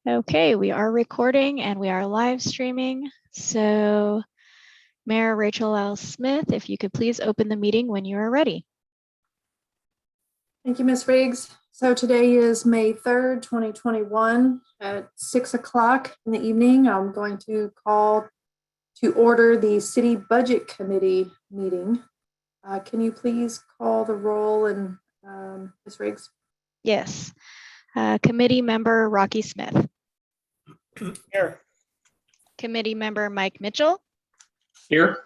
Okay, we are recording and we are live streaming. So Mayor Rachel L. Smith, if you could please open the meeting when you are ready. Thank you, Ms. Riggs. So today is May 3rd, 2021 at 6 o'clock in the evening. I'm going to call to order the City Budget Committee meeting. Can you please call the roll and Ms. Riggs? Yes. Committee member Rocky Smith. Here. Committee member Mike Mitchell. Here.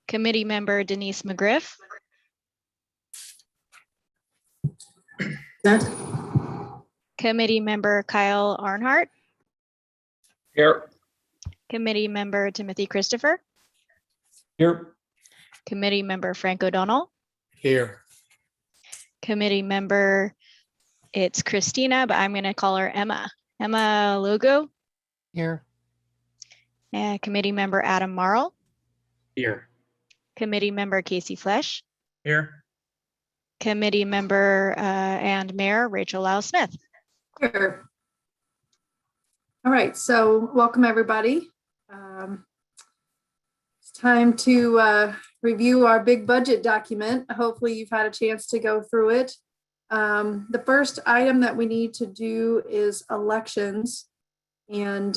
Committee member Denise McGriff. Committee member Kyle Arnhart. Here. Committee member Timothy Christopher. Here. Committee member Frank O'Donnell. Here. Committee member, it's Christina, but I'm going to call her Emma. Emma Lugo. Here. And committee member Adam Marl. Here. Committee member Casey Flesh. Here. Committee member and Mayor Rachel L. Smith. Here. All right, so welcome everybody. It's time to review our big budget document. Hopefully you've had a chance to go through it. The first item that we need to do is elections. And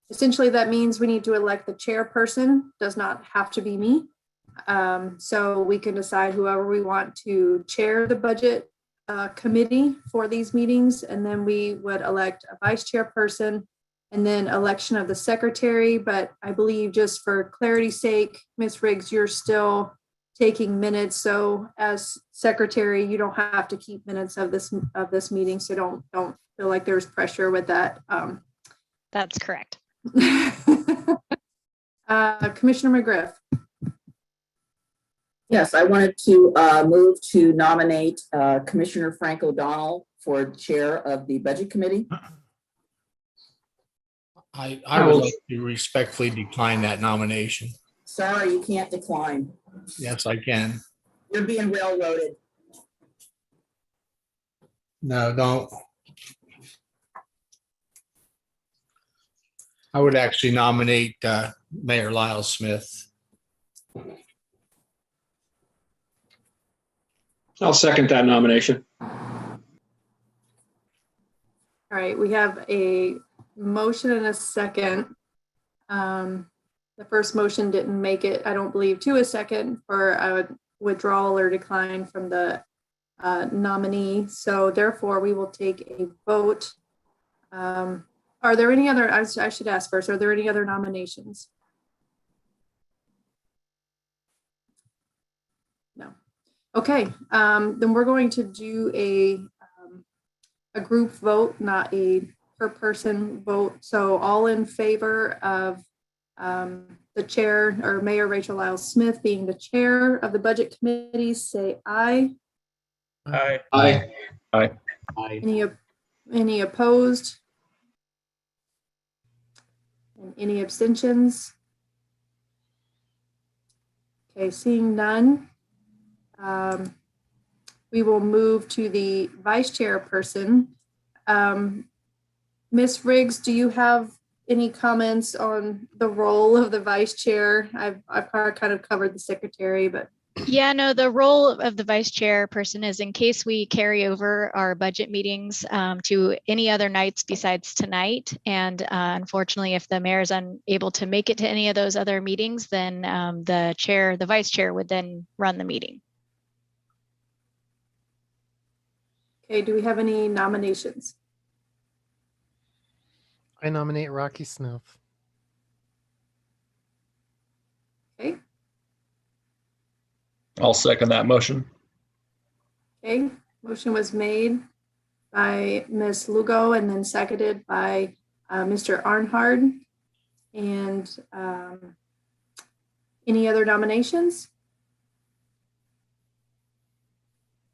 essentially that means we need to elect the chairperson. Does not have to be me. So we can decide whoever we want to chair the budget committee for these meetings, and then we would elect a vice chairperson and then election of the secretary. But I believe just for clarity's sake, Ms. Riggs, you're still taking minutes. So as secretary, you don't have to keep minutes of this meeting. So don't feel like there's pressure with that. That's correct. Commissioner McGriff. Yes, I wanted to move to nominate Commissioner Frank O'Donnell for chair of the Budget Committee. I would like to respectfully decline that nomination. Sorry, you can't decline. Yes, I can. You're being railroaded. No, don't. I would actually nominate Mayor Lyle Smith. I'll second that nomination. All right, we have a motion and a second. The first motion didn't make it, I don't believe, to a second for a withdrawal or decline from the nominee. So therefore, we will take a vote. Are there any other, I should ask first, are there any other nominations? No. Okay, then we're going to do a group vote, not a per person vote. So all in favor of the chair or Mayor Rachel L. Smith being the chair of the budget committee, say aye. Aye. Aye. Aye. Aye. Any opposed? And any abstentions? Okay, seeing none. We will move to the vice chairperson. Ms. Riggs, do you have any comments on the role of the vice chair? I've kind of covered the secretary, but. Yeah, no, the role of the vice chairperson is in case we carry over our budget meetings to any other nights besides tonight. And unfortunately, if the mayor is unable to make it to any of those other meetings, then the vice chair would then run the meeting. Okay, do we have any nominations? I nominate Rocky Smith. Okay. I'll second that motion. Okay, motion was made by Ms. Lugo and then seconded by Mr. Arnhart. And any other nominations?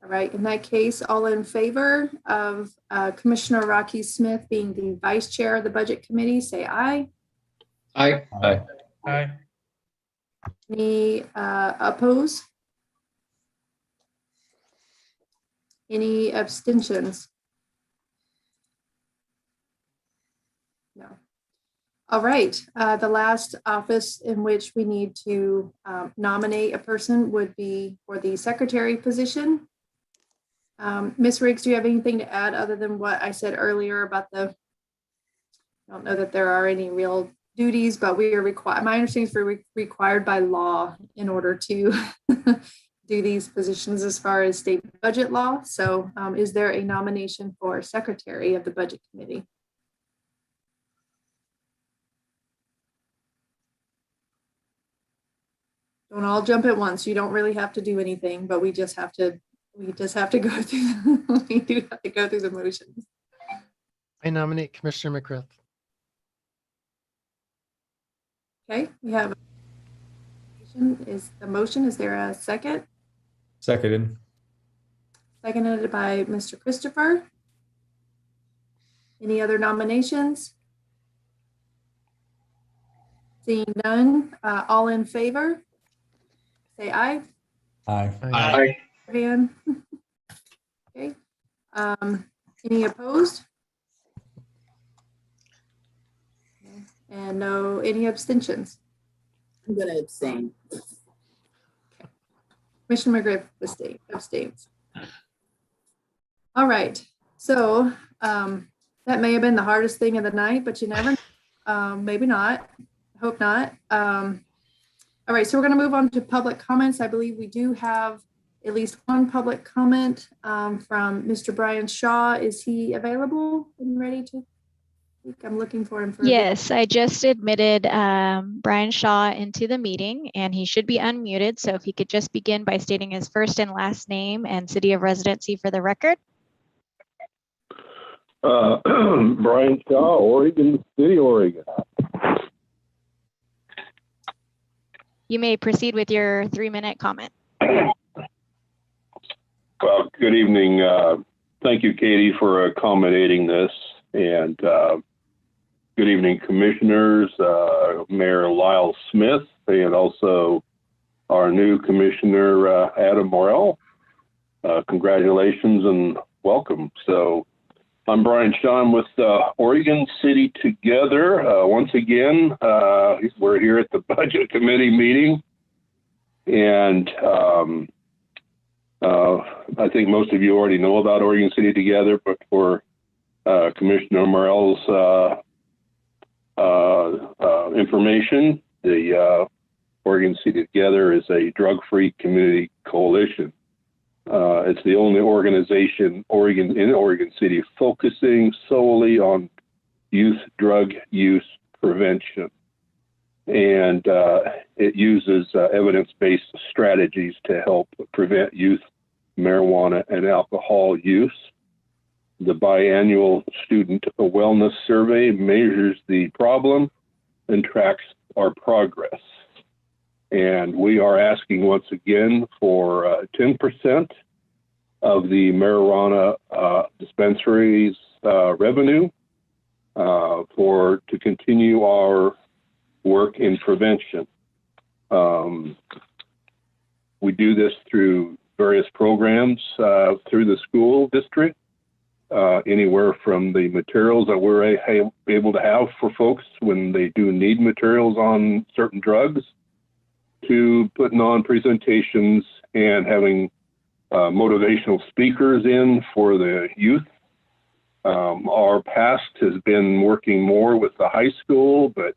All right, in that case, all in favor of Commissioner Rocky Smith being the vice chair of the budget committee, say aye. Aye. Aye. Aye. Any opposed? Any abstentions? All right, the last office in which we need to nominate a person would be for the secretary position. Ms. Riggs, do you have anything to add other than what I said earlier about I don't know that there are any real duties, but we are required, my understanding is we're required by law in order to do these positions as far as state budget law. So is there a nomination for secretary of the budget committee? Don't all jump at once. You don't really have to do anything, but we just have to go through, we do have to go through the motions. I nominate Commissioner McGriff. Okay, we have the motion. Is there a second? Seconded. Seconded by Mr. Christopher. Any other nominations? Seeing none, all in favor? Say aye. Aye. Aye. Van. Okay. Any opposed? And no, any abstentions? I'm going to abstain. Commissioner McGriff abstains. All right, so that may have been the hardest thing of the night, but you never know. Maybe not, hope not. All right, so we're gonna move on to public comments. I believe we do have at least one public comment from Mr. Brian Shaw. Is he available and ready to speak? I'm looking for him. Yes, I just admitted Brian Shaw into the meeting and he should be unmuted. So if he could just begin by stating his first and last name and city of residency for the record. Brian Shaw, Oregon City, Oregon. You may proceed with your 3-minute comment. Well, good evening. Thank you, Katie, for accommodating this. And good evening, commissioners, Mayor Lyle Smith, and also our new commissioner, Adam Morrell. Congratulations and welcome. So I'm Brian Shaw. I'm with Oregon City Together. Once again, we're here at the Budget Committee meeting. And I think most of you already know about Oregon City Together, but for Commissioner Morrell's information, the Oregon City Together is a drug-free community coalition. It's the only organization in Oregon City focusing solely on youth drug use prevention. And it uses evidence-based strategies to help prevent youth marijuana and alcohol use. The biannual student wellness survey measures the problem and tracks our progress. And we are asking once again for 10% of the marijuana dispensaries revenue to continue our work in prevention. We do this through various programs through the school district, anywhere from the materials that we're able to have for folks when they do need materials on certain drugs, to putting on presentations and having motivational speakers in for the youth. Our past has been working more with the high school, but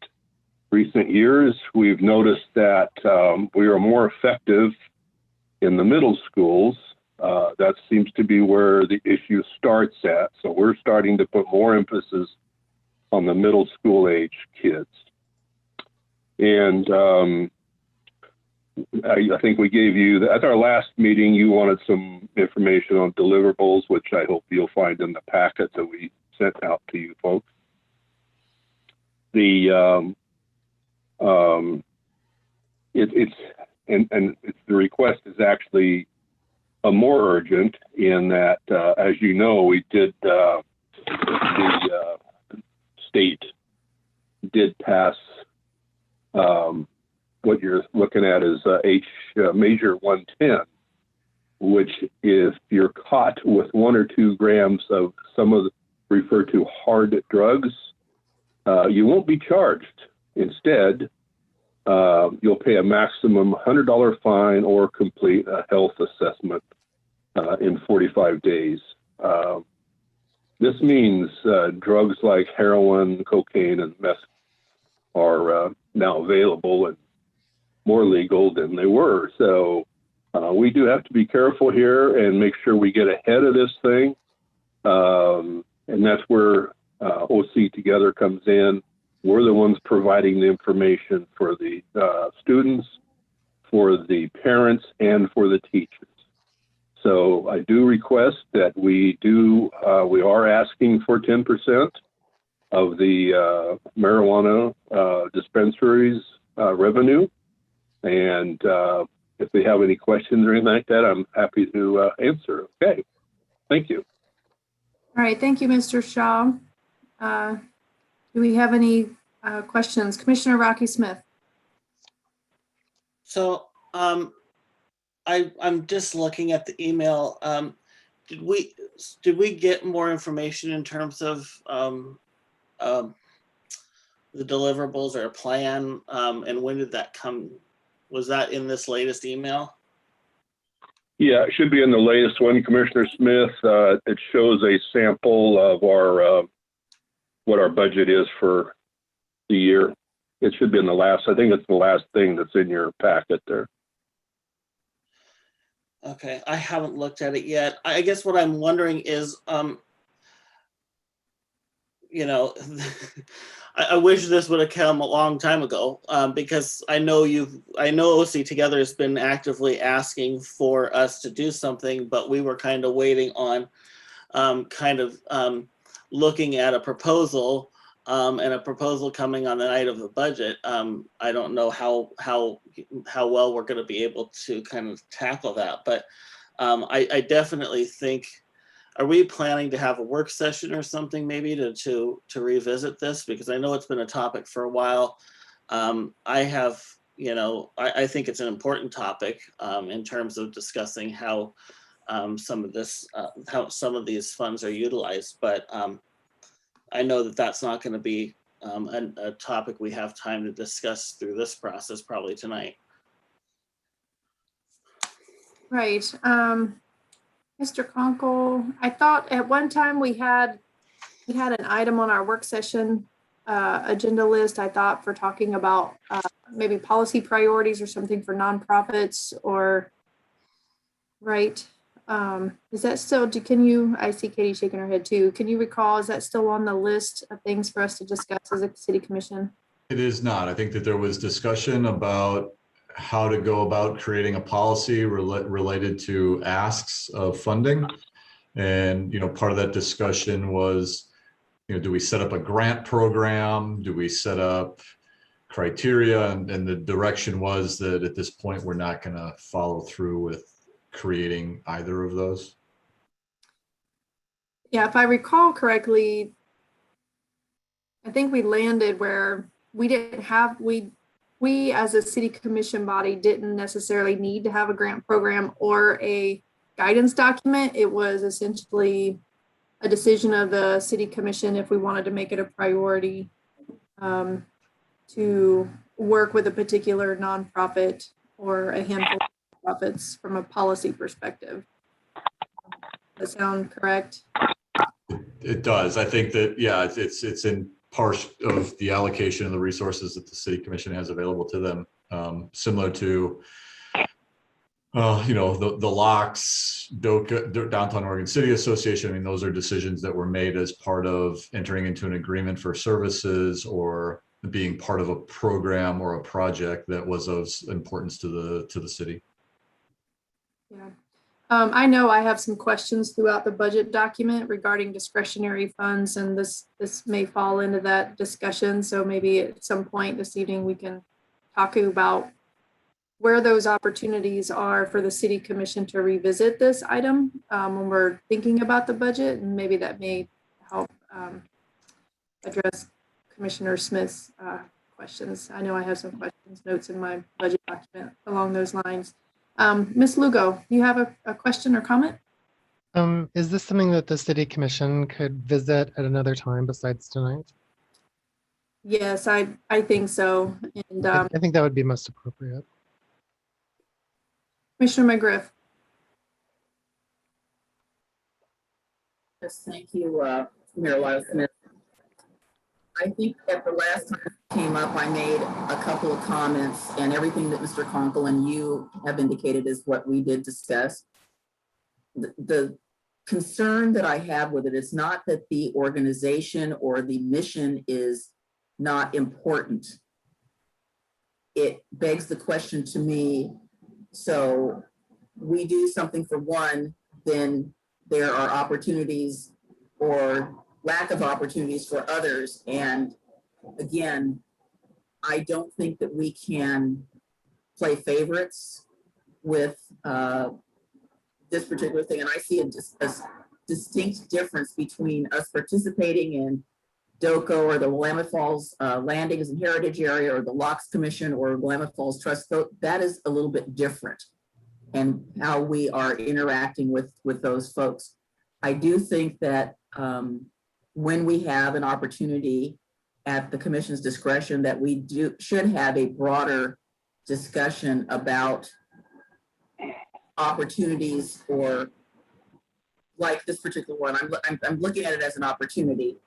recent years we've noticed that we are more effective in the middle schools. That seems to be where the issue starts at. So we're starting to put more emphasis on the middle school age kids. And I think we gave you, at our last meeting, you wanted some information on deliverables, which I hope you'll find in the packet that we sent out to you folks. The the request is actually more urgent in that, as you know, we did the state did pass what you're looking at is Measure 110, which if you're caught with 1 or 2 grams of some of the referred to hard drugs, you won't be charged. Instead, you'll pay a maximum $100 fine or complete a health assessment in 45 days. This means drugs like heroin, cocaine, and meth are now available and more legal than they were. So we do have to be careful here and make sure we get ahead of this thing. And that's where OC Together comes in. We're the ones providing the information for the students, for the parents, and for the teachers. So I do request that we are asking for 10% of the marijuana dispensaries revenue. And if they have any questions or anything like that, I'm happy to answer. Okay, thank you. All right, thank you, Mr. Shaw. Do we have any questions? Commissioner Rocky Smith. So I'm just looking at the email. Did we get more information in terms of the deliverables or plan? And when did that come? Was that in this latest email? Yeah, it should be in the latest one, Commissioner Smith. It shows a sample of our what our budget is for the year. It should be in the last. I think it's the last thing that's in your packet there. Okay, I haven't looked at it yet. I guess what I'm wondering is, you know, I wish this would have come a long time ago, because I know OC Together has been actively asking for us to do something, but we were kind of waiting on looking at a proposal and a proposal coming on the night of the budget. I don't know how well we're going to be able to kind of tackle that, but I definitely think. Are we planning to have a work session or something maybe to revisit this? Because I know it's been a topic for a while. I think it's an important topic in terms of discussing how some of these funds are utilized. But I know that that's not going to be a topic we have time to discuss through this process probably tonight. Right. Mr. Conkle, I thought at one time we had an item on our work session agenda list, I thought, for talking about maybe policy priorities or something for nonprofits, or right. Is that still, I see Katie shaking her head too. Can you recall, is that still on the list of things for us to discuss as a city commission? It is not. I think that there was discussion about how to go about creating a policy related to asks of funding. And, part of that discussion was, do we set up a grant program? Do we set up criteria? And the direction was that at this point, we're not going to follow through with creating either of those. Yeah, if I recall correctly, I think we landed where we didn't have, we as a city commission body didn't necessarily need to have a grant program or a guidance document. It was essentially a decision of the city commission if we wanted to make it a priority to work with a particular nonprofit or a handful of nonprofits from a policy perspective. Does that sound correct? It does. I think that, yeah, it's in part of the allocation of the resources that the city commission has available to them, similar to, the LOX, DOCA, Downtown Oregon City Association. I mean, those are decisions that were made as part of entering into an agreement for services or being part of a program or a project that was of importance to the city. Yeah. I know I have some questions throughout the budget document regarding discretionary funds, and this may fall into that discussion. So maybe at some point this evening we can talk about where those opportunities are for the city commission to revisit this item when we're thinking about the budget, and maybe that may help address Commissioner Smith's questions. I know I have some notes in my budget document along those lines. Ms. Lugo, do you have a question or comment? Is this something that the city commission could visit at another time besides tonight? Yes, I think so. And I think that would be most appropriate. Commissioner McGriff. Yes, thank you, Mayor Lyle Smith. I think at the last time it came up, I made a couple of comments, and everything that Mr. Conkle and you have indicated is what we did discuss. The concern that I have with it is not that the organization or the mission is not important. It begs the question to me, so we do something for one, then there are opportunities or lack of opportunities for others. And again, I don't think that we can play favorites with this particular thing. And I see a distinct difference between us participating in DOCO or the Willamette Falls Landings and Heritage Area or the Locks Commission or Willamette Falls Trust. That is a little bit different, and how we are interacting with those folks. I do think that when we have an opportunity at the commission's discretion, that we should have a broader discussion about opportunities, or like this particular one. I'm looking at it as an opportunity.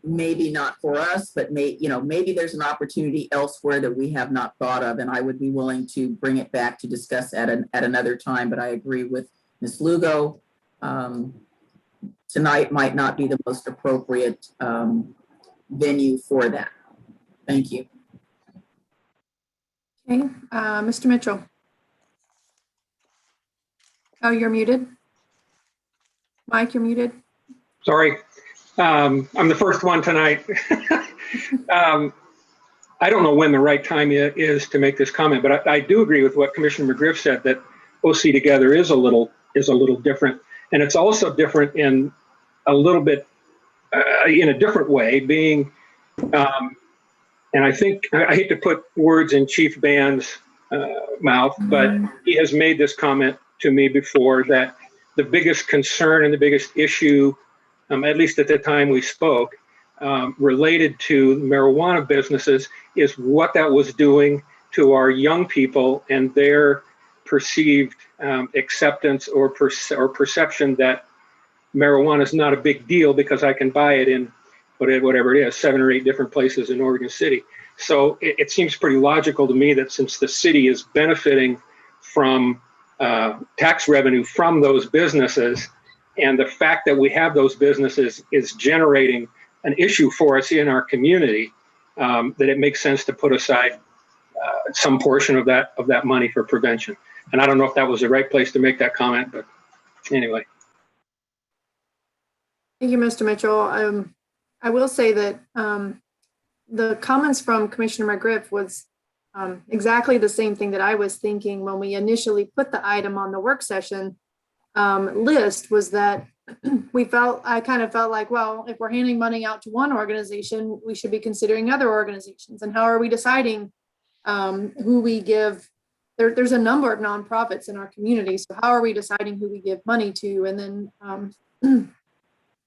Maybe not for us, but maybe there's an opportunity elsewhere that we have not thought of, and I would be willing to bring it back to discuss at another time. But I agree with Ms. Lugo. Tonight might not be the most appropriate venue for that. Thank you. Okay, Mr. Mitchell. Oh, you're muted. Mike, you're muted. Sorry, I'm the first one tonight. I don't know when the right time is to make this comment, but I do agree with what Commissioner McGriff said, that OC Together is a little different, and it's also different in a little bit in a different way, being. And I think I hate to put words in Chief Band's mouth, but he has made this comment to me before, that the biggest concern and the biggest issue, at least at the time we spoke, related to marijuana businesses, is what that was doing to our young people and their perceived acceptance or perception that marijuana is not a big deal because I can buy it in whatever it is, 7 or 8 different places in Oregon City. So it seems pretty logical to me that since the city is benefiting from tax revenue from those businesses, and the fact that we have those businesses is generating an issue for us in our community, that it makes sense to put aside some portion of that money for prevention. And I don't know if that was the right place to make that comment, but anyway. Thank you, Mr. Mitchell. I will say that the comments from Commissioner McGriff was exactly the same thing that I was thinking when we initially put the item on the work session list, was that I kind of felt like, well, if we're handing money out to one organization, we should be considering other organizations. And how are we deciding who we give? There's a number of nonprofits in our community. So how are we deciding who we give money to? And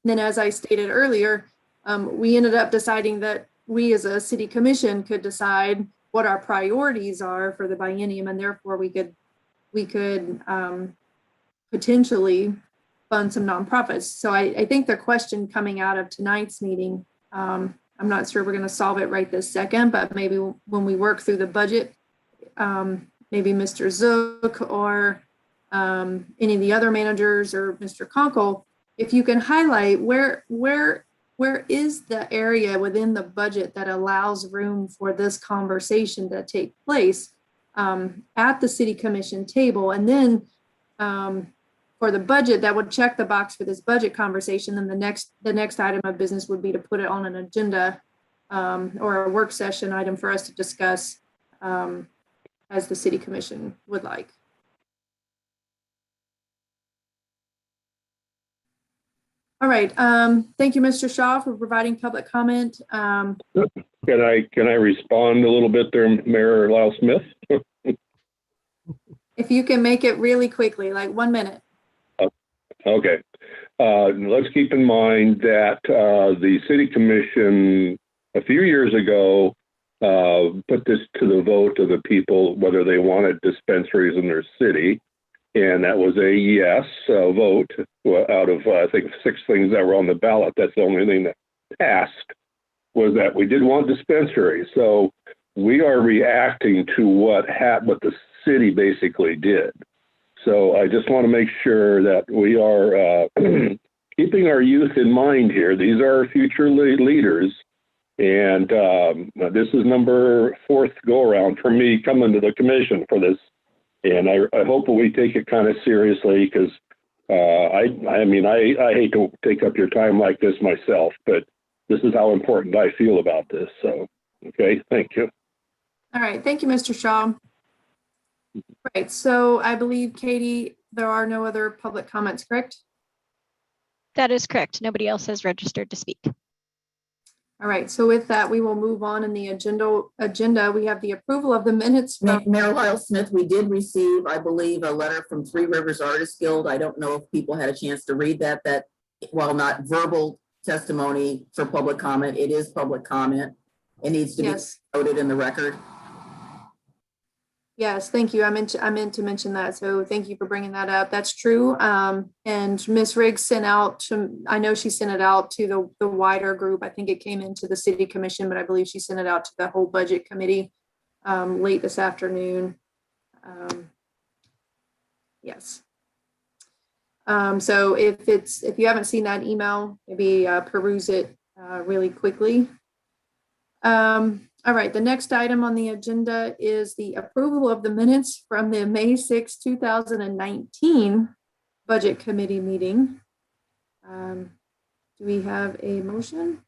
then as I stated earlier, we ended up deciding that we as a city commission could decide what our priorities are for the biennium, and therefore we could potentially fund some nonprofits. So I think the question coming out of tonight's meeting, I'm not sure we're going to solve it right this second, but maybe when we work through the budget, maybe Mr. Zook or any of the other managers or Mr. Conkle, if you can highlight where is the area within the budget that allows room for this conversation to take place at the city commission table. And then for the budget, that would check the box for this budget conversation. Then the next item of business would be to put it on an agenda or a work session item for us to discuss as the city commission would like. All right. Thank you, Mr. Shaw, for providing public comment. Can I respond a little bit there, Mayor Lyle Smith? If you can make it really quickly, like 1 minute. Okay. Let's keep in mind that the city commission a few years ago, put this to the vote of the people, whether they wanted dispensaries in their city. And that was a yes vote out of, I think, 6 things that were on the ballot. That's the only thing that passed, was that we did want dispensaries. So we are reacting to what the city basically did. So I just want to make sure that we are keeping our youth in mind here. These are our future leaders. And this is number 4th go around for me coming to the commission for this. And I hope that we take it kind of seriously, because I hate to take up your time like this myself, but this is how important I feel about this. So, okay, thank you. All right, thank you, Mr. Shaw. Right, so I believe, Katie, there are no other public comments, correct? That is correct. Nobody else has registered to speak. All right, so with that, we will move on in the agenda. We have the approval of the minutes. Mayor Lyle Smith, we did receive, I believe, a letter from Three Rivers Artists Guild. I don't know if people had a chance to read that, while not verbal testimony for public comment, it is public comment. It needs to be noted in the record. Yes, thank you. I meant to mention that. So thank you for bringing that up. That's true. And Ms. Riggs sent out I know she sent it out to the wider group. I think it came into the city commission, but I believe she sent it out to the whole budget committee late this afternoon. Yes. So if you haven't seen that email, maybe peruse it really quickly. All right, the next item on the agenda is the approval of the minutes from the May 6, 2019 Budget Committee meeting. Do we have a motion?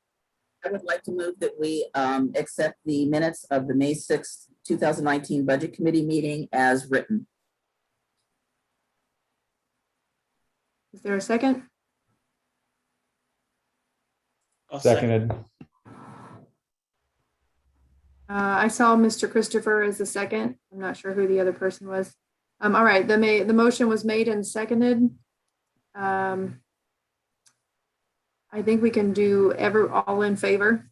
I would like to move that we accept the minutes of the May 6th, 2019 Budget Committee meeting as written. Is there a second? Seconded. I saw Mr. Christopher as the second. I'm not sure who the other person was. All right, the motion was made and seconded. I think we can do all in favor.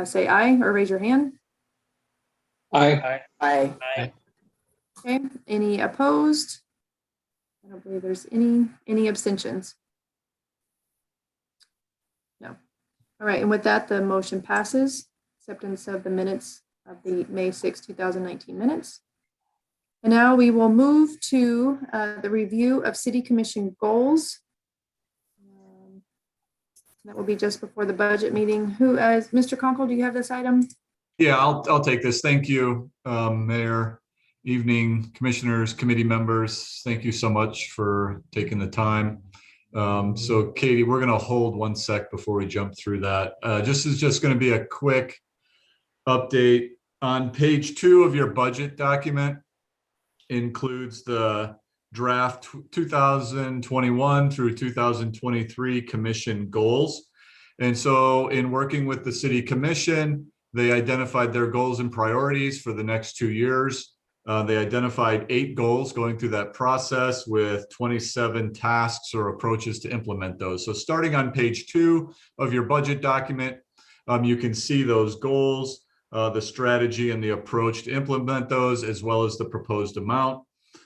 Say aye or raise your hand. Aye. Aye. Okay, any opposed? I don't believe there's any abstentions. No. All right, and with that, the motion passes. Acceptance of the minutes of the May 6, 2019 minutes. And now we will move to the review of City Commission goals. That will be just before the budget meeting. Mr. Conkle, do you have this item? Yeah, I'll take this. Thank you, Mayor. Evening, commissioners, committee members. Thank you so much for taking the time. So Katie, we're going to hold 1 sec before we jump through that. This is just going to be a quick update. On page 2 of your budget document includes the draft 2021 through 2023 commission goals. And so in working with the city commission, they identified their goals and priorities for the next 2 years. They identified 8 goals going through that process with 27 tasks or approaches to implement those. So starting on page 2 of your budget document, you can see those goals, the strategy and the approach to implement those, as well as the proposed amount.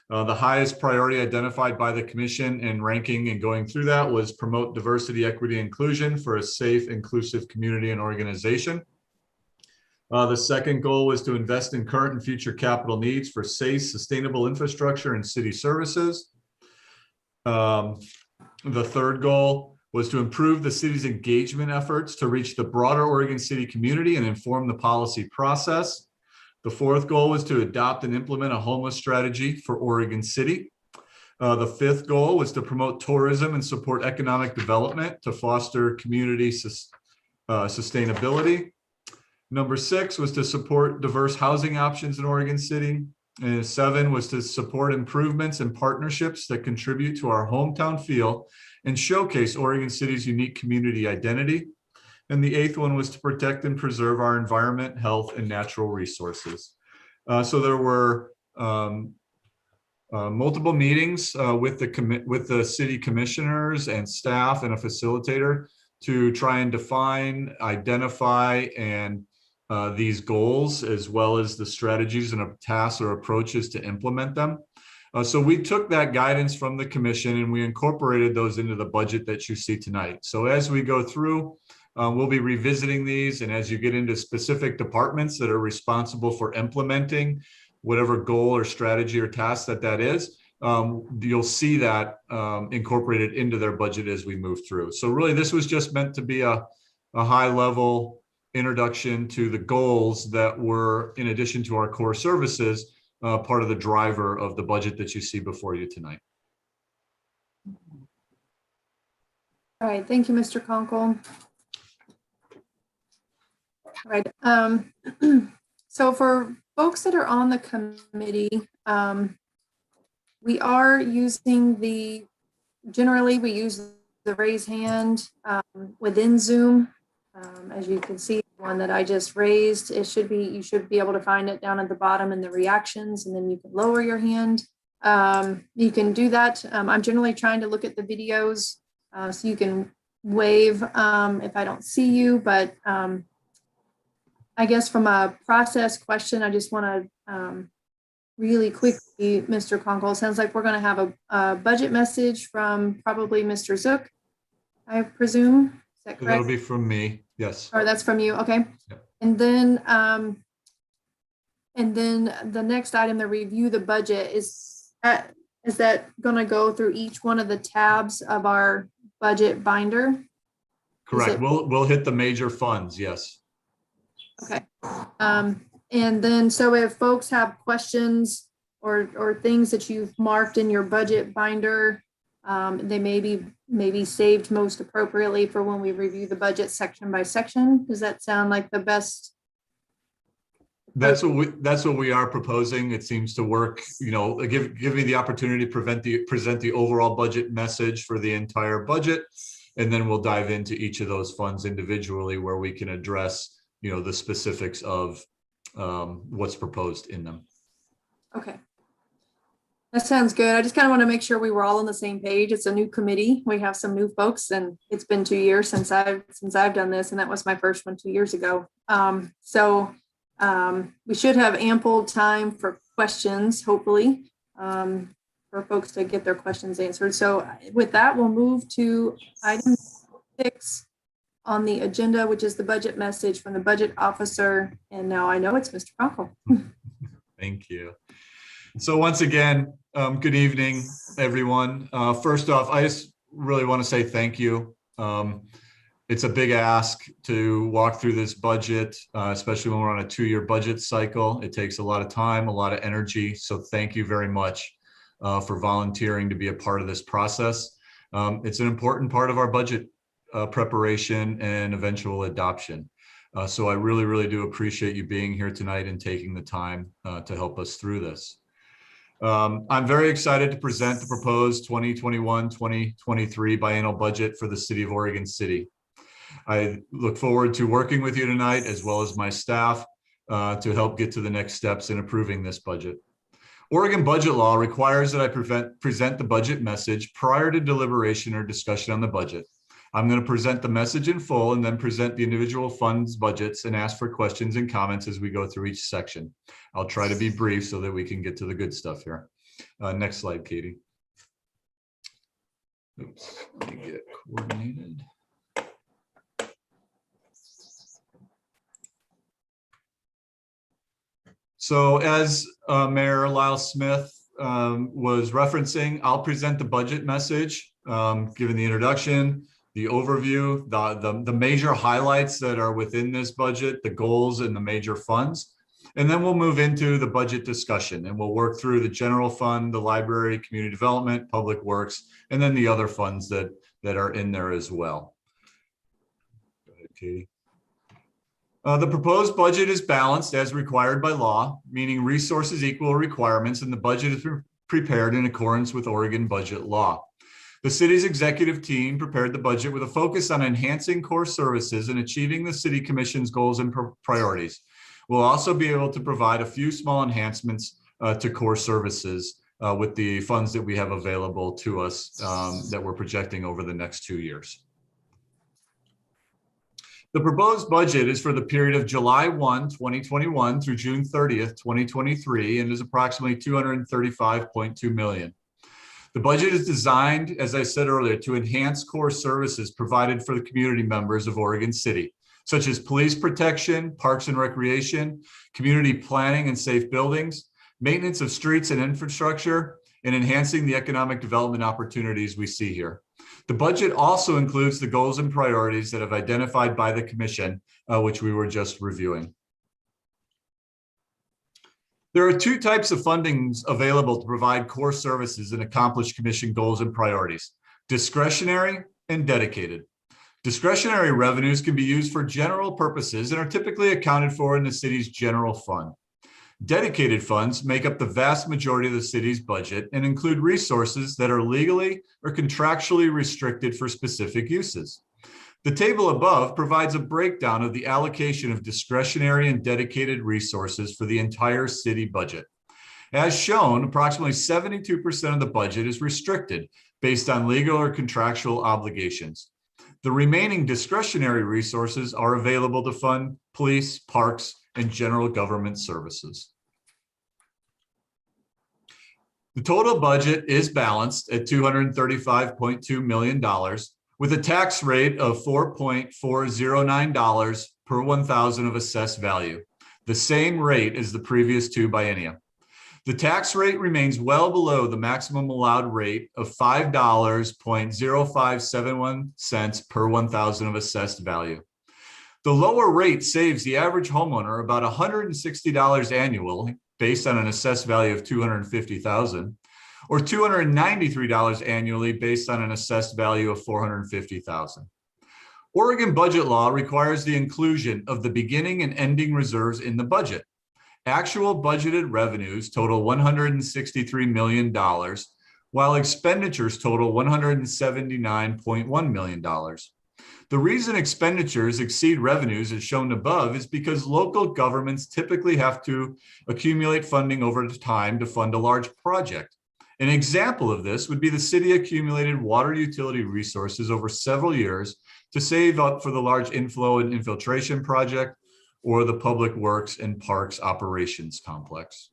The highest priority identified by the commission in ranking and going through that was promote diversity, equity, inclusion for a safe, inclusive community and organization. The second goal was to invest in current and future capital needs for safe, sustainable infrastructure and city services. The third goal was to improve the city's engagement efforts to reach the broader Oregon City community and inform the policy process. The fourth goal was to adopt and implement a homeless strategy for Oregon City. The fifth goal was to promote tourism and support economic development to foster community sustainability. Number 6 was to support diverse housing options in Oregon City. And 7 was to support improvements and partnerships that contribute to our hometown feel and showcase Oregon City's unique community identity. And the 8th one was to protect and preserve our environment, health, and natural resources. So there were multiple meetings with the city commissioners and staff and a facilitator to try and define, identify, and these goals, as well as the strategies and tasks or approaches to implement them. So we took that guidance from the commission and we incorporated those into the budget that you see tonight. So as we go through, we'll be revisiting these, and as you get into specific departments that are responsible for implementing whatever goal or strategy or task that is, you'll see that incorporated into their budget as we move through. So really, this was just meant to be a high level introduction to the goals that were, in addition to our core services, part of the driver of the budget that you see before you tonight. All right, thank you, Mr. Conkle. All right, so for folks that are on the committee, we are using generally we use the raise hand within Zoom. As you can see, one that I just raised, you should be able to find it down at the bottom in the reactions, and then you can lower your hand. You can do that. I'm generally trying to look at the videos so you can wave if I don't see you, but I guess from a process question, I just want to really quickly, Mr. Conkle, it sounds like we're going to have a budget message from probably Mr. Zook, I presume. Is that correct? That'll be from me. Yes. Or that's from you. Okay. Yep. And then the next item, the review the budget, is that going to go through each one of the tabs of our budget binder? Correct. We'll hit the major funds. Yes. Okay. And then, so if folks have questions or things that you've marked in your budget binder, they may be saved most appropriately for when we review the budget section by section. Does that sound like the best? That's what we are proposing. It seems to work. You know, give me the opportunity to present the overall budget message for the entire budget, and then we'll dive into each of those funds individually, where we can address, you know, the specifics of what's proposed in them. Okay. That sounds good. I just kind of want to make sure we were all on the same page. It's a new committee. We have some new folks, and it's been 2 years since I've done this, and that was my first one 2 years ago. We should have ample time for questions, hopefully, for folks to get their questions answered. So with that, we'll move to item 6 on the agenda, which is the budget message from the budget officer. And now I know it's Mr. Conkle. Thank you. So once again, good evening, everyone. First off, I just really want to say thank you. It's a big ask to walk through this budget, especially when we're on a 2-year budget cycle. It takes a lot of time, a lot of energy. So thank you very much for volunteering to be a part of this process. It's an important part of our budget preparation and eventual adoption. So I really, really do appreciate you being here tonight and taking the time to help us through this. I'm very excited to present the proposed 2021-2023 biennial budget for the City of Oregon City. I look forward to working with you tonight, as well as my staff, to help get to the next steps in approving this budget. Oregon budget law requires that I present the budget message prior to deliberation or discussion on the budget. I'm going to present the message in full and then present the individual funds budgets and ask for questions and comments as we go through each section. I'll try to be brief so that we can get to the good stuff here. Next slide, Katie. Oops, let me get it coordinated. So as Mayor Lyle Smith was referencing, I'll present the budget message, given the introduction, the overview, the major highlights that are within this budget, the goals and the major funds. And then we'll move into the budget discussion, and we'll work through the general fund, the library, community development, public works, and then the other funds that are in there as well. Go ahead, Katie. The proposed budget is balanced as required by law, meaning resources equal requirements, and the budget is prepared in accordance with Oregon budget law. The city's executive team prepared the budget with a focus on enhancing core services and achieving the city commission's goals and priorities. We'll also be able to provide a few small enhancements to core services with the funds that we have available to us that we're projecting over the next 2 years. The proposed budget is for the period of July 1, 2021 through June 30th, 2023, and is approximately $235.2 million. The budget is designed, as I said earlier, to enhance core services provided for the community members of Oregon City, such as police protection, parks and recreation, community planning and safe buildings, maintenance of streets and infrastructure, and enhancing the economic development opportunities we see here. The budget also includes the goals and priorities that have identified by the commission, which we were just reviewing. There are two types of fundings available to provide core services and accomplish commission goals and priorities: discretionary and dedicated. Discretionary revenues can be used for general purposes and are typically accounted for in the city's general fund. Dedicated funds make up the vast majority of the city's budget and include resources that are legally or contractually restricted for specific uses. The table above provides a breakdown of the allocation of discretionary and dedicated resources for the entire city budget. As shown, approximately 72% of the budget is restricted based on legal or contractual obligations. The remaining discretionary resources are available to fund police, parks, and general government services. The total budget is balanced at $235.2 million with a tax rate of $4.409 per 1,000 of assessed value, the same rate as the previous two biennia. The tax rate remains well below the maximum allowed rate of $5.0571 per 1,000 of assessed value. The lower rate saves the average homeowner about $160 annually based on an assessed value of $250,000, or $293 annually based on an assessed value of $450,000. Oregon budget law requires the inclusion of the beginning and ending reserves in the budget. Actual budgeted revenues total $163 million, while expenditures total $179.1 million. The reason expenditures exceed revenues as shown above is because local governments typically have to accumulate funding over time to fund a large project. An example of this would be the city accumulated water utility resources over several years to save up for the large inflow and infiltration project or the Public Works and Parks Operations Complex.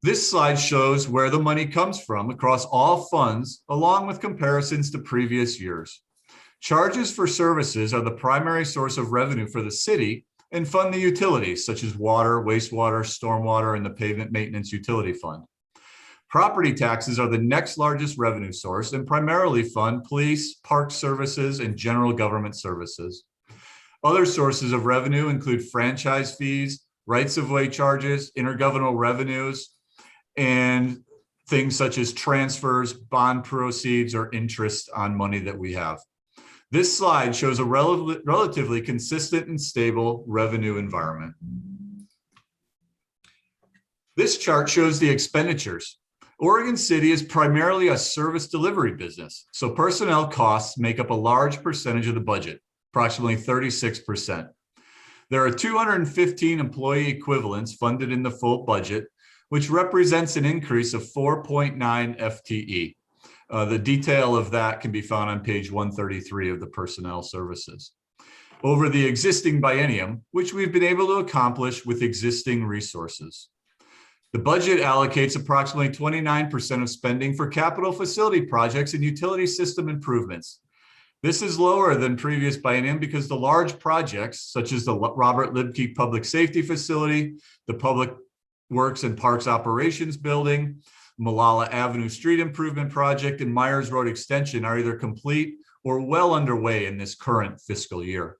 This slide shows where the money comes from across all funds, along with comparisons to previous years. Charges for services are the primary source of revenue for the city and fund the utilities such as water, wastewater, stormwater, and the pavement maintenance utility fund. Property taxes are the next largest revenue source and primarily fund police, park services, and general government services. Other sources of revenue include franchise fees, rights-of-way charges, intergovernmental revenues, and things such as transfers, bond proceeds, or interest on money that we have. This slide shows a relatively consistent and stable revenue environment. This chart shows the expenditures. Oregon City is primarily a service delivery business, so personnel costs make up a large percentage of the budget, approximately 36%. There are 215 employee equivalents funded in the full budget, which represents an increase of 4.9 FTE. The detail of that can be found on page 133 of the personnel services. Over the existing biennium, which we've been able to accomplish with existing resources. The budget allocates approximately 29% of spending for capital facility projects and utility system improvements. This is lower than previous biennium because the large projects, such as the Robert Libke Public Safety Facility, the Public Works and Parks Operations Building, Malala Avenue Street Improvement Project, and Myers Road Extension are either complete or well underway in this current fiscal year.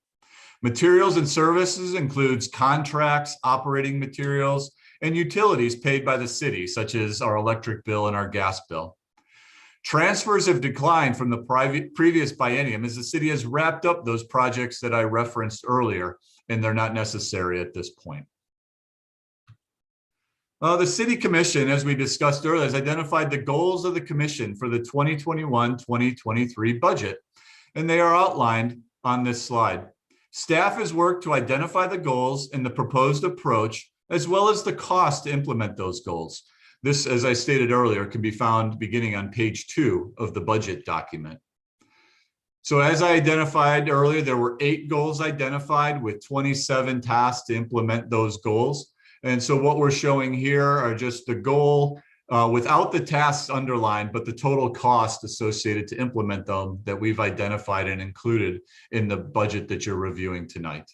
Materials and services includes contracts, operating materials, and utilities paid by the city, such as our electric bill and our gas bill. Transfers have declined from the previous biennium as the city has wrapped up those projects that I referenced earlier, and they're not necessary at this point. The City Commission, as we discussed earlier, has identified the goals of the Commission for the 2021-2023 budget, and they are outlined on this slide. Staff has worked to identify the goals and the proposed approach, as well as the cost to implement those goals. This, as I stated earlier, can be found beginning on page 2 of the budget document. So as I identified earlier, there were 8 goals identified with 27 tasks to implement those goals. And so what we're showing here are just the goal without the tasks underlined, but the total cost associated to implement them that we've identified and included in the budget that you're reviewing tonight.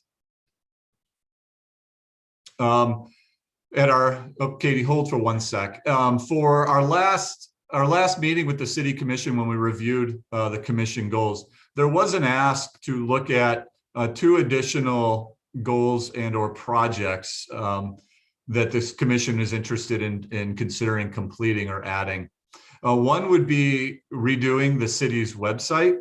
Katie, hold for 1 sec. For our last meeting with the City Commission, when we reviewed the commission goals, there was an ask to look at 2 additional goals and or projects that this commission is interested in considering completing or adding. One would be redoing the city's website.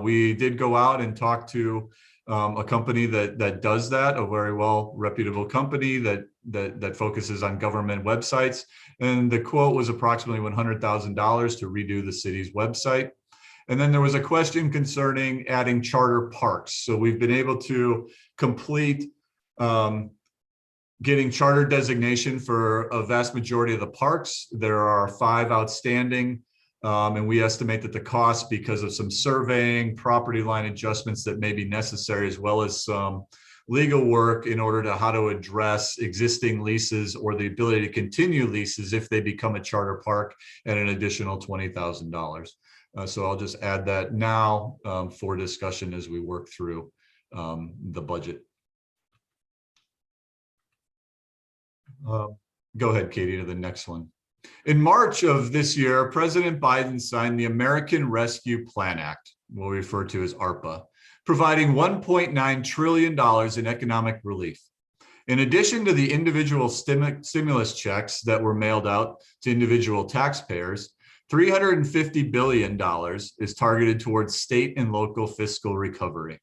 We did go out and talk to a company that does that, a very well reputable company that focuses on government websites. And the quote was approximately $100,000 to redo the city's website. And then there was a question concerning adding charter parks. So we've been able to complete getting charter designation for a vast majority of the parks. There are 5 outstanding, and we estimate that the cost, because of some surveying, property line adjustments that may be necessary, as well as some legal work in order to how to address existing leases or the ability to continue leases if they become a charter park, at an additional $20,000. So I'll just add that now for discussion as we work through the budget. Go ahead, Katie, to the next one. In March of this year, President Biden signed the American Rescue Plan Act, what we refer to as ARPA, providing $1.9 trillion in economic relief. In addition to the individual stimulus checks that were mailed out to individual taxpayers, $350 billion is targeted towards state and local fiscal recovery.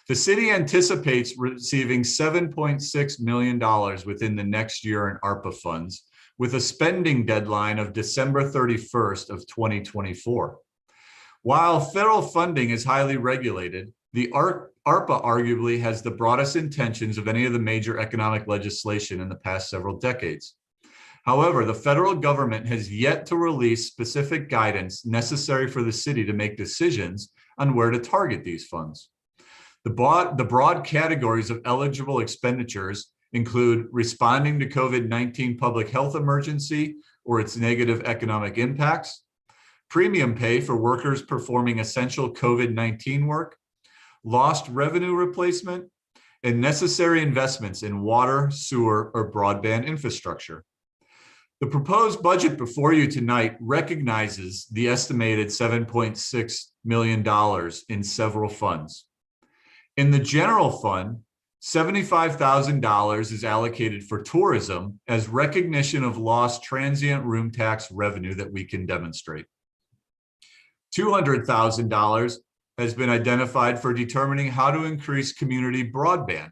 The city anticipates receiving $7.6 million within the next year in ARPA funds, with a spending deadline of December 31st of 2024. While federal funding is highly regulated, the ARPA arguably has the broadest intentions of any of the major economic legislation in the past several decades. However, the federal government has yet to release specific guidance necessary for the city to make decisions on where to target these funds. The broad categories of eligible expenditures include responding to COVID-19 public health emergency or its negative economic impacts, premium pay for workers performing essential COVID-19 work, lost revenue replacement, and necessary investments in water, sewer, or broadband infrastructure. The proposed budget before you tonight recognizes the estimated $7.6 million in several funds. In the general fund, $75,000 is allocated for tourism as recognition of lost transient room tax revenue that we can demonstrate. $200,000 has been identified for determining how to increase community broadband.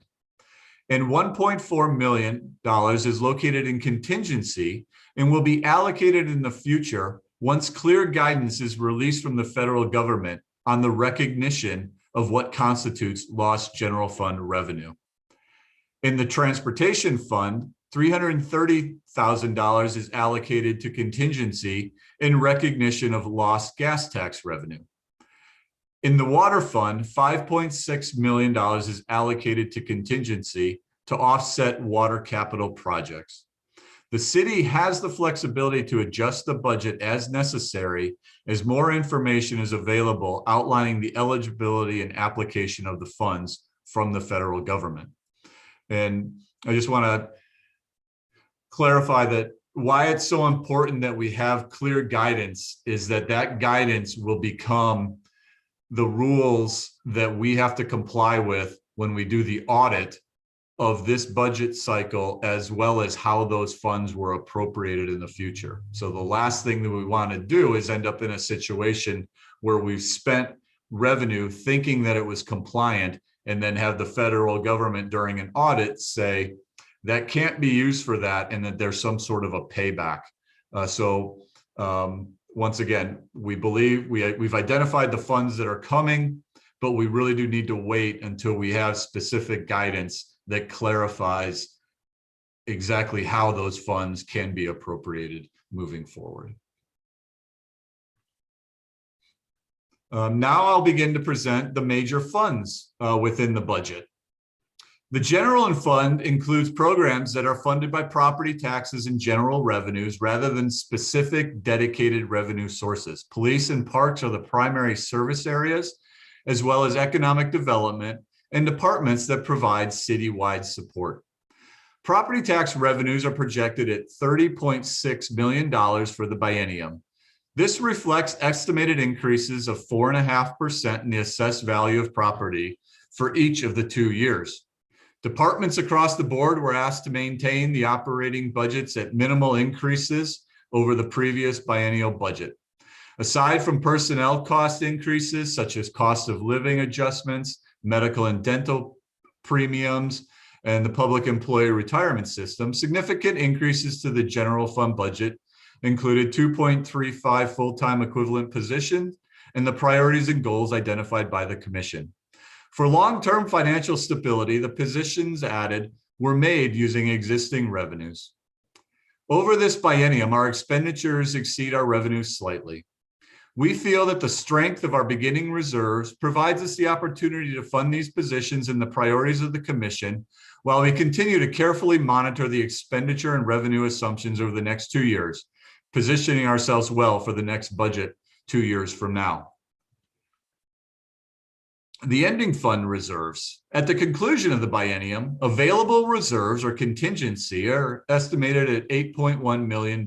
And $1.4 million is located in contingency and will be allocated in the future once clear guidance is released from the federal government on the recognition of what constitutes lost general fund revenue. In the transportation fund, $330,000 is allocated to contingency in recognition of lost gas tax revenue. In the water fund, $5.6 million is allocated to contingency to offset water capital projects. The city has the flexibility to adjust the budget as necessary as more information is available outlining the eligibility and application of the funds from the federal government. And I just want to clarify that why it's so important that we have clear guidance is that that guidance will become the rules that we have to comply with when we do the audit of this budget cycle, as well as how those funds were appropriated in the future. So the last thing that we want to do is end up in a situation where we've spent revenue thinking that it was compliant, and then have the federal government during an audit say that can't be used for that, and that there's some sort of a payback. Once again, we believe we've identified the funds that are coming, but we really do need to wait until we have specific guidance that clarifies exactly how those funds can be appropriated moving forward. Now I'll begin to present the major funds within the budget. The general fund includes programs that are funded by property taxes and general revenues rather than specific dedicated revenue sources. Police and parks are the primary service areas, as well as economic development and departments that provide citywide support. Property tax revenues are projected at $30.6 million for the biennium. This reflects estimated increases of 4.5% in the assessed value of property for each of the 2 years. Departments across the board were asked to maintain the operating budgets at minimal increases over the previous biennial budget. Aside from personnel cost increases, such as cost of living adjustments, medical and dental premiums, and the public employee retirement system, significant increases to the general fund budget included 2.35 full-time equivalent positions and the priorities and goals identified by the commission. For long-term financial stability, the positions added were made using existing revenues. Over this biennium, our expenditures exceed our revenues slightly. We feel that the strength of our beginning reserves provides us the opportunity to fund these positions in the priorities of the commission, while we continue to carefully monitor the expenditure and revenue assumptions over the next 2 years, positioning ourselves well for the next budget 2 years from now. The ending fund reserves. At the conclusion of the biennium, available reserves or contingency are estimated at $8.1 million.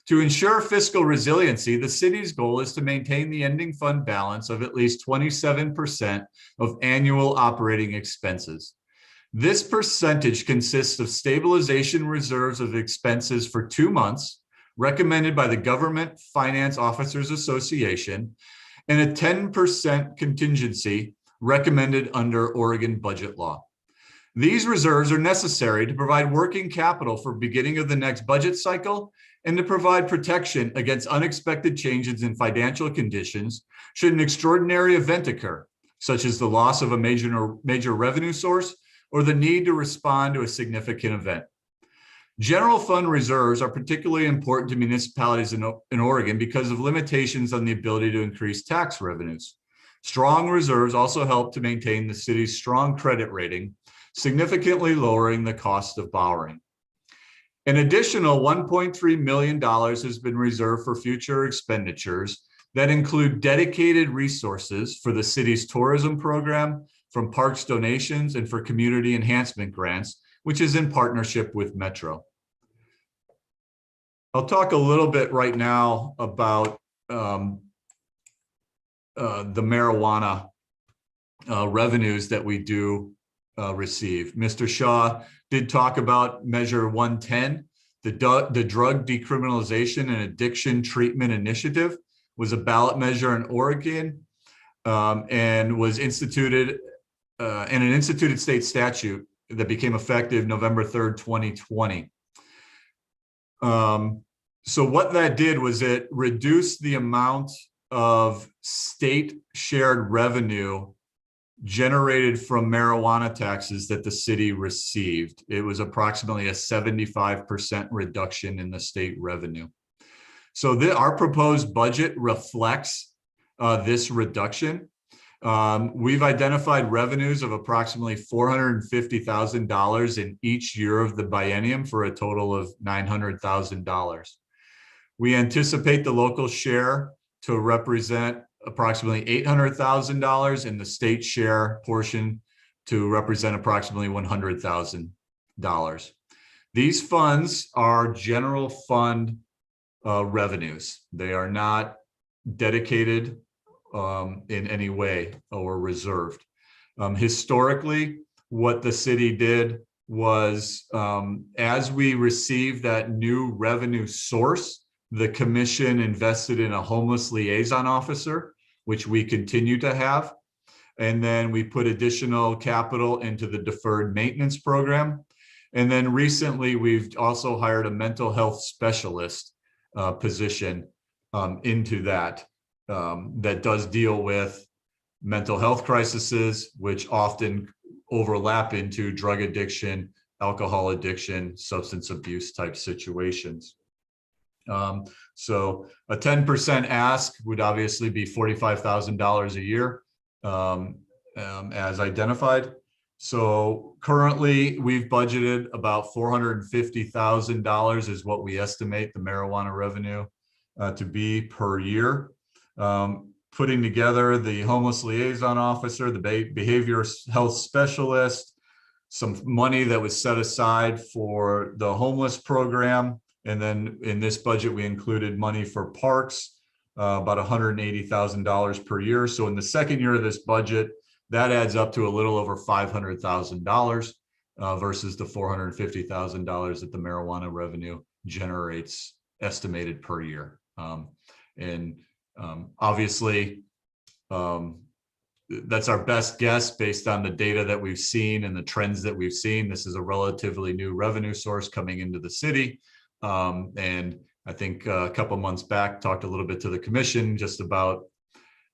To ensure fiscal resiliency, the city's goal is to maintain the ending fund balance of at least 27% of annual operating expenses. This percentage consists of stabilization reserves of expenses for 2 months, recommended by the Government Finance Officers Association, and a 10% contingency recommended under Oregon budget law. These reserves are necessary to provide working capital for beginning of the next budget cycle and to provide protection against unexpected changes in financial conditions should an extraordinary event occur, such as the loss of a major revenue source or the need to respond to a significant event. General fund reserves are particularly important to municipalities in Oregon because of limitations on the ability to increase tax revenues. Strong reserves also help to maintain the city's strong credit rating, significantly lowering the cost of borrowing. An additional $1.3 million has been reserved for future expenditures that include dedicated resources for the city's tourism program, from parks donations, and for community enhancement grants, which is in partnership with Metro. I'll talk a little bit right now about the marijuana revenues that we do receive. Mr. Shaw did talk about Measure 110. The Drug Decriminalization and Addiction Treatment Initiative was a ballot measure in Oregon and was instituted and an instituted state statute that became effective November 3rd, 2020. So what that did was it reduced the amount of state shared revenue generated from marijuana taxes that the city received. It was approximately a 75% reduction in the state revenue. So our proposed budget reflects this reduction. We've identified revenues of approximately $450,000 in each year of the biennium for a total of $900,000. We anticipate the local share to represent approximately $800,000 and the state share portion to represent approximately $100,000. These funds are general fund revenues. They are not dedicated in any way or reserved. Historically, what the city did was as we received that new revenue source, the commission invested in a homeless liaison officer, which we continue to have. And then we put additional capital into the deferred maintenance program. And then recently, we've also hired a mental health specialist position into that does deal with mental health crises, which often overlap into drug addiction, alcohol addiction, substance abuse type situations. So a 10% ask would obviously be $45,000 a year, as identified. So currently we've budgeted about $450,000 is what we estimate the marijuana revenue to be per year. Putting together the homeless liaison officer, the behavioral health specialist, some money that was set aside for the homeless program. And then in this budget, we included money for parks, about $180,000 per year. So in the second year of this budget, that adds up to a little over $500,000 versus the $450,000 that the marijuana revenue generates estimated per year. Obviously, that's our best guess based on the data that we've seen and the trends that we've seen. This is a relatively new revenue source coming into the city. And I think a couple months back, talked a little bit to the commission just about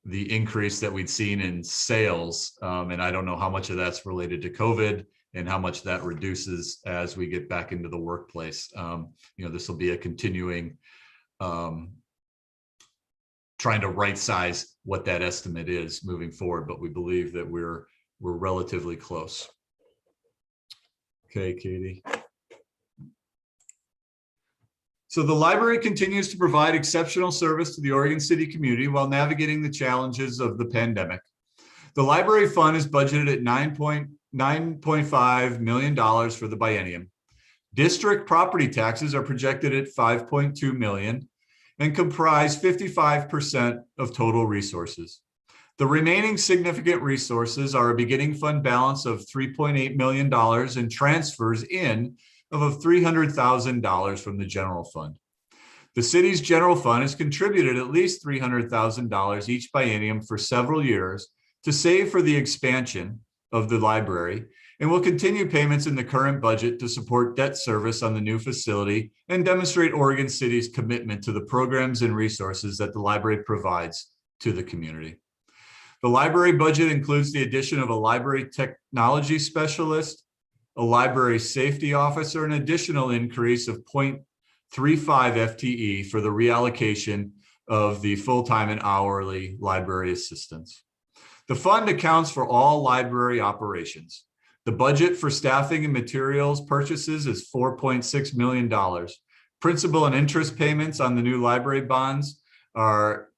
the increase that we'd seen in sales. And I don't know how much of that's related to COVID and how much that reduces as we get back into the workplace. This will be a continuing trying to right size what that estimate is moving forward, but we believe that we're relatively close. Okay, Katie. So the library continues to provide exceptional service to the Oregon City community while navigating the challenges of the pandemic. The library fund is budgeted at $9.5 million for the biennium. District property taxes are projected at $5.2 million and comprise 55% of total resources. The remaining significant resources are a beginning fund balance of $3.8 million and transfers in of $300,000 from the general fund. The city's general fund has contributed at least $300,000 each biennium for several years to save for the expansion of the library, and will continue payments in the current budget to support debt service on the new facility and demonstrate Oregon City's commitment to the programs and resources that the library provides to the community. The library budget includes the addition of a library technology specialist, a library safety officer, an additional increase of 0.35 FTE for the reallocation of the full-time and hourly library assistants. The fund accounts for all library operations. The budget for staffing and materials purchases is $4.6 million. Principal and interest payments on the new library bonds are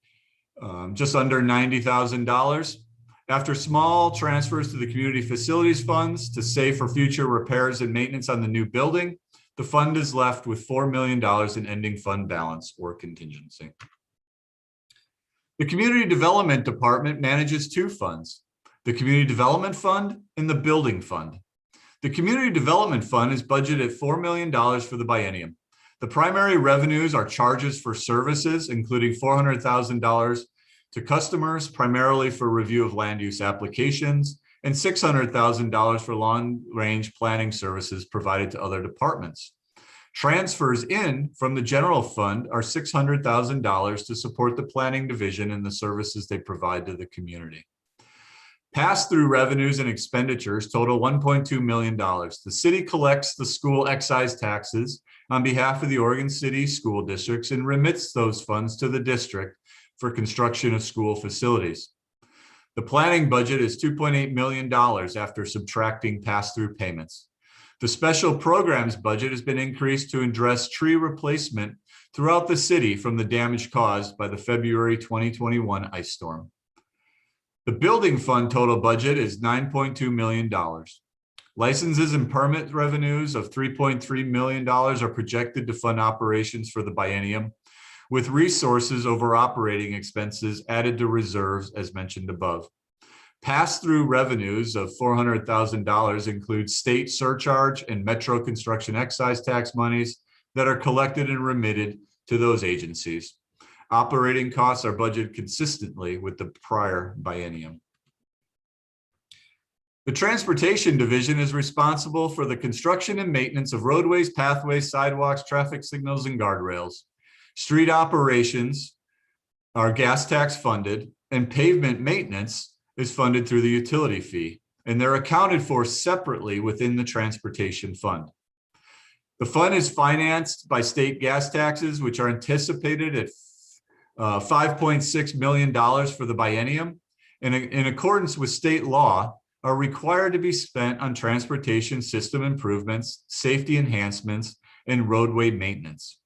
just under $90,000. After small transfers to the community facilities funds to save for future repairs and maintenance on the new building, the fund is left with $4 million in ending fund balance or contingency. The Community Development Department manages two funds, the Community Development Fund and the Building Fund. The Community Development Fund is budgeted at $4 million for the biennium. The primary revenues are charges for services, including $400,000 to customers, primarily for review of land use applications, and $600,000 for long-range planning services provided to other departments. Transfers in from the general fund are $600,000 to support the planning division and the services they provide to the community. Pass-through revenues and expenditures total $1.2 million. The city collects the school excise taxes on behalf of the Oregon City school districts and remits those funds to the district for construction of school facilities. The planning budget is $2.8 million after subtracting pass-through payments. The special programs budget has been increased to address tree replacement throughout the city from the damage caused by the February 2021 ice storm. The building fund total budget is $9.2 million. Licenses and permit revenues of $3.3 million are projected to fund operations for the biennium, with resources over operating expenses added to reserves as mentioned above. Pass-through revenues of $400,000 include state surcharge and metro construction excise tax monies that are collected and remitted to those agencies. Operating costs are budgeted consistently with the prior biennium. The Transportation Division is responsible for the construction and maintenance of roadways, pathways, sidewalks, traffic signals, and guardrails. Street operations are gas tax funded, and pavement maintenance is funded through the utility fee, and they're accounted for separately within the transportation fund. The fund is financed by state gas taxes, which are anticipated at $5.6 million for the biennium, and in accordance with state law, are required to be spent on transportation system improvements, safety enhancements, and roadway maintenance.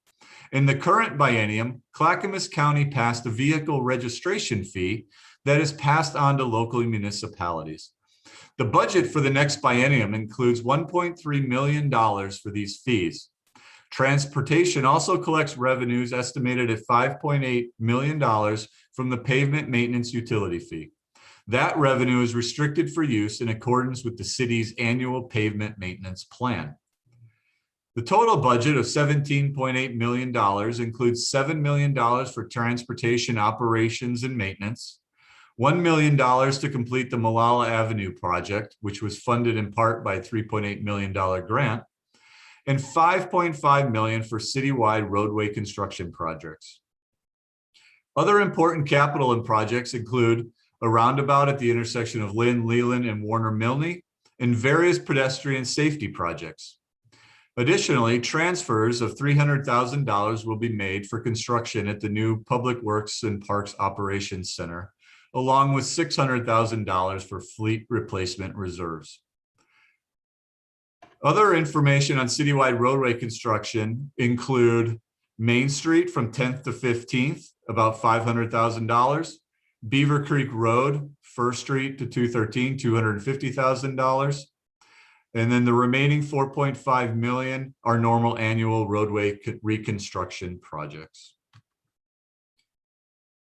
In the current biennium, Clackamas County passed a vehicle registration fee that is passed on to local municipalities. The budget for the next biennium includes $1.3 million for these fees. Transportation also collects revenues estimated at $5.8 million from the pavement maintenance utility fee. That revenue is restricted for use in accordance with the city's annual pavement maintenance plan. The total budget of $17.8 million includes $7 million for transportation operations and maintenance, $1 million to complete the Malala Avenue project, which was funded in part by a $3.8 million grant, and $5.5 million for citywide roadway construction projects. Other important capital and projects include a roundabout at the intersection of Lynn, Leland, and Warner Milne, and various pedestrian safety projects. Additionally, transfers of $300,000 will be made for construction at the new Public Works and Parks Operations Center, along with $600,000 for fleet replacement reserves. Other information on citywide roadway construction include Main Street from 10th to 15th, about $500,000. Beaver Creek Road, First Street to 213, $250,000. And then the remaining $4.5 million are normal annual roadway reconstruction projects.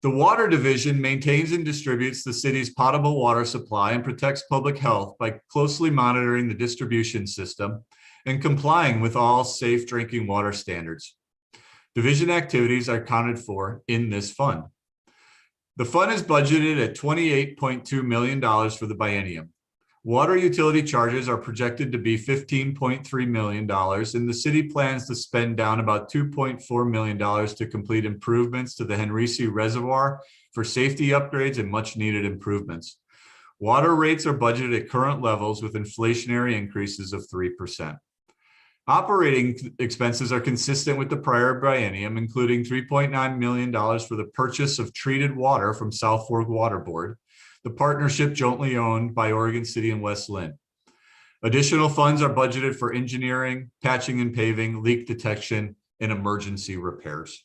The Water Division maintains and distributes the city's potable water supply and protects public health by closely monitoring the distribution system and complying with all safe drinking water standards. Division activities are accounted for in this fund. The fund is budgeted at $28.2 million for the biennium. Water utility charges are projected to be $15.3 million, and the city plans to spend down about $2.4 million to complete improvements to the Henrici Reservoir for safety upgrades and much needed improvements. Water rates are budgeted at current levels with inflationary increases of 3%. Operating expenses are consistent with the prior biennium, including $3.9 million for the purchase of treated water from South Fork Water Board, the partnership jointly owned by Oregon City and West Lynn. Additional funds are budgeted for engineering, patching and paving, leak detection, and emergency repairs.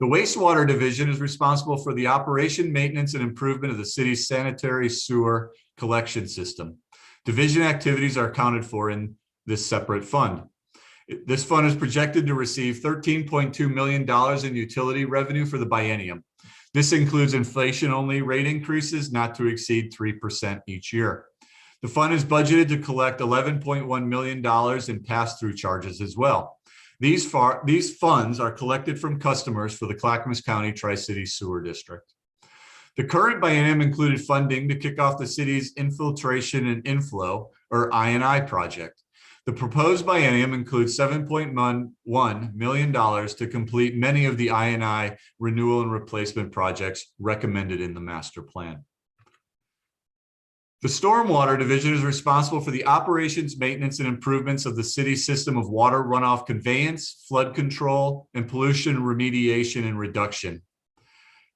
The Wastewater Division is responsible for the operation, maintenance, and improvement of the city's sanitary sewer collection system. Division activities are accounted for in this separate fund. This fund is projected to receive $13.2 million in utility revenue for the biennium. This includes inflation-only rate increases not to exceed 3% each year. The fund is budgeted to collect $11.1 million in pass-through charges as well. These funds are collected from customers for the Clackamas County Tri-City Sewer District. The current biennium included funding to kick off the city's infiltration and inflow, or I&I project. The proposed biennium includes $7.1 million to complete many of the I&I renewal and replacement projects recommended in the master plan. The Stormwater Division is responsible for the operations, maintenance, and improvements of the city's system of water runoff conveyance, flood control, and pollution remediation and reduction.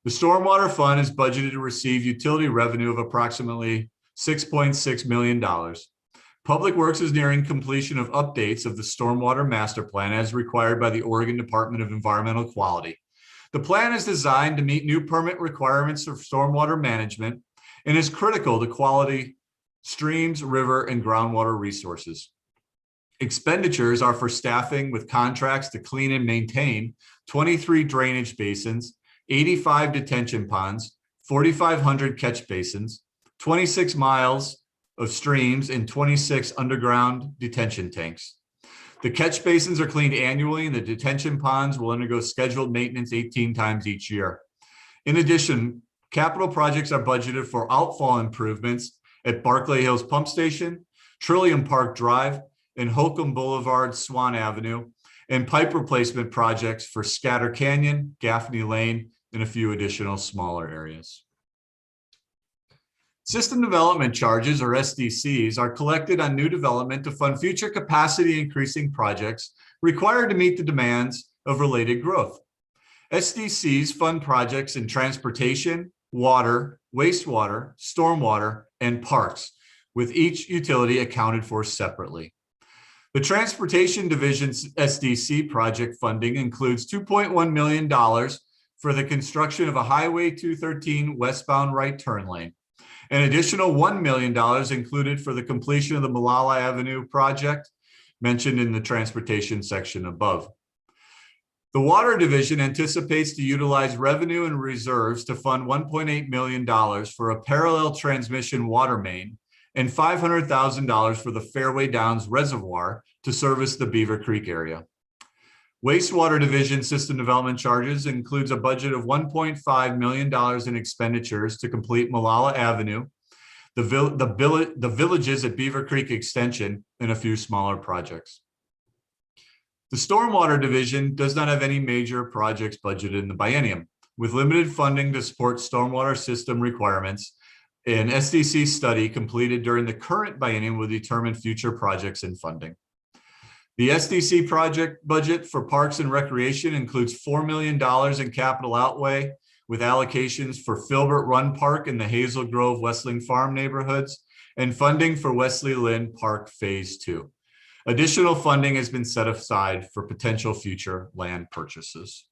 The Stormwater Fund is budgeted to receive utility revenue of approximately $6.6 million. Public Works is nearing completion of updates of the Stormwater Master Plan as required by the Oregon Department of Environmental Quality. The plan is designed to meet new permit requirements of stormwater management and is critical to quality streams, river, and groundwater resources. Expenditures are for staffing with contracts to clean and maintain 23 drainage basins, 85 detention ponds, 4,500 catch basins, 26 miles of streams, and 26 underground detention tanks. The catch basins are cleaned annually, and the detention ponds will undergo scheduled maintenance 18 times each year. In addition, capital projects are budgeted for outfall improvements at Barclay Hills Pump Station, Trillium Park Drive, and Holcomb Boulevard, Swan Avenue, and pipe replacement projects for Scatter Canyon, Gaffney Lane, and a few additional smaller areas. System development charges, or SDCs, are collected on new development to fund future capacity increasing projects required to meet the demands of related growth. SDCs fund projects in transportation, water, wastewater, stormwater, and parks, with each utility accounted for separately. The Transportation Division's SDC project funding includes $2.1 million for the construction of a Highway 213 westbound right turn lane. An additional $1 million included for the completion of the Malala Avenue project mentioned in the transportation section above. The Water Division anticipates to utilize revenue and reserves to fund $1.8 million for a parallel transmission water main and $500,000 for the Fairway Downs Reservoir to service the Beaver Creek area. Wastewater Division system development charges includes a budget of $1.5 million in expenditures to complete Malala Avenue, the villages at Beaver Creek Extension, and a few smaller projects. The Stormwater Division does not have any major projects budgeted in the biennium. With limited funding to support stormwater system requirements, an SDC study completed during the current biennium will determine future projects and funding. The SDC project budget for Parks and Recreation includes $4 million in capital outlay, with allocations for Filbert Run Park in the Hazel Grove Westling Farm neighborhoods and funding for Wesley Lynn Park Phase 2. Additional funding has been set aside for potential future land purchases.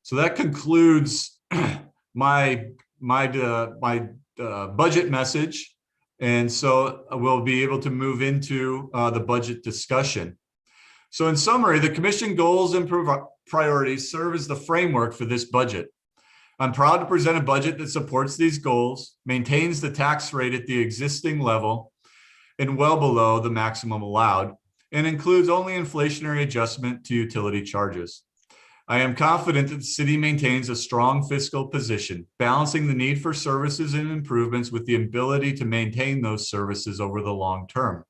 So that concludes my budget message. And so we'll be able to move into the budget discussion. So in summary, the commission goals and priorities serve as the framework for this budget. I'm proud to present a budget that supports these goals, maintains the tax rate at the existing level and well below the maximum allowed, and includes only inflationary adjustment to utility charges. I am confident that the city maintains a strong fiscal position, balancing the need for services and improvements with the ability to maintain those services over the long term.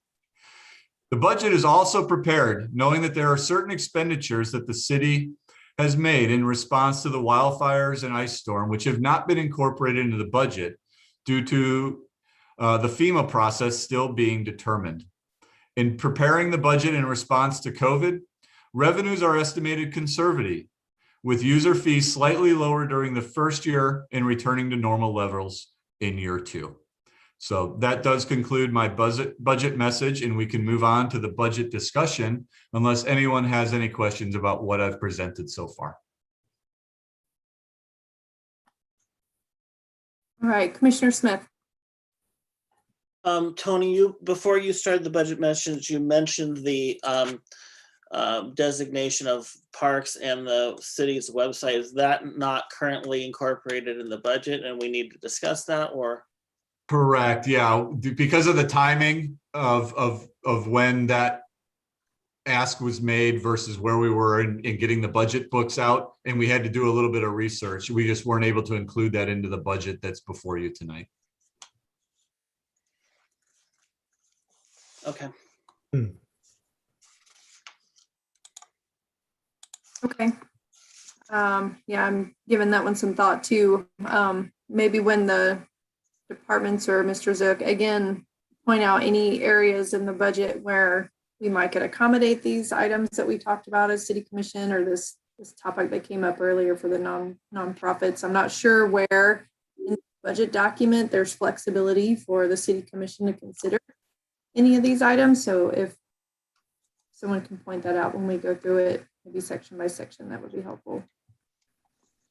The budget is also prepared, knowing that there are certain expenditures that the city has made in response to the wildfires and ice storm, which have not been incorporated into the budget due to the FEMA process still being determined. In preparing the budget in response to COVID, revenues are estimated conservative, with user fees slightly lower during the first year and returning to normal levels in year 2. So that does conclude my budget message, and we can move on to the budget discussion unless anyone has any questions about what I've presented so far. All right, Commissioner Smith. Tony, before you started the budget message, you mentioned the designation of parks and the city's website. Is that not currently incorporated in the budget and we need to discuss that, or? Correct, yeah, because of the timing of when that ask was made versus where we were in getting the budget books out, and we had to do a little bit of research. We just weren't able to include that into the budget that's before you tonight. Okay. Okay. Yeah, I'm giving that one some thought too. Maybe when the departments or Mr. Zook again point out any areas in the budget where we might could accommodate these items that we talked about as city commission, or this topic that came up earlier for the nonprofits. I'm not sure where in the budget document there's flexibility for the city commission to consider any of these items. So if someone can point that out when we go through it, maybe section by section, that would be helpful.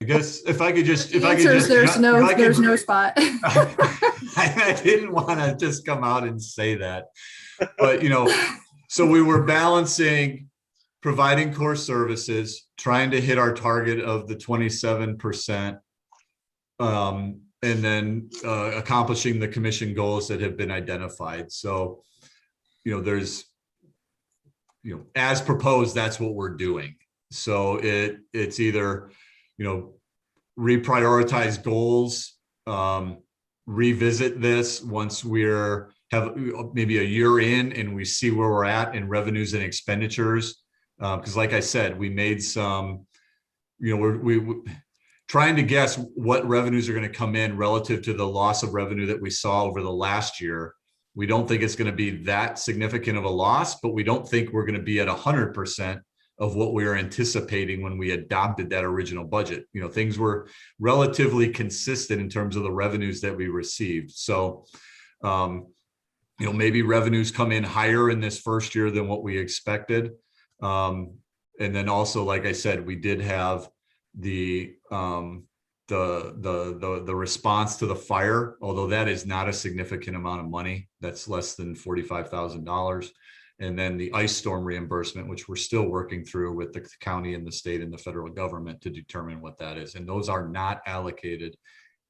I guess if I could just, there's no spot. I didn't want to just come out and say that, but so we were balancing providing core services, trying to hit our target of the 27%, and then accomplishing the commission goals that have been identified. So, there's, as proposed, that's what we're doing. So it's either, reprioritize goals, revisit this once have maybe a year in and we see where we're at in revenues and expenditures. Because like I said, we made some, trying to guess what revenues are going to come in relative to the loss of revenue that we saw over the last year. We don't think it's going to be that significant of a loss, but we don't think we're going to be at 100% of what we were anticipating when we adopted that original budget. You know, things were relatively consistent in terms of the revenues that we received. So, you know, maybe revenues come in higher in this first year than what we expected. And then also, like I said, we did have the response to the fire, although that is not a significant amount of money. That's less than $45,000. And then the ice storm reimbursement, which we're still working through with the county and the state and the federal government to determine what that is. And those are not allocated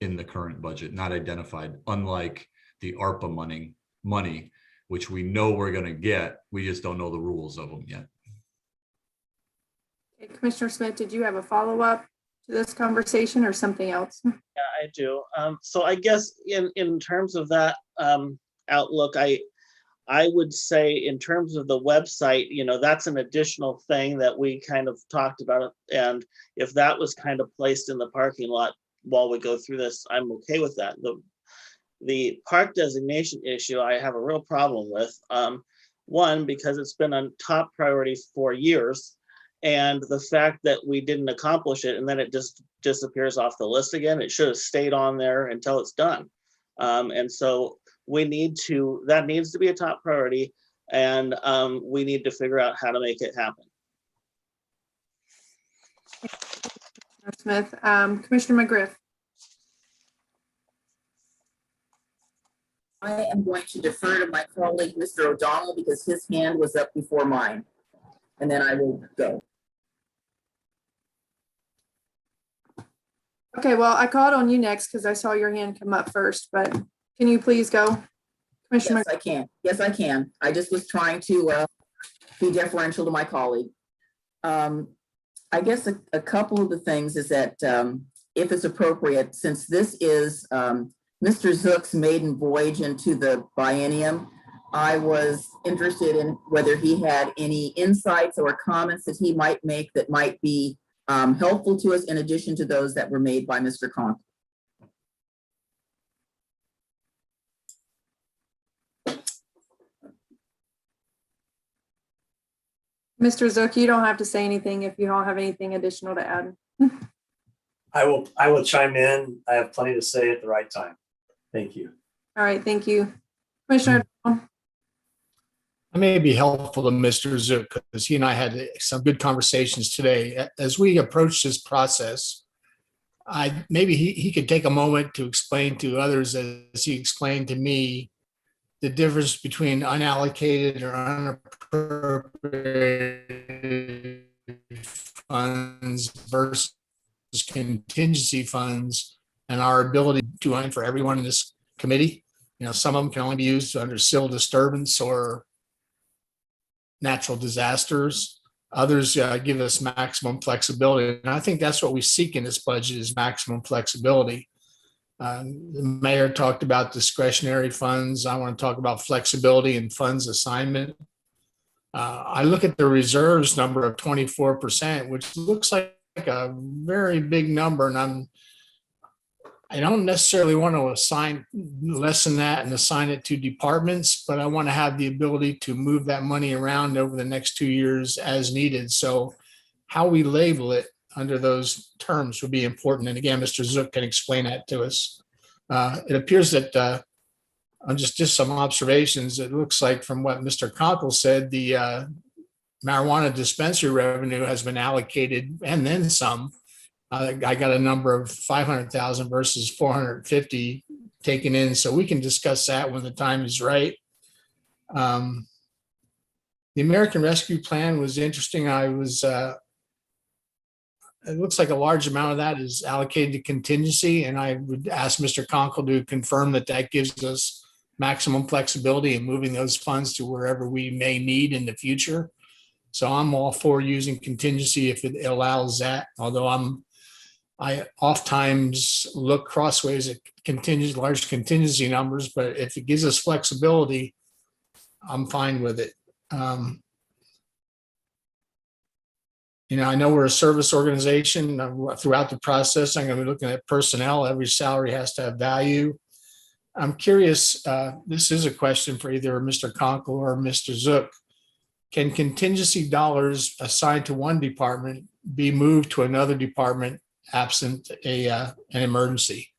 in the current budget, not identified, unlike the ARPA money, which we know we're going to get. We just don't know the rules of them yet. Okay, Commissioner Smith, did you have a follow-up to this conversation or something else? Yeah, I do. So I guess in terms of that outlook, I would say in terms of the website, you know, that's an additional thing that we kind of talked about. And if that was kind of placed in the parking lot while we go through this, I'm okay with that. The park designation issue, I have a real problem with. One, because it's been a top priority for years. And the fact that we didn't accomplish it and then it just disappears off the list again, it should have stayed on there until it's done. And so that needs to be a top priority, and we need to figure out how to make it happen. Smith, Commissioner McGriff. I am going to defer to my colleague, Mr. O'Donnell, because his hand was up before mine, and then I will go. Okay, well, I called on you next because I saw your hand come up first, but can you please go? Commissioner? Yes, I can. Yes, I can. I just was trying to be deferential to my colleague. I guess a couple of the things is that if it's appropriate, since this is Mr. Zook's maiden voyage into the biennium, I was interested in whether he had any insights or comments that he might make that might be helpful to us in addition to those that were made by Mr. Conk. Mr. Zook, you don't have to say anything if you don't have anything additional to add. I will chime in. I have plenty to say at the right time. Thank you. All right, thank you. Commissioner? I may be helpful to Mr. Zook because he and I had some good conversations today. As we approach this process, maybe he could take a moment to explain to others, as he explained to me, the difference between unallocated or unappropriated funds versus contingency funds and our ability to earn for everyone in this committee. You know, some of them can only be used under civil disturbance or natural disasters. Others give us maximum flexibility. And I think that's what we seek in this budget is maximum flexibility. The mayor talked about discretionary funds. I want to talk about flexibility and funds assignment. I look at the reserves number of 24%, which looks like a very big number. And I don't necessarily want to lessen that and assign it to departments, but I want to have the ability to move that money around over the next 2 years as needed. So how we label it under those terms would be important. And again, Mr. Zook can explain that to us. It appears that on just some observations, it looks like from what Mr. Conkle said, the marijuana dispensary revenue has been allocated and then some. I got a number of 500,000 versus 450 taken in. So we can discuss that when the time is right. The American Rescue Plan was interesting. It looks like a large amount of that is allocated to contingency. And I would ask Mr. Conkle to confirm that that gives us maximum flexibility in moving those funds to wherever we may need in the future. So I'm all for using contingency if it allows that, although I oftentimes look crossways at large contingency numbers, but if it gives us flexibility, I'm fine with it. I know we're a service organization. Throughout the process, I'm going to be looking at personnel. Every salary has to have value. I'm curious, this is a question for either Mr. Conkle or Mr. Zook. Can contingency dollars assigned to one department be moved to another department absent an emergency?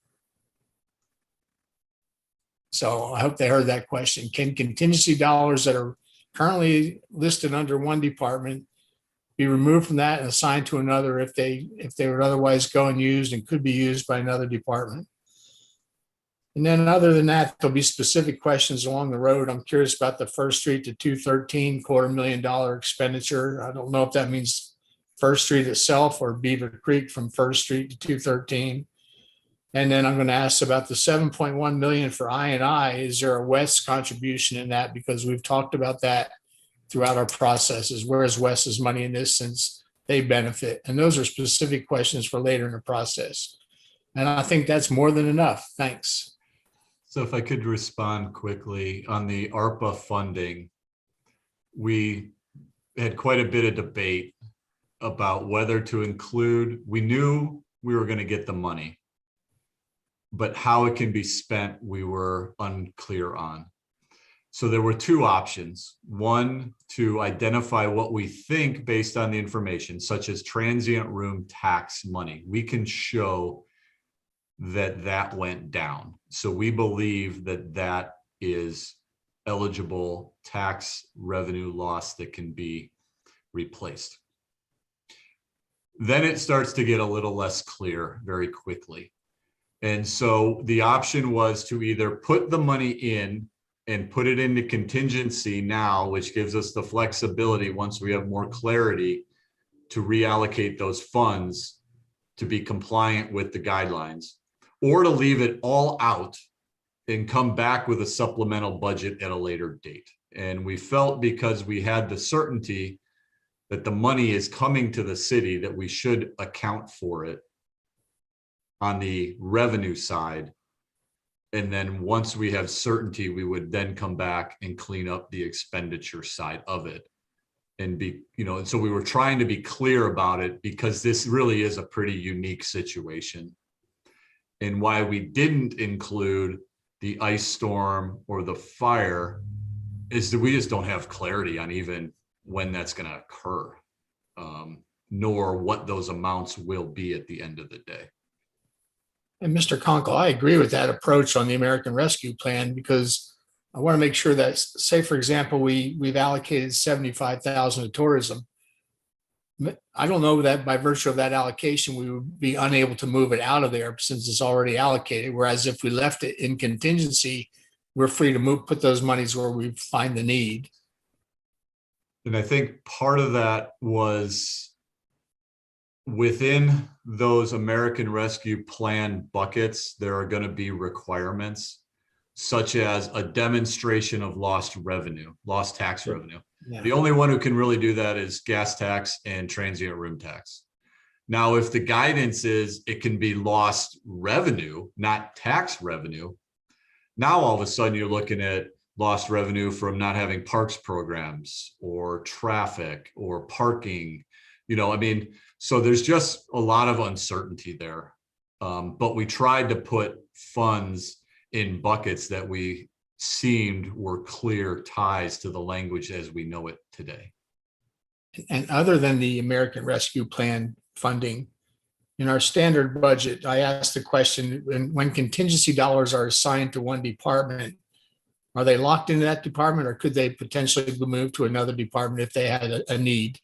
So I hope they heard that question. Can contingency dollars that are currently listed under one department be removed from that and assigned to another if they would otherwise go unused and could be used by another department? And then other than that, there'll be specific questions along the road. I'm curious about the First Street to 213 $250,000 expenditure. I don't know if that means First Street itself or Beaver Creek from First Street to 213. And then I'm going to ask about the 7.1 million for I&I. Is there a West contribution in that? Because we've talked about that throughout our processes. Where is West's money in this since they benefit? And those are specific questions for later in the process. And I think that's more than enough. Thanks. So if I could respond quickly on the ARPA funding, we had quite a bit of debate about whether to include, we knew we were going to get the money, but how it can be spent, we were unclear on. So there were two options. One, to identify what we think based on the information, such as transient room tax money. We can show that that went down. So we believe that that is eligible tax revenue loss that can be replaced. Then it starts to get a little less clear very quickly. And so the option was to either put the money in and put it into contingency now, which gives us the flexibility once we have more clarity to reallocate those funds to be compliant with the guidelines, or to leave it all out and come back with a supplemental budget at a later date. And we felt, because we had the certainty that the money is coming to the city, that we should account for it on the revenue side. And then once we have certainty, we would then come back and clean up the expenditure side of it. And and so we were trying to be clear about it, because this really is a pretty unique situation. And why we didn't include the ice storm or the fire is that we just don't have clarity on even when that's going to occur, nor what those amounts will be at the end of the day. And Mr. Conkle, I agree with that approach on the American Rescue Plan, because I want to make sure that, say, for example, we've allocated 75,000 to tourism. I don't know that by virtue of that allocation, we would be unable to move it out of there since it's already allocated. Whereas if we left it in contingency, we're free to put those monies where we find the need. And I think part of that was within those American Rescue Plan buckets, there are going to be requirements such as a demonstration of lost tax revenue. Yeah. The only one who can really do that is gas tax and transient room tax. Now, if the guidance is it can be lost revenue, not tax revenue, now all of a sudden you're looking at lost revenue from not having parks programs or traffic or parking, so there's just a lot of uncertainty there. But we tried to put funds in buckets that we seemed were clear ties to the language as we know it today. And other than the American Rescue Plan funding, in our standard budget, I asked the question, when contingency dollars are assigned to one department, are they locked into that department, or could they potentially be moved to another department if they had a need?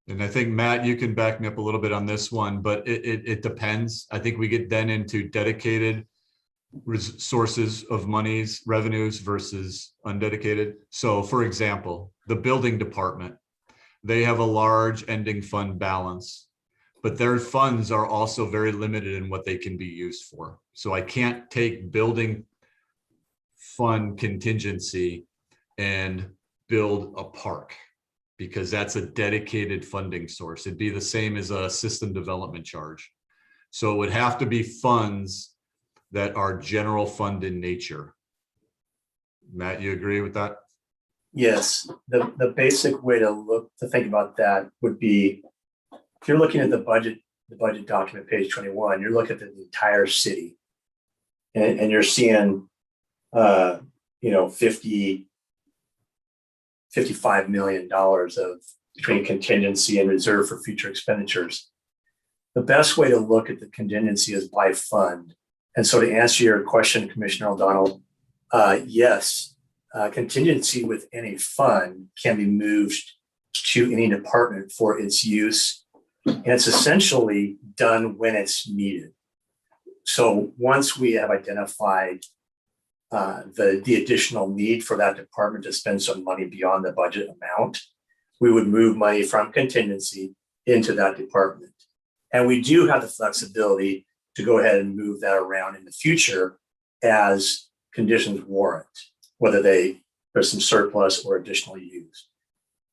And I think, Matt, you can back me up a little bit on this one, but it depends. I think we get then into dedicated sources of revenues versus undedicated. So for example, the building department, they have a large ending fund balance, but their funds are also very limited in what they can be used for. So I can't take building fund contingency and build a park, because that's a dedicated funding source. It'd be the same as a system development charge. So it would have to be funds that are general fund in nature. Matt, you agree with that? Yes, the basic way to think about that would be if you're looking at the budget document, page 21, you're looking at the entire city, and you're seeing, you know, $55 million of between contingency and reserve for future expenditures. The best way to look at the contingency is by fund. And so to answer your question, Commissioner O'Donnell, yes, contingency within a fund can be moved to any department for its use. And it's essentially done when it's needed. So once we have identified the additional need for that department to spend some money beyond the budget amount, we would move money from contingency into that department. And we do have the flexibility to go ahead and move that around in the future as conditions warrant, whether there's some surplus or additional use.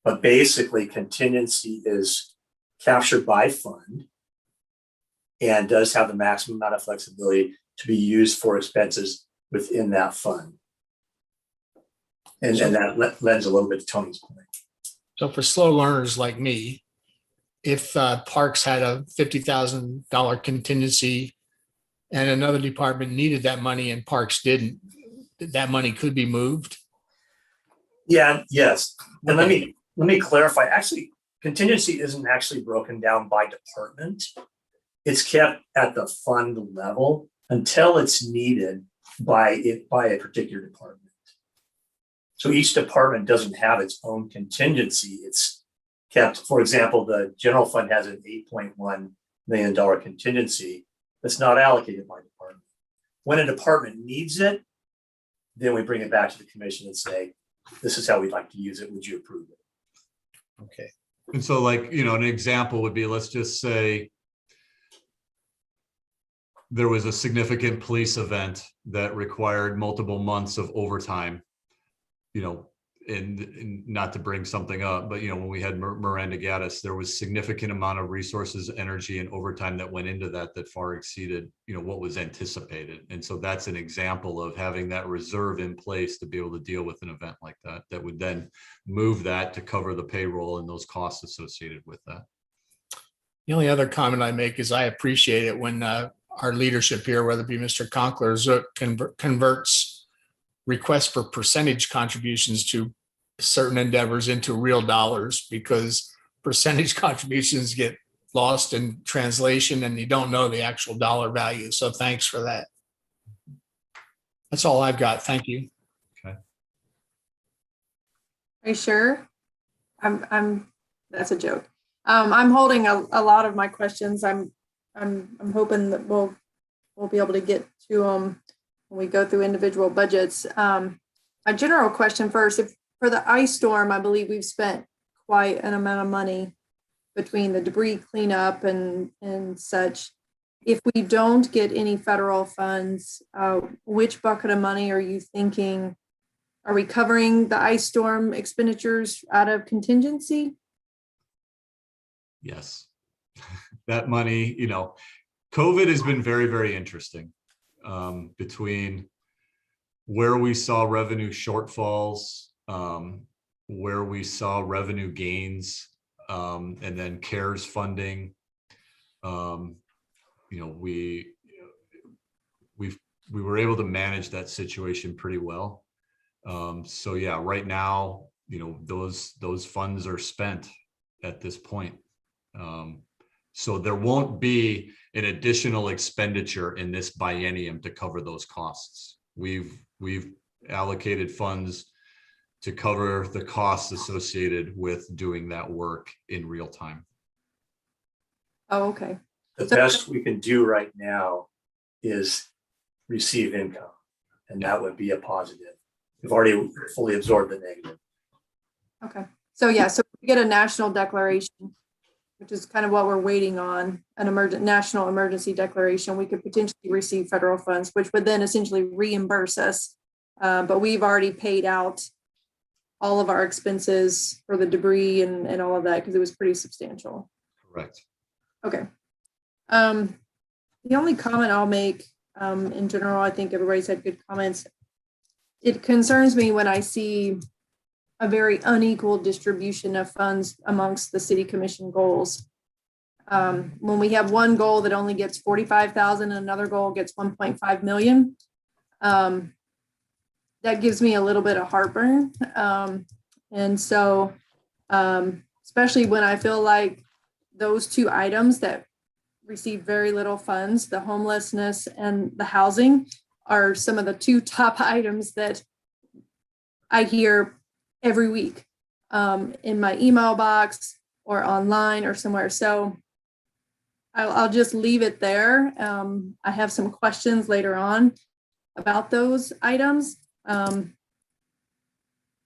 But basically, contingency is captured by fund and does have the maximum amount of flexibility to be used for expenses within that fund. And that lends a little bit to Tony's point. So for slow learners like me, if Parks had a $50,000 contingency and another department needed that money and Parks didn't, that money could be moved? Yeah, yes. And let me clarify. Actually, contingency isn't actually broken down by department. It's kept at the fund level until it's needed by a particular department. So each department doesn't have its own contingency. It's kept, for example, the general fund has an $8.1 million contingency that's not allocated by department. When a department needs it, then we bring it back to the commission and say, this is how we'd like to use it. Would you approve it? Okay. And so, like, you know, an example would be, let's just say there was a significant police event that required multiple months of overtime, you know, and not to bring something up, but, you know, when we had Miranda Gaddis, there was significant amount of resources, energy, and overtime that went into that far exceeded, you know, what was anticipated. And so that's an example of having that reserve in place to be able to deal with an event like that, that would then move that to cover the payroll and those costs associated with that. The only other comment I make is I appreciate it when our leadership here, whether it be Mr. Conkler or Zook, converts requests for percentage contributions to certain endeavors into real dollars, because percentage contributions get lost in translation and you don't know the actual dollar value. So thanks for that. That's all I've got. Thank you. Okay. Are you sure? That's a joke. I'm holding a lot of my questions. I'm hoping that we'll be able to get to them when we go through individual budgets. My general question first, if for the ice storm, I believe we've spent quite an amount of money between the debris cleanup and such. If we don't get any federal funds, which bucket of money are you thinking? Are we covering the ice storm expenditures out of contingency? Yes. That money, you know, COVID has been very, very interesting between where we saw revenue shortfalls, where we saw revenue gains, and then CARES funding. You know, we were able to manage that situation pretty well. So yeah, right now, you know, those funds are spent at this point. So there won't be an additional expenditure in this biennium to cover those costs. We've allocated funds to cover the costs associated with doing that work in real time. Oh, okay. The best we can do right now is receive income, and that would be a positive. We've already fully absorbed the negative. Okay. So yeah, so we get a national declaration, which is kind of what we're waiting on, an national emergency declaration. We could potentially receive federal funds, which would then essentially reimburse us. But we've already paid out all of our expenses for the debris and all of that because it was pretty substantial. Correct. Okay. The only comment I'll make in general, I think everybody's had good comments. It concerns me when I see a very unequal distribution of funds amongst the city commission goals. When we have one goal that only gets 45,000 and another goal gets 1.5 million, that gives me a little bit of heartburn. And so, especially when I feel like those two items that receive very little funds, the homelessness and the housing, are some of the two top items that I hear every week in my email box or online or somewhere. So I'll just leave it there. I have some questions later on about those items.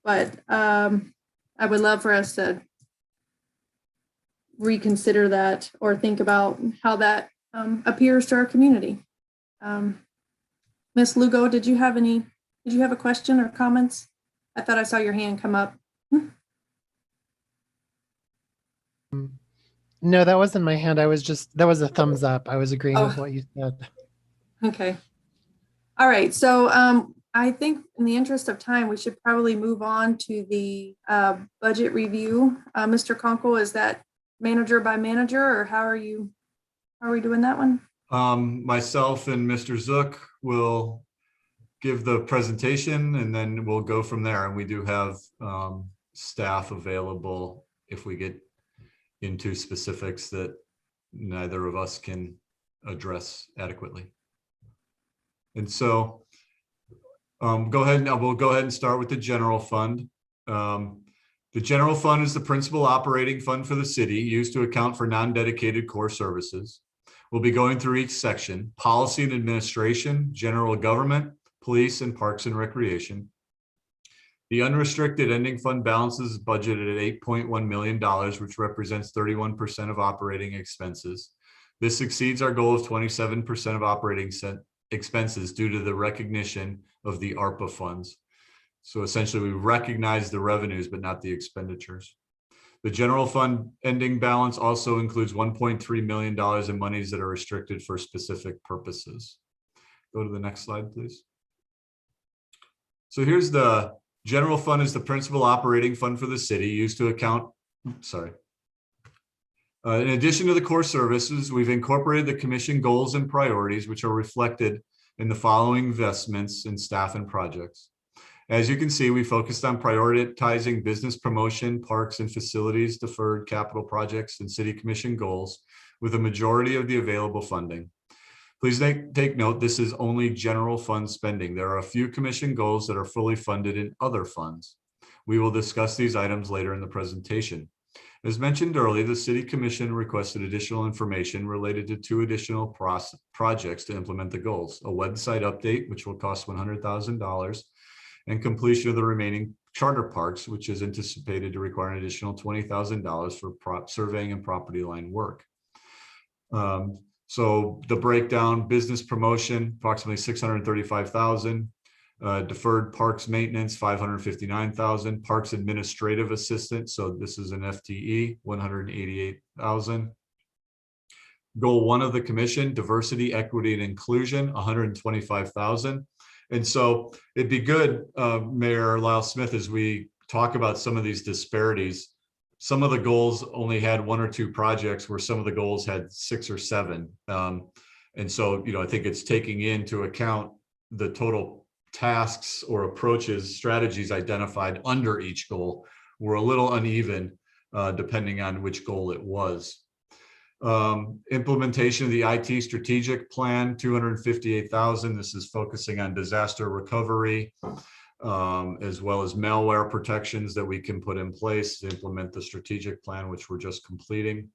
But I would love for us to reconsider that or think about how that appears to our community. Ms. Lugo, did you have a question or comments? I thought I saw your hand come up. No, that wasn't my hand. That was a thumbs up. I was agreeing with what you said. Okay. All right. So I think in the interest of time, we should probably move on to the budget review. Mr. Conkle, is that manager by manager, or how are we doing that one? Myself and Mr. Zook will give the presentation and then we'll go from there. And we do have staff available if we get into specifics that neither of us can address adequately. And so we'll go ahead and start with the general fund. The general fund is the principal operating fund for the city, used to account for non-dedicated core services. We'll be going through each section: policy and administration, general government, police, and parks and recreation. The unrestricted ending fund balance is budgeted at $8.1 million, which represents 31% of operating expenses. This exceeds our goal of 27% of operating expenses due to the recognition of the ARPA funds. So essentially, we recognize the revenues, but not the expenditures. The general fund ending balance also includes $1.3 million in monies that are restricted for specific purposes. Go to the next slide, please. So here's the general fund is the principal operating fund for the city, used to account, in addition to the core services, we've incorporated the commission goals and priorities, which are reflected in the following investments in staff and projects. As you can see, we focused on prioritizing business promotion, parks and facilities, deferred capital projects, and city commission goals with a majority of the available funding. Please take note, this is only general fund spending. There are a few commission goals that are fully funded in other funds. We will discuss these items later in the presentation. As mentioned earlier, the City Commission requested additional information related to 2 additional projects to implement the goals: a website update, which will cost $100,000, and completion of the remaining charter parks, which is anticipated to require an additional $20,000 for surveying and property line work. So the breakdown: business promotion, approximately $635,000, deferred parks maintenance, $559,000, parks administrative assistant, so this is an FTE, $188,000. Goal 1 of the commission: diversity, equity, and inclusion, $125,000. And so it'd be good, Mayor Lyle Smith, as we talk about some of these disparities, some of the goals only had 1 or 2 projects where some of the goals had 6 or 7. And so, I think it's taking into account the total tasks or approaches, strategies identified under each goal were a little uneven depending on which goal it was. Implementation of the IT strategic plan, $258,000. This is focusing on disaster recovery, as well as malware protections that we can put in place to implement the strategic plan, which we're just completing.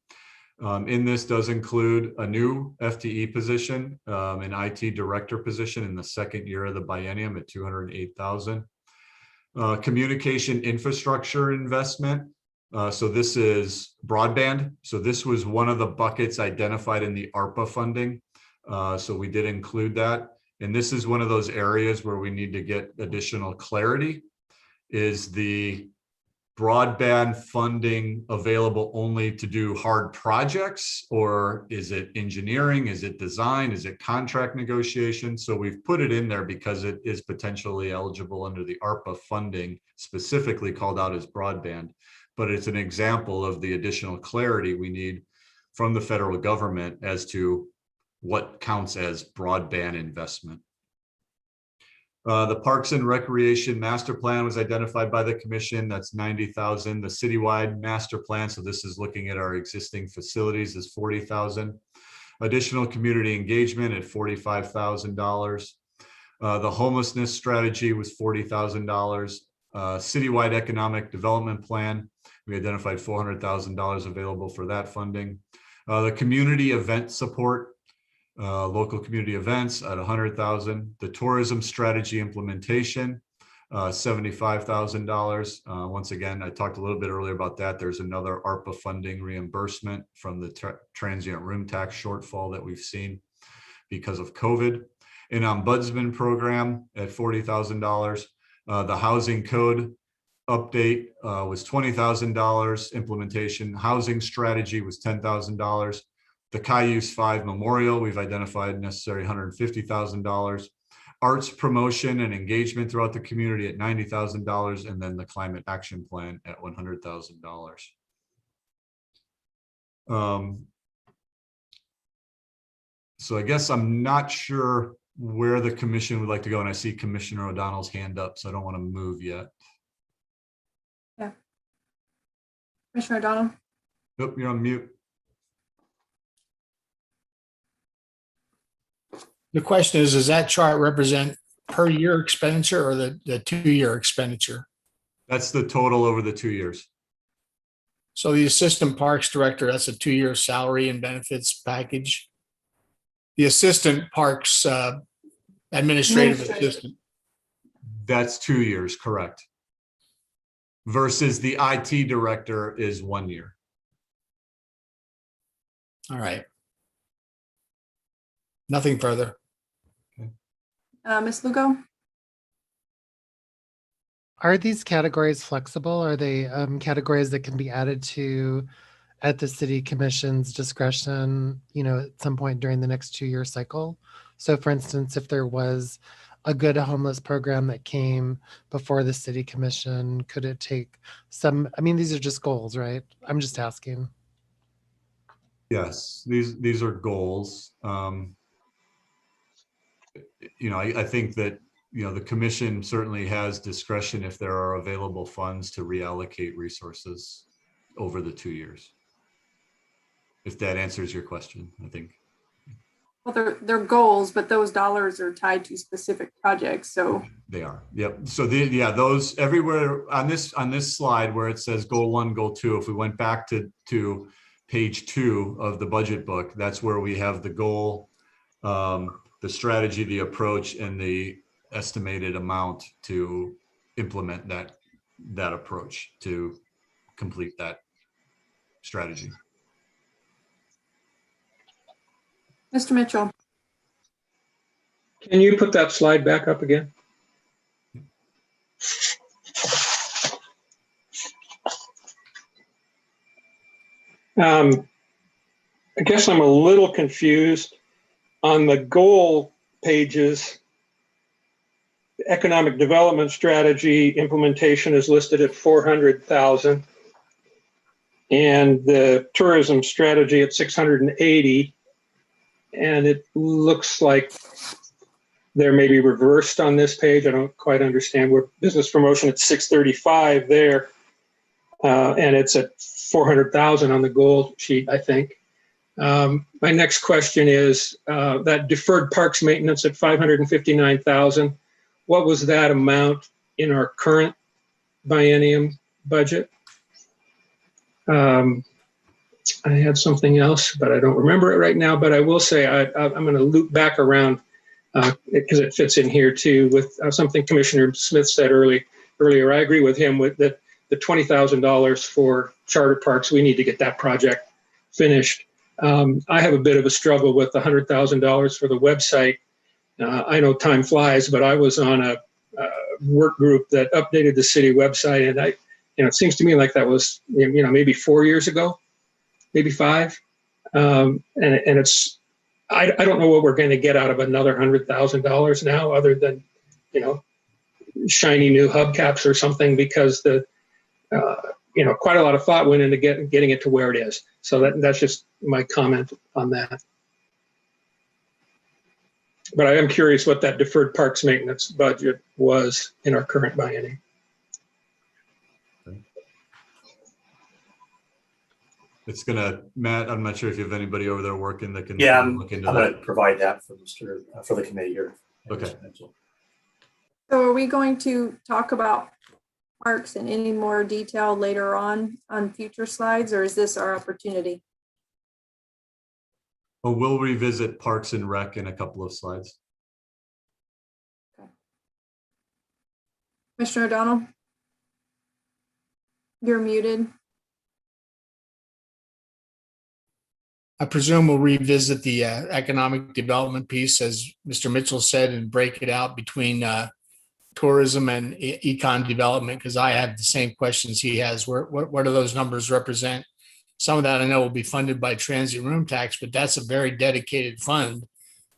In this does include a new FTE position, an IT director position in the 2nd year of the biennium at $208,000. Communication infrastructure investment. So this is broadband. So this was one of the buckets identified in the ARPA funding. So we did include that. And this is one of those areas where we need to get additional clarity. Is the broadband funding available only to do hard projects, or is it engineering? Is it design? Is it contract negotiation? So we've put it in there because it is potentially eligible under the ARPA funding, specifically called out as broadband. But it's an example of the additional clarity we need from the federal government as to what counts as broadband investment. The Parks and Recreation Master Plan was identified by the commission. That's 90,000. The citywide master plan, so this is looking at our existing facilities, is 40,000. Additional community engagement at $45,000. The homelessness strategy was $40,000. Citywide economic development plan, we identified $400,000 available for that funding. The community event support, local community events at 100,000. The tourism strategy implementation, $75,000. Once again, I talked a little bit earlier about that. There's another ARPA funding reimbursement from the transient room tax shortfall that we've seen because of COVID. An ombudsman program at $40,000. The housing code update was $20,000. Implementation housing strategy was $10,000. The Cayuse 5 Memorial, we've identified necessary $150,000. Arts promotion and engagement throughout the community at $90,000, and then the climate action plan at $100,000. So I guess I'm not sure where the commission would like to go, and I see Commissioner O'Donnell's hand up, so I don't want to move yet. Yeah. Commissioner O'Donnell. Nope, you're on mute. The question is, does that chart represent per year expenditure or the 2-year expenditure? That's the total over the 2 years. So the assistant parks director, that's a 2-year salary and benefits package. The assistant parks administrative assistant. That's 2 years, correct. Versus the IT director is 1 year. All right. Nothing further. Ms. Lugo? Are these categories flexible? Are they categories that can be added to at the city commission's discretion, at some point during the next 2-year cycle? So for instance, if there was a good homeless program that came before the city commission, could it take some, these are just goals, right? I'm just asking. Yes, these are goals. I think that, the commission certainly has discretion if there are available funds to reallocate resources over the 2 years. If that answers your question, I think. Well, they're goals, but those dollars are tied to specific projects, so. They are, yep. So those everywhere on this slide where it says goal 1, goal 2, if we went back to page 2 of the budget book, that's where we have the goal, the strategy, the approach, and the estimated amount to implement that approach to complete that strategy. Mr. Mitchell. Can you put that slide back up again? I guess I'm a little confused on the goal pages. The economic development strategy implementation is listed at 400,000, and the tourism strategy at 680. And it looks like they're maybe reversed on this page. I don't quite understand. Where business promotion at 635 there, and it's at 400,000 on the goal sheet, I think. My next question is that deferred parks maintenance at 559,000. What was that amount in our current biennium budget? I had something else, but I don't remember it right now. But I will say I'm going to loop back around because it fits in here too with something Commissioner Smith said earlier. I agree with him with that the $20,000 for charter parks. We need to get that project finished. I have a bit of a struggle with the $100,000 for the website. I know time flies, but I was on a work group that updated the city website, and it seems to me like that was maybe 4 years ago. Maybe 5, and it's I don't know what we're going to get out of another $100,000 now, other than shiny new hubcaps or something, because the quite a lot of thought went into getting it to where it is. So that's just my comment on that. But I am curious what that deferred parks maintenance budget was in our current biennium. It's gonna, Matt, I'm not sure if you have anybody over there working that can Yeah, I'm look into going to that. provide that for for the committee here. Okay. So are we going to talk about parks in any more detail later on future slides, or is this our opportunity? Well, we'll revisit Parks and Rec in a couple of slides. Commissioner O'Donnell? You're muted. I presume we'll revisit the economic development piece, as Mr. Mitchell said, and break it out between tourism and econ development, because I have the same questions he has. What do those numbers represent? Some of that I know will be funded by transient room tax, but that's a very dedicated fund.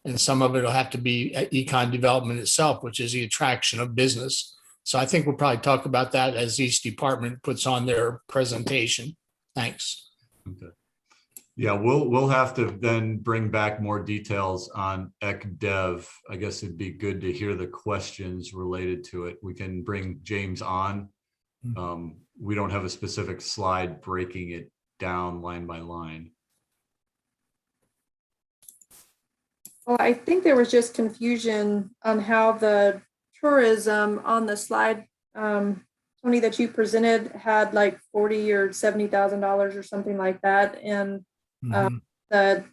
And some of it will have to be econ development itself, which is the attraction of business. So I think we'll probably talk about that as each department puts on their presentation. Thanks. Okay. Yeah, we'll have to then bring back more details on ECDev. I guess it'd be good to hear the questions related to it. We can bring James on. We don't have a specific slide breaking it down line by line. Well, I think there was just confusion on how the tourism on the slide, Tony, that you presented had like $40,000 or $70,000 or something like that. And on the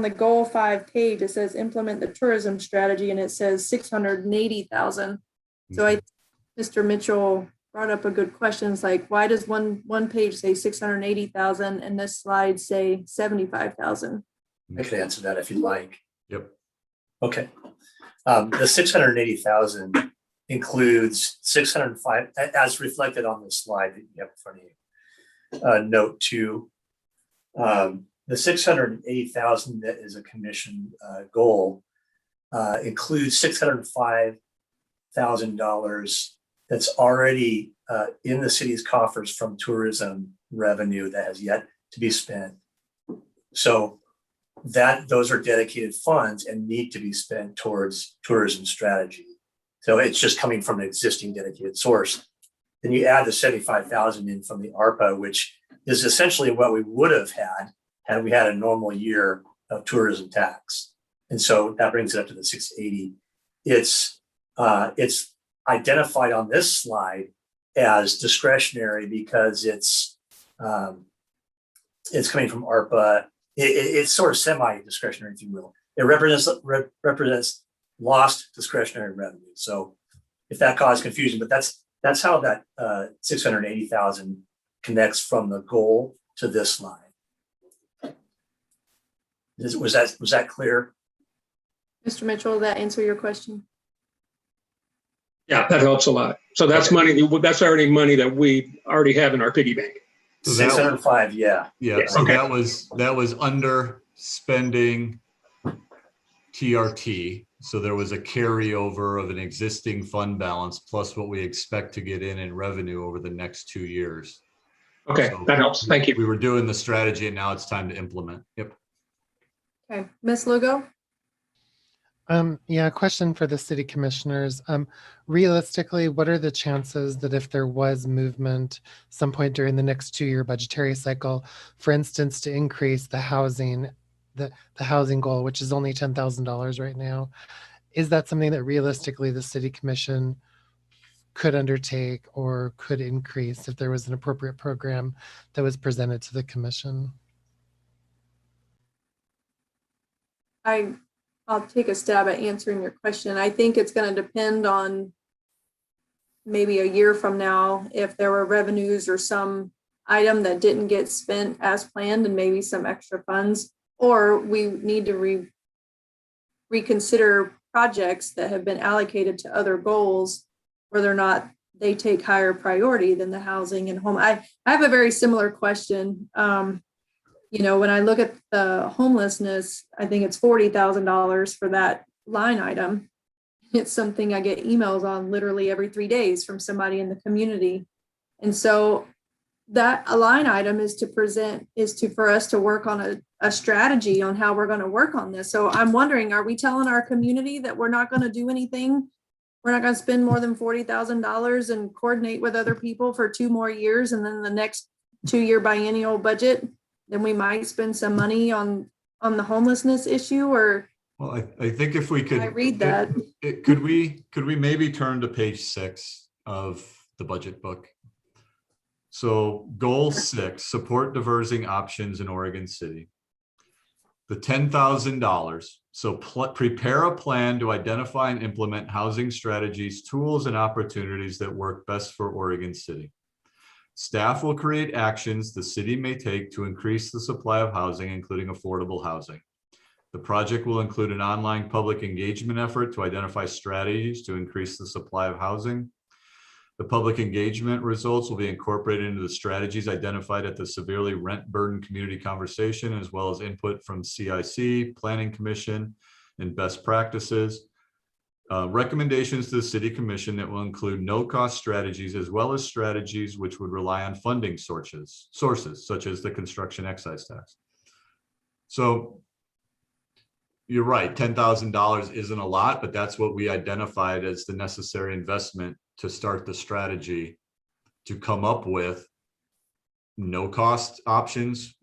goal 5 page, it says implement the tourism strategy, and it says 680,000. So Mr. Mitchell brought up a good question. It's like, why does one page say 680,000 and this slide say 75,000? I could answer that if you'd like. Yep. Okay. The 680,000 includes 605, as reflected on the slide that you have in front of you. Note 2. The 680,000 that is a commission goal includes $605,000 that's already in the city's coffers from tourism revenue that has yet to be spent. So those are dedicated funds and need to be spent towards tourism strategy. So it's just coming from an existing dedicated source. Then you add the 75,000 in from the ARPA, which is essentially what we would have had we had a normal year of tourism tax. And so that brings it up to the 680. It's identified on this slide as discretionary because it's coming from ARPA. It's sort of semi-discretionary, if you will. It represents lost discretionary revenue. So if that caused confusion, but that's how that 680,000 connects from the goal to this slide. Was that clear? Mr. Mitchell, will that answer your question? Yeah, that helps a lot. So that's money. That's already money that we already have in our piggy bank. So 605, yeah. Yeah, Yes. so Okay. that was under spending TRT. So there was a carryover of an existing fund balance plus what we expect to get in revenue over the next 2 years. Okay, So that helps. Thank you. We were doing the strategy and now it's time to implement. Yep. Okay, Ms. Lugo? Yeah, question for the city commissioners. Realistically, what are the chances that if there was movement some point during the next 2-year budgetary cycle, for instance, to increase the housing, the housing goal, which is only $10,000 right now, is that something that realistically the city commission could undertake or could increase if there was an appropriate program that was presented to the commission? I'll take a stab at answering your question. I think it's going to depend on maybe a year from now, if there were revenues or some item that didn't get spent as planned and maybe some extra funds, or we need to reconsider projects that have been allocated to other goals, whether or not they take higher priority than the housing and home. I have a very similar question. When I look at the homelessness, I think it's $40,000 for that line item. It's something I get emails on literally every 3 days from somebody in the community. And so that a line item is for us to work on a strategy on how we're going to work on this. So I'm wondering, are we telling our community that we're not going to do anything? We're not going to spend more than $40,000 and coordinate with other people for 2 more years, and then the next 2-year biennial budget, then we might spend some money on the homelessness issue? Or Well, I think if we could, I read that. could we maybe turn to page 6 of the budget book? So goal 6, support diversing options in Oregon City. The $10,000. So prepare a plan to identify and implement housing strategies, tools, and opportunities that work best for Oregon City. Staff will create actions the city may take to increase the supply of housing, including affordable housing. The project will include an online public engagement effort to identify strategies to increase the supply of housing. The public engagement results will be incorporated into the strategies identified at the severely rent-burdened community conversation, as well as input from CIC, Planning Commission, and best practices. Recommendations to the City Commission that will include no-cost strategies, as well as strategies which would rely on funding sources such as the construction excise tax. So you're right, $10,000 isn't a lot, but that's what we identified as the necessary investment to start the strategy to come up with no cost options,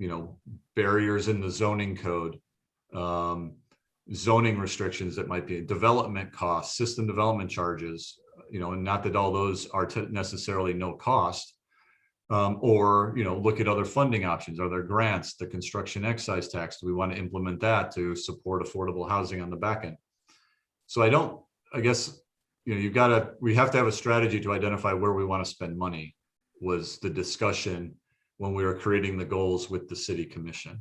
barriers in the zoning code, zoning restrictions that might be development costs, system development charges, and not that all those are necessarily no cost, or, look at other funding options. Are there grants, the construction excise tax? Do we want to implement that to support affordable housing on the back end? So I guess, we have to have a strategy to identify where we want to spend money, was the discussion when we were creating the goals with the City Commission.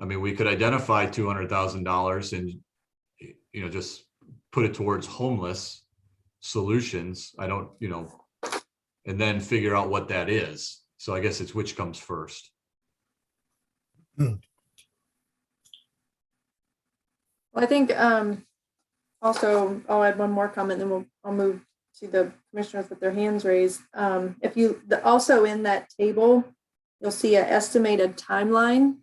I mean, we could identify $200,000 and, just put it towards homeless solutions. And then figure out what that is. So I guess it's which comes first. Well, I think also I'll add one more comment, then I'll move to the commissioners with their hands raised. Also in that table, you'll see an estimated timeline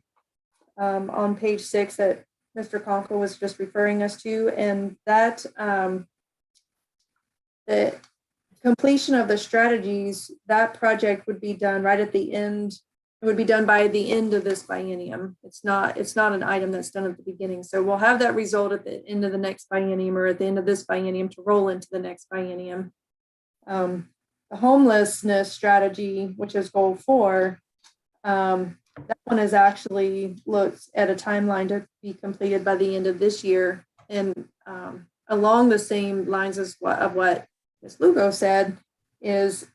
on page 6 that Mr. Conkle was just referring us to, and that the completion of the strategies, that project would be done right at the end. It would be done by the end of this biennium. It's not an item that's done at the beginning. So we'll have that result at the end of the next biennium, or at the end of this biennium, to roll into the next biennium. The homelessness strategy, which is goal 4, that one is actually looks at a timeline to be completed by the end of this year. And along the same lines as what Ms. Lugo said, is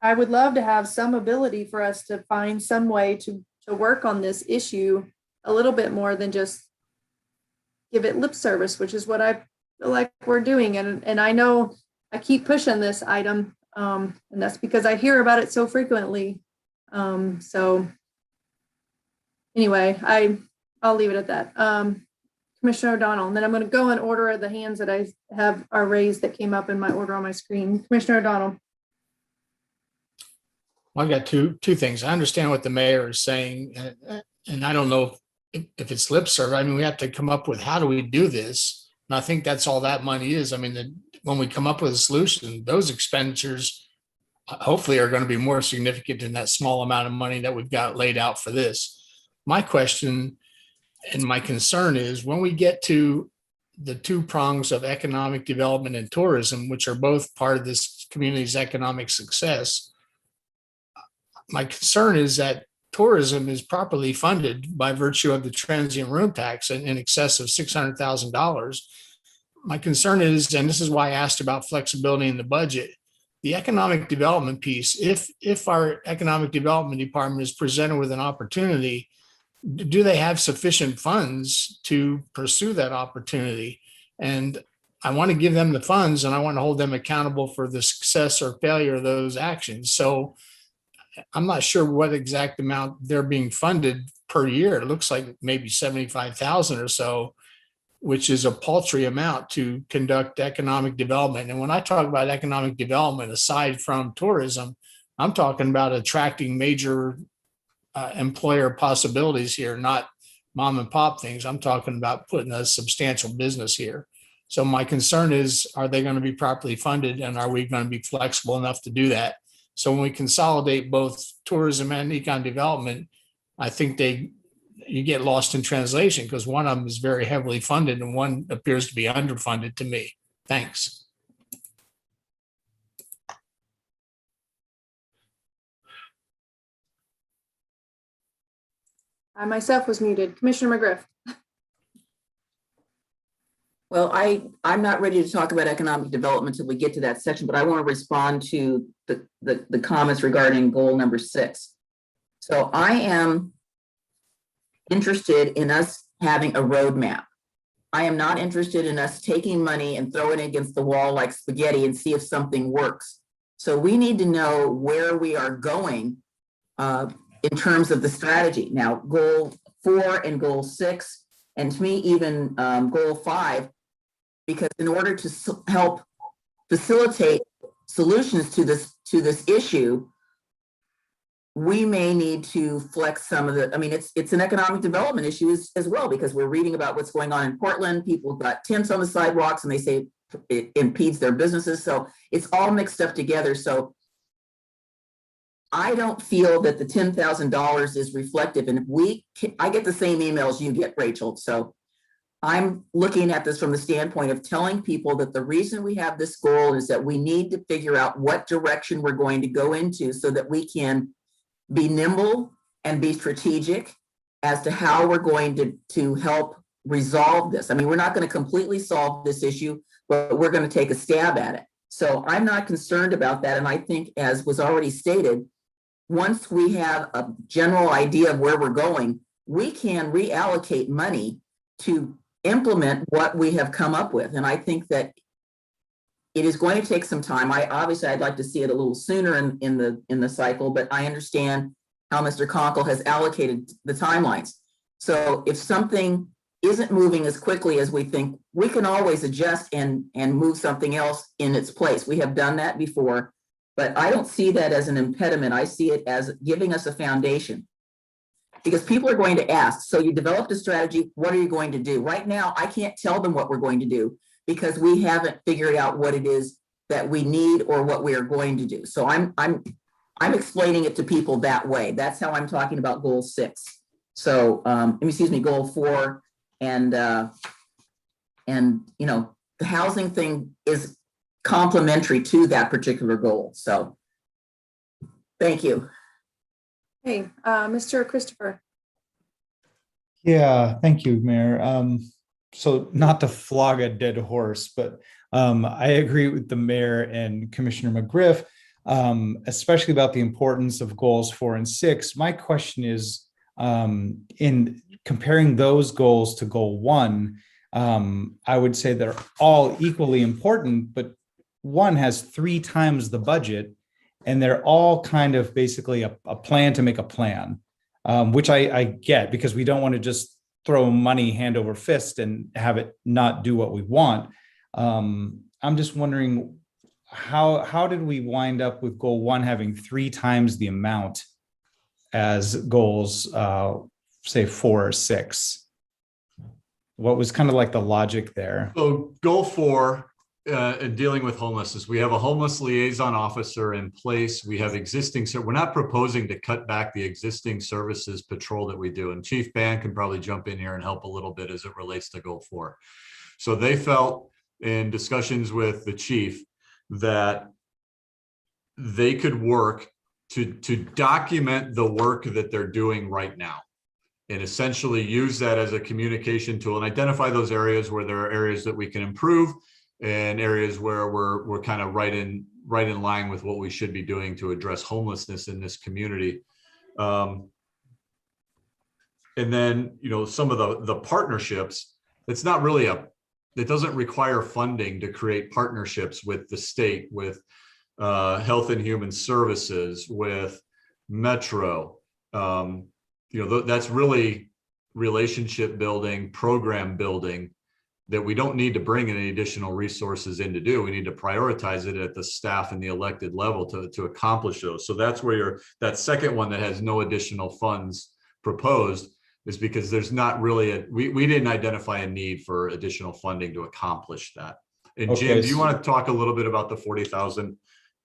I would love to have some ability for us to find some way to work on this issue a little bit more than just give it lip service, which is what I feel like we're doing. And I know I keep pushing this item, and that's because I hear about it so frequently. So anyway, I'll leave it at that. Commissioner O'Donnell, and then I'm going to go in order of the hands that I have are raised that came up in my order on my screen. Commissioner O'Donnell. Well, I've got two things. I understand what the mayor is saying, and I don't know if it's lip service. I mean, we have to come up with, how do we do this? And I think that's all that money is. I mean, when we come up with a solution, those expenditures hopefully are going to be more significant than that small amount of money that we've got laid out for this. My question and my concern is, when we get to the 2 prongs of economic development and tourism, which are both part of this community's economic success, my concern is that tourism is properly funded by virtue of the transient room tax in excess of $600,000. My concern is, and this is why I asked about flexibility in the budget, the economic development piece, if our economic development department is presented with an opportunity, do they have sufficient funds to pursue that opportunity? And I want to give them the funds, and I want to hold them accountable for the success or failure of those actions. So I'm not sure what exact amount they're being funded per year. It looks like maybe 75,000 or so, which is a paltry amount to conduct economic development. And when I talk about economic development, aside from tourism, I'm talking about attracting major employer possibilities here, not mom and pop things. I'm talking about putting a substantial business here. So my concern is, are they going to be properly funded, and are we going to be flexible enough to do that? So when we consolidate both tourism and econ development, I think you get lost in translation, because one of them is very heavily funded and one appears to be underfunded to me. Thanks. I myself was muted. Commissioner McGriff. Well, I'm not ready to talk about economic development until we get to that section, but I want to respond to the comments regarding goal number 6. So I am interested in us having a roadmap. I am not interested in us taking money and throwing it against the wall like spaghetti and see if something works. So we need to know where we are going in terms of the strategy. Now, goal 4 and goal 6, and to me, even goal 5, because in order to help facilitate solutions to this issue, we may need to flex some of the, I mean, it's an economic development issue as well, because we're reading about what's going on in Portland. People got tents on the sidewalks and they say it impedes their businesses. So it's all mixed up together. So I don't feel that the $10,000 is reflective. And I get the same emails you get, Rachel. So I'm looking at this from the standpoint of telling people that the reason we have this goal is that we need to figure out what direction we're going to go into so that we can be nimble and be strategic as to how we're going to help resolve this. I mean, we're not going to completely solve this issue, but we're going to take a stab at it. So I'm not concerned about that. And I think, as was already stated, once we have a general idea of where we're going, we can reallocate money to implement what we have come up with. And I think that it is going to take some time. I'd like to see it a little sooner in the cycle, but I understand how Mr. Conkle has allocated the timelines. So if something isn't moving as quickly as we think, we can always adjust and move something else in its place. We have done that before, but I don't see that as an impediment. I see it as giving us a foundation, because people are going to ask, so you developed a strategy, what are you going to do? Right now, I can't tell them what we're going to do, because we haven't figured out what it is that we need or what we are going to do. So I'm explaining it to people that way. That's how I'm talking about goal 6. So goal 4, and you know, the housing thing is complementary to that particular goal. So thank you. Hey, Mr. Christopher. Yeah, thank you, Mayor. So not to flog a dead horse, but I agree with the mayor and Commissioner McGriff, especially about the importance of goals 4 and 6. My question is, in comparing those goals to goal 1, I would say they're all equally important, but one has 3 times the budget, and they're all kind of basically a plan to make a plan, which I get, because we don't want to just throw money hand over fist and have it not do what we want. I'm just wondering, how did we wind up with goal 1 having 3 times the amount as goals, say 4 or 6? What was kind of like the logic there? So goal 4, in dealing with homelessness, we have a homeless liaison officer in place. We have existing, so we're not proposing to cut back the existing services patrol that we do. And Chief Ban can probably jump in here and help a little bit as it relates to goal 4. So they felt, in discussions with the chief, that they could work to document the work that they're doing right now, and essentially use that as a communication tool and identify those areas where there are areas that we can improve, and areas where we're kind of right in line with what we should be doing to address homelessness in this community. And then, you know, some of the partnerships, it's not really it doesn't require funding to create partnerships with the state, with Health and Human Services, with Metro. You know, that's really relationship building, program building. that we don't need to bring any additional resources in to do. We need to prioritize it at the staff and the elected level to accomplish those. So that's where that second one that has no additional funds proposed is because there's not really we didn't identify a need for additional funding to accomplish that. And Okay, Jim, do you want to talk a little bit about the 40,000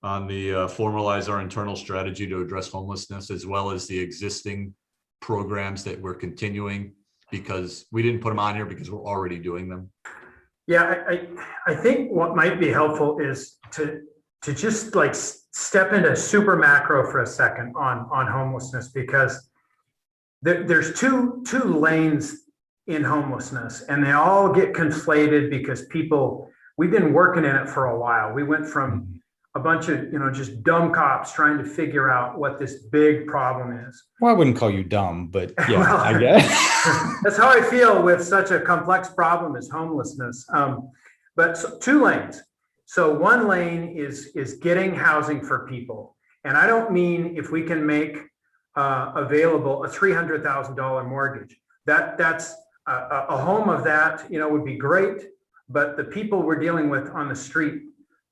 on the formalize our internal strategy to address homelessness, as well as the existing programs that we're continuing, because we didn't put them on here because we're already doing them? Yeah, I think what might be helpful is to just like step into super macro for a second on homelessness, because there's two lanes in homelessness, and they all get conflated because we've been working in it for a while. We went from a bunch of, just dumb cops trying to figure out what this big problem is. Well, I wouldn't call you dumb, but yeah, Well, I guess. That's how I feel with such a complex problem as homelessness. But so, 2 lanes. So one lane is getting housing for people. And I don't mean if we can make available a $300,000 mortgage. That's a home of that, would be great. But the people we're dealing with on the street,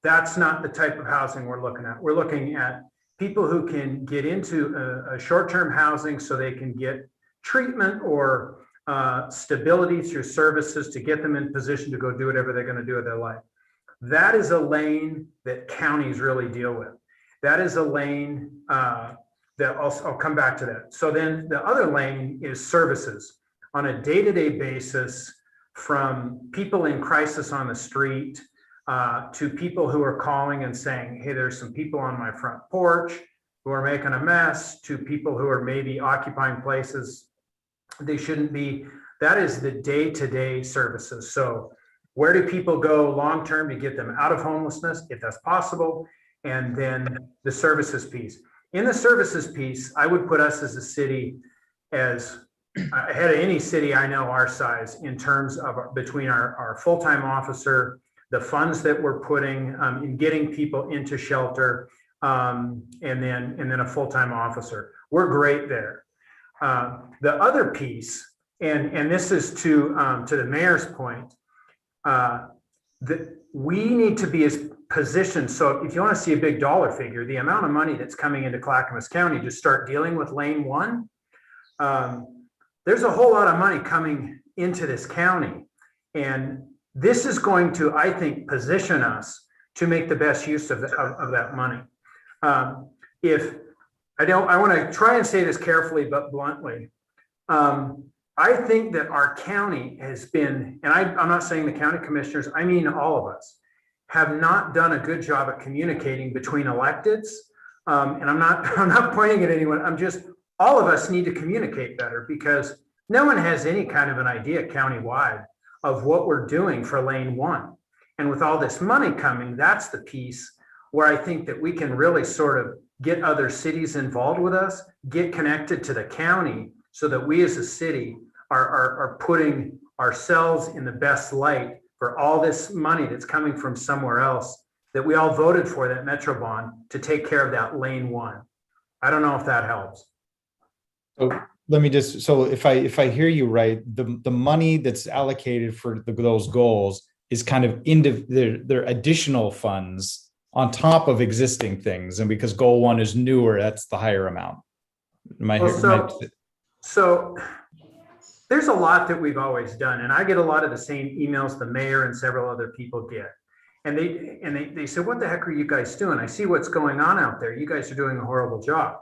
that's not the type of housing we're looking at. We're looking at people who can get into a short-term housing so they can get treatment or stability through services to get them in position to go do whatever they're going to do with their life. That is a lane that counties really deal with. That is a lane that I'll come back to that. So then the other lane is services on a day-to-day basis, from people in crisis on the street to people who are calling and saying, hey, there's some people on my front porch who are making a mess, to people who are maybe occupying places they shouldn't be. That is the day-to-day services. So where do people go long-term to get them out of homelessness, if that's possible? And then the services piece. In the services piece, I would put us as a city as ahead of any city I know our size in terms of between our full-time officer, the funds that we're putting in getting people into shelter, and then a full-time officer. We're great there. The other piece, and this is to the mayor's point, that we need to be as positioned. So if you want to see a big dollar figure, the amount of money that's coming into Clackamas County to start dealing with lane 1, there's a whole lot of money coming into this county. And this is going to, I think, position us to make the best use of that money. I want to try and say this carefully but bluntly. I think that our county has been, and I'm not saying the county commissioners, I mean all of us, have not done a good job at communicating between electeds. And I'm not pointing at anyone. All of us need to communicate better, because no one has any kind of an idea countywide of what we're doing for lane 1. And with all this money coming, that's the piece where I think that we can really sort of get other cities involved with us, get connected to the county, so that we as a city are putting ourselves in the best light for all this money that's coming from somewhere else, that we all voted for, that Metro bond, to take care of that lane 1. I don't know if that helps. So let me just, so if I hear you right, the money that's allocated for those goals is kind of into their additional funds on top of existing things. And because goal 1 is newer, that's the higher amount. So there's a lot that we've always done. And I get a lot of the same emails the mayor and several other people get. And they say, what the heck are you guys doing? I see what's going on out there. You guys are doing a horrible job.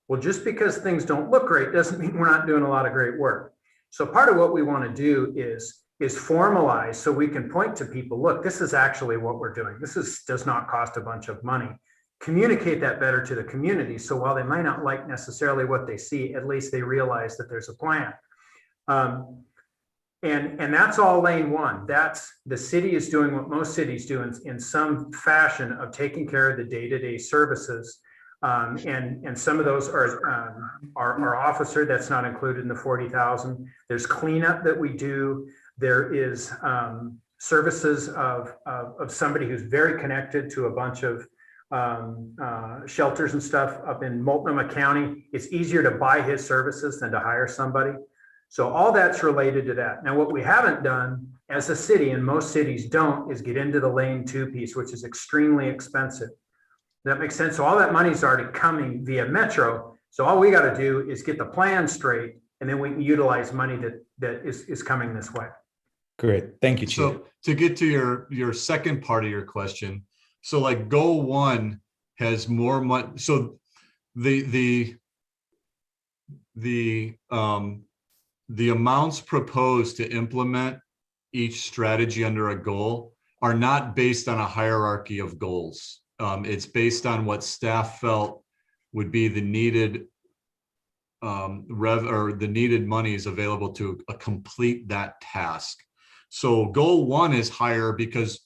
Well, just because things don't look great doesn't mean we're not doing a lot of great work. So part of what we want to do is formalize, so we can point to people, look, this is actually what we're doing. Does not cost a bunch of money. Communicate that better to the community. So while they might not like necessarily what they see, at least they realize that there's a plan. And that's all lane 1. That's the city is doing what most cities do in some fashion of taking care of the day-to-day services. And some of those are our officer, that's not included in the 40,000. There's cleanup that we do. There is services of somebody who's very connected to a bunch of shelters and stuff up in Multnomah County. It's easier to buy his services than to hire somebody. So all that's related to that. Now, what we haven't done as a city, and most cities don't, is get into the lane 2 piece, which is extremely expensive. That makes sense. So all that money's already coming via Metro. So all we got to do is get the plan straight, and then we can utilize money that is coming this way. Great. Thank you, Chief. So to get to your second part of your question, so like goal 1 has more money. So the amounts proposed to implement each strategy under a goal are not based on a hierarchy of goals. It's based on what staff felt would be the needed the needed monies available to complete that task. So goal 1 is higher because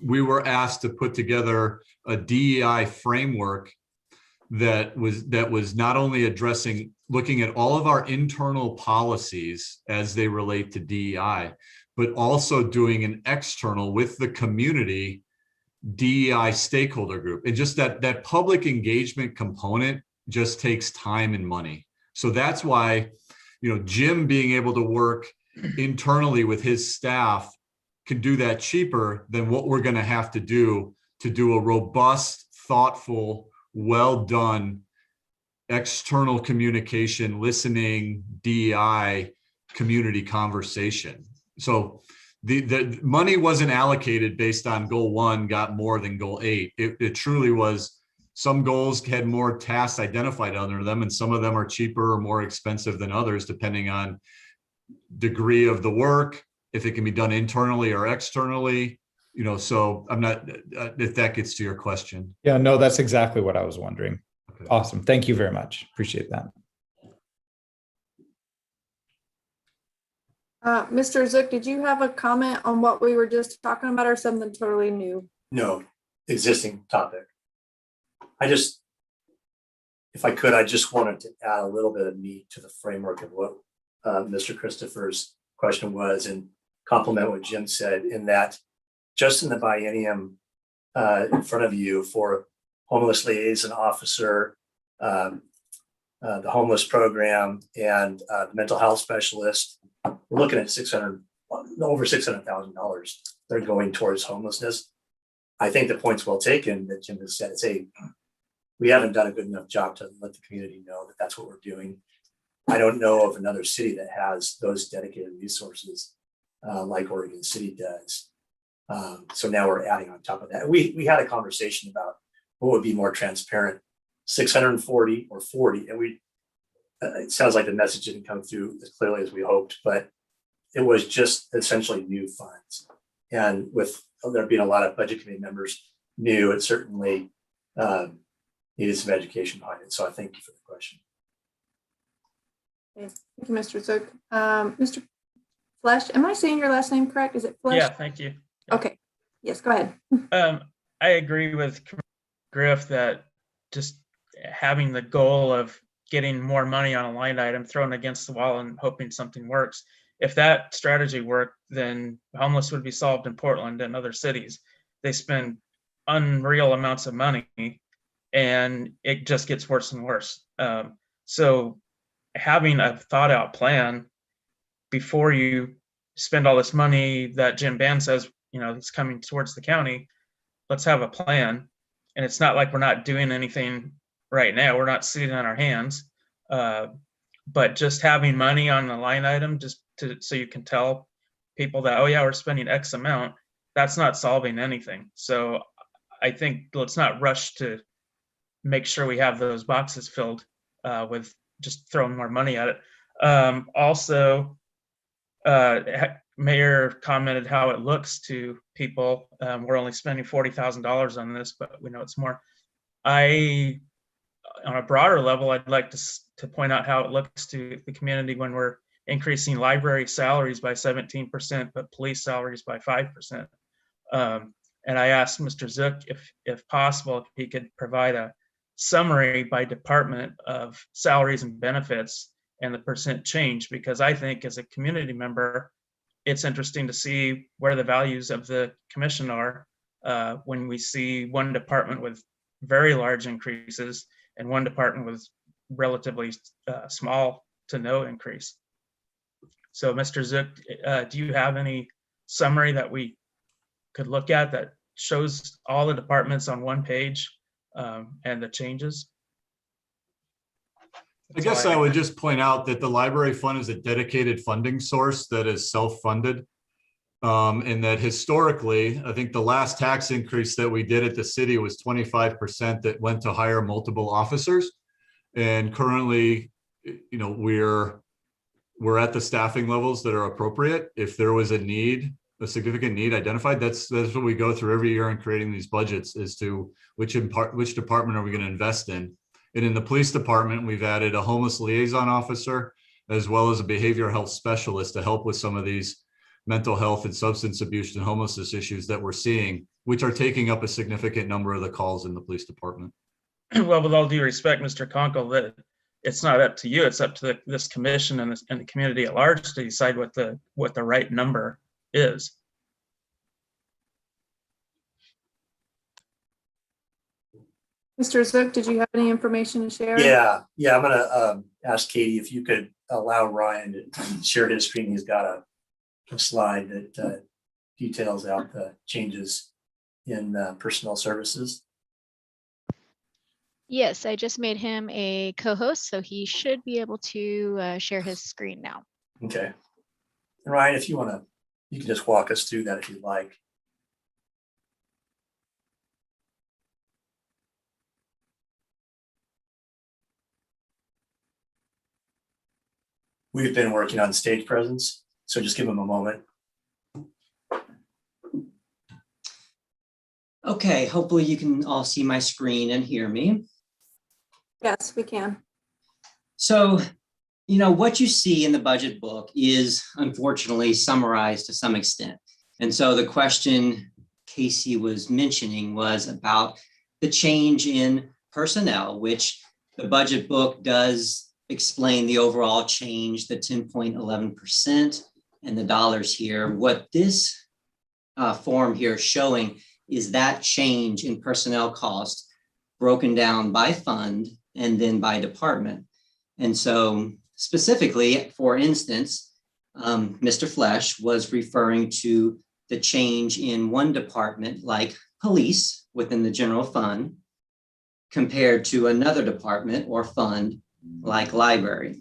we were asked to put together a DEI framework that was not only looking at all of our internal policies as they relate to DEI, but also doing an external with the community DEI stakeholder group. And just that public engagement component just takes time and money. So that's why, Jim being able to work internally with his staff can do that cheaper than what we're going to have to do a robust, thoughtful, well done external communication, listening, DEI community conversation. So the money wasn't allocated based on goal 1 got more than goal 8. It truly was, some goals had more tasks identified under them, and some of them are cheaper or more expensive than others, depending on degree of the work, if it can be done internally or externally. So I'm not, if that gets to your question. Yeah, no, that's exactly what I was wondering. Okay. Awesome. Thank you very much. Appreciate that. Mr. Zook, did you have a comment on what we were just talking about or something totally new? No, existing topic. If I could, I just wanted to add a little bit of meat to the framework of what Mr. Christopher's question was, and complement what Jim said, in that just in the biennium in front of you for homeless liaison officer, the homeless program, and the mental health specialist, we're looking at over $600,000 they're going towards homelessness. I think the point's well taken that Jim has said. We haven't done a good enough job to let the community know that that's what we're doing. I don't know of another city that has those dedicated resources like Oregon City does. So now we're adding on top of that. We had a conversation about what would be more transparent, 640 or 40, and it sounds like the message didn't come through as clearly as we hoped, but it was just essentially new funds. And with there being a lot of budget committee members new, it certainly needed some education behind it. So I thank you for the question. Okay. Thank you, Mr. Zook. Mr. Flesh, am I saying your last name correct? Is it Flesh? Yeah, thank you. Yeah. Okay. Yes, go ahead. I agree with Griff that just having the goal of getting more money on a line item thrown against the wall and hoping something works. If that strategy worked, then homeless would be solved in Portland and other cities. They spend unreal amounts of money and it just gets worse and worse. So having a thought out plan before you spend all this money that Jim Ban says, it's coming towards the county, let's have a plan. And it's not like we're not doing anything right now. We're not sitting on our hands, but just having money on the line item so you can tell people that, oh yeah, we're spending X amount, that's not solving anything. So I think let's not rush to make sure we have those boxes filled with just throwing more money at it. Also, Mayor commented how it looks to people. We're only spending $40,000 on this, but we know it's more. On a broader level, I'd like to point out how it looks to the community when we're increasing library salaries by 17%, but police salaries by 5%. And I asked Mr. Zook if possible, if he could provide a summary by department of salaries and benefits and the percent change, because I think as a community member, it's interesting to see where the values of the commission are when we see one department with very large increases and one department with relatively small to no increase. So Mr. Zook, do you have any summary that we could look at that shows all the departments on one page and the changes? I guess I would just point out that the library fund is a dedicated funding source that is self-funded. And that historically, I think the last tax increase that we did at the city was 25% that went to hire multiple officers. And currently, you know, we're at the staffing levels that are appropriate. If there was a need, a significant need identified, that's what we go through every year in creating these budgets, as to which department are we going to invest in. And in the police department, we've added a homeless liaison officer, as well as a behavioral health specialist to help with some of these mental health and substance abuse and homelessness issues that we're seeing, which are taking up a significant number of the calls in the police department. Well, with all due respect, Mr. Conkle, that it's not up to you, it's up to this commission and the community at large to decide what the right number is. Mr. Zook, did you have any information to share? Yeah, I'm gonna ask Katie if you could allow Ryan to share his screen. He's got a slide that details out the changes in personnel services. Yes, I just made him a co-host, so he should be able to share his screen now. Okay. And Ryan, if you want to, you can just walk us through that if you'd like. We've been working on stage presence, so just give him a moment. Okay, hopefully you can all see my screen and hear me. Yes, we can. So, you know, what you see in the budget book is unfortunately summarized to some extent. And so the question Casey was mentioning was about the change in personnel, which the budget book does explain the overall change, the 10.11% and the dollars here. What this form here is showing is that change in personnel cost broken down by fund and then by department. And so specifically, for instance, Mr. Flesh was referring to the change in one department like police within the general fund compared to another department or fund like library.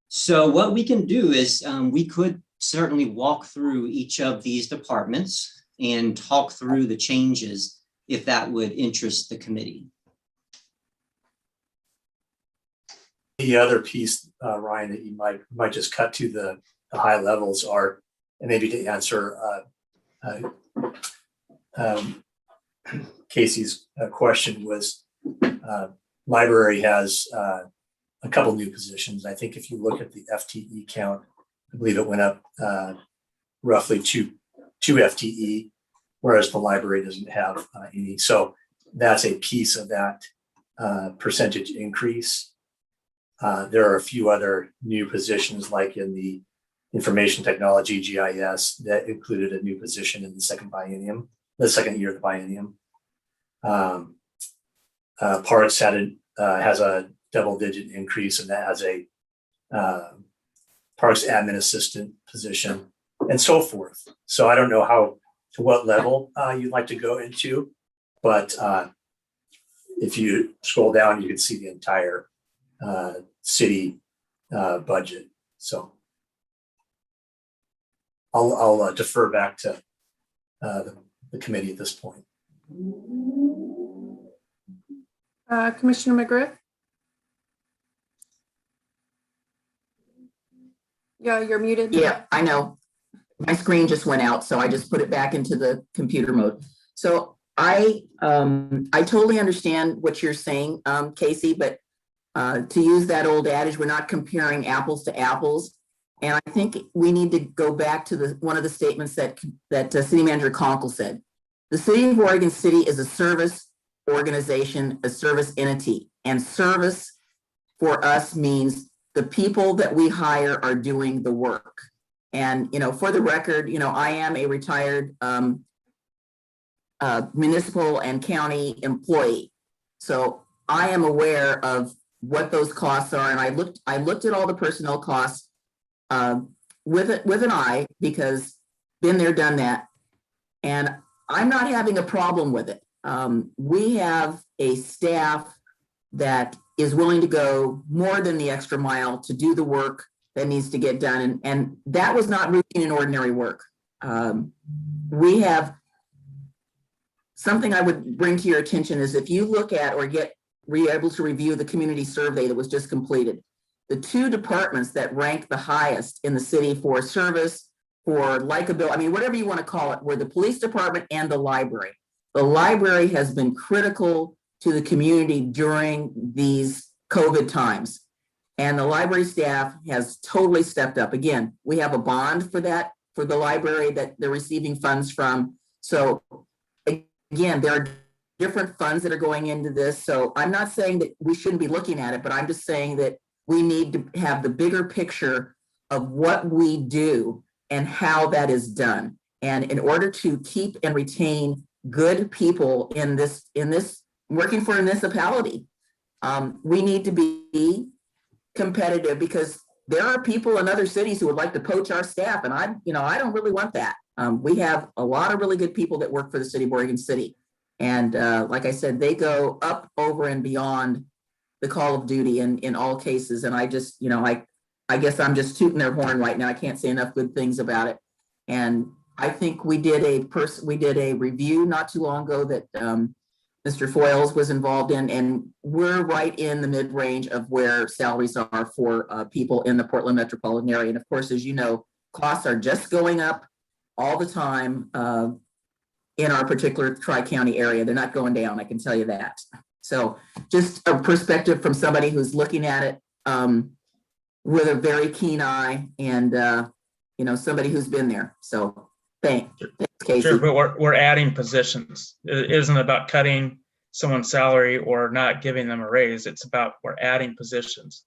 So what we can do is we could certainly walk through each of these departments and talk through the changes if that would interest the committee. The other piece, Ryan, that you might just cut to the high levels are, and maybe to answer Casey's question was, library has a couple new positions. I think if you look at the FTE count, I believe it went up roughly two FTE, whereas the library doesn't have any. So that's a piece of that percentage increase. There are a few other new positions, like in the information technology GIS, that included a new position in the second year of the biennium. Parks has a double-digit increase, and that has a parks admin assistant position, and so forth. So I don't know to what level you'd like to go into, but if you scroll down, you can see the entire city budget. So I'll defer back to the committee at this point. Commissioner McGriff? Yeah, you're muted. Yeah, I know. My screen just went out, so I just put it back into the computer mode. So I totally understand what you're saying, Casey, but to use that old adage, we're not comparing apples to apples. And I think we need to go back to one of the statements that City Manager Conkle said. The City of Oregon City is a service organization, a service entity, and service for us means the people that we hire are doing the work. And, you know, for the record, you know, I am a retired municipal and county employee. So I am aware of what those costs are. And I looked at all the personnel costs with an eye, because been there, done that. And I'm not having a problem with it. We have a staff that is willing to go more than the extra mile to do the work that needs to get done. And that was not routine and ordinary work. We have something I would bring to your attention is if you look at or were able to review the community survey that was just completed, the two departments that rank the highest in the city for service, for likability, I mean, whatever you want to call it, were the police department and the library. The library has been critical to the community during these COVID times. And the library staff has totally stepped up. Again, we have a bond for that, for the library that they're receiving funds from. So again, there are different funds that are going into this. So I'm not saying that we shouldn't be looking at it, but I'm just saying that we need to have the bigger picture of what we do and how that is done. And in order to keep and retain good people in this working for a municipality, we need to be competitive, because there are people in other cities who would like to poach our staff, and I don't really want that. We have a lot of really good people that work for the city of Oregon City, and like I said, they go up, over, and beyond the call of duty in all cases. And I just, I guess I'm just tooting their horn right now. I can't say enough good things about it. And I think we did a review not too long ago that Mr. Foyles was involved in, and we're right in the mid-range of where salaries are for people in the Portland metropolitan area. And of course, as you know, costs are just going up all the time in our particular Tri-County area. They're not going down, I can tell you that. So just a perspective from somebody who's looking at it with a very keen eye, and somebody who's been there. So thanks, Casey. Sure, but we're adding positions. It isn't about cutting someone's salary or not giving them a raise. It's about we're adding positions.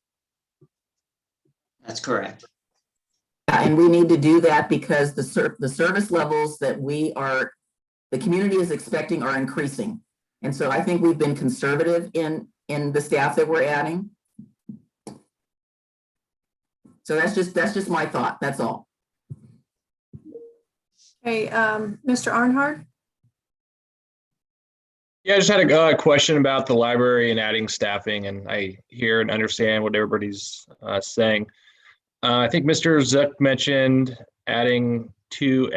That's correct. And we need to do that because the service levels that the community is expecting are increasing. And so I think we've been conservative in the staff that we're adding. So that's just my thought. That's all. Hey, Mr. Arnhart? Yeah, I just had a question about the library and adding staffing, and I hear and understand what everybody's saying. I think Mr. Zook mentioned adding 2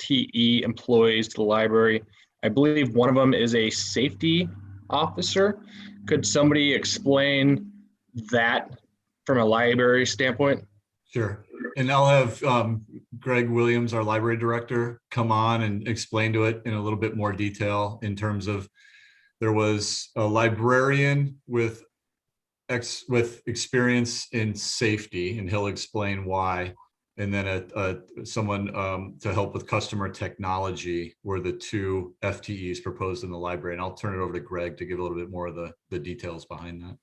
FTE employees to the library. I believe one of them is a safety officer. Could somebody explain that from a library standpoint? Sure. And I'll have Greg Williams, our library director, come on and explain to it in a little bit more detail in terms of there was a librarian with experience in safety, and he'll explain why. And then someone to help with customer technology were the 2 FTEs proposed in the library. And I'll turn it over to Greg to give a little bit more of the details behind that.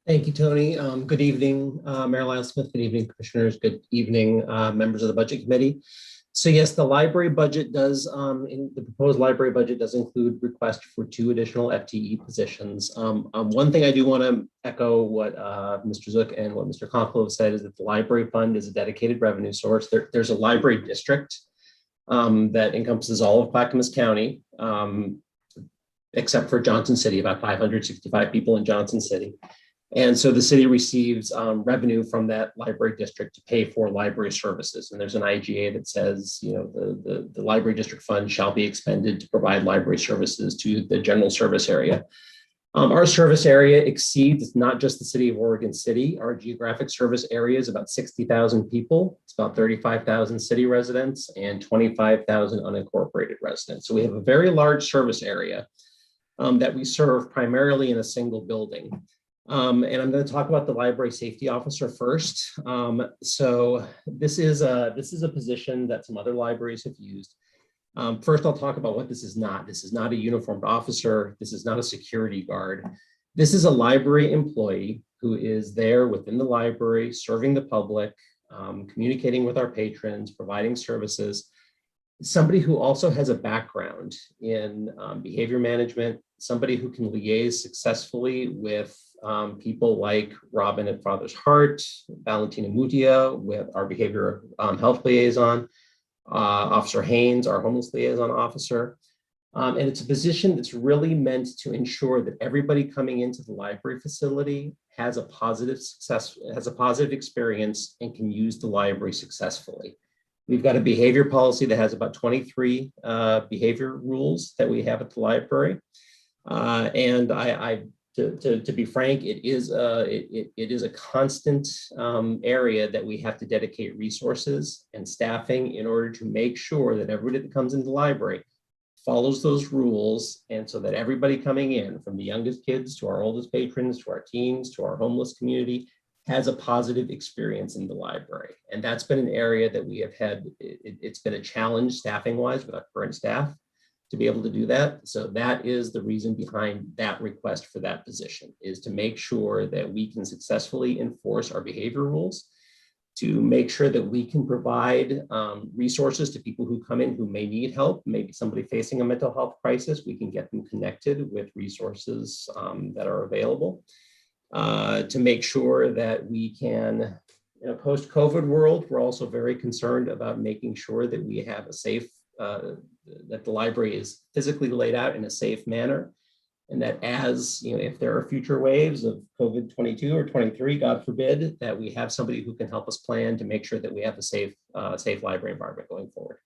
Thank you, Tony. Good evening, Mayor Lyle Smith. Good evening, commissioners. Good evening, members of the budget committee. So yes, the library budget does, in the proposed library budget does include request for 2 additional FTE positions. One thing I do want to echo what Mr. Zook and what Mr. Conkle have said is that the library fund is a dedicated revenue source. There's a library district that encompasses all of Clackamas County, except for Johnson City, about 565 people in Johnson City. And so the city receives revenue from that library district to pay for library services. And there's an IGA that says, the library district fund shall be expended to provide library services to the general service area. Our service area exceeds not just the city of Oregon City. Our geographic service area is about 60,000 people. It's about 35,000 city residents and 25,000 unincorporated residents. So we have a very large service area that we serve primarily in a single building. And I'm going to talk about the library safety officer first. So this is a position that some other libraries have used. First, I'll talk about what this is not. This is not a uniformed officer. This is not a security guard. This is a library employee who is there within the library, serving the public, communicating with our patrons, providing services. Somebody who also has a background in behavior management, somebody who can liaise successfully with people like Robin at Father's Heart, Valentina Mutia with our behavioral health liaison, Officer Haynes, our homeless liaison officer. And it's a position that's really meant to ensure that everybody coming into the library facility has a positive experience and can use the library successfully. We've got a behavior policy that has about 23 behavior rules that we have at the library. And to be frank, it is a constant area that we have to dedicate resources and staffing in order to make sure that everybody that comes into the library follows those rules, and so that everybody coming in, from the youngest kids to our oldest patrons, to our teens, to our homeless community, has a positive experience in the library. And that's been an area that we have had, it's been a challenge staffing wise with our current staff to be able to do that. So that is the reason behind that request for that position, is to make sure that we can successfully enforce our behavior rules, to make sure that we can provide resources to people who come in who may need help, maybe somebody facing a mental health crisis. We can get them connected with resources that are available, to make sure that we can, in a post-COVID world, we're also very concerned about making sure that we have a safe, that the library is physically laid out in a safe manner. And that as, you know, if there are future waves of COVID-22 or 23, God forbid, that we have somebody who can help us plan to make sure that we have a safe library environment going forward.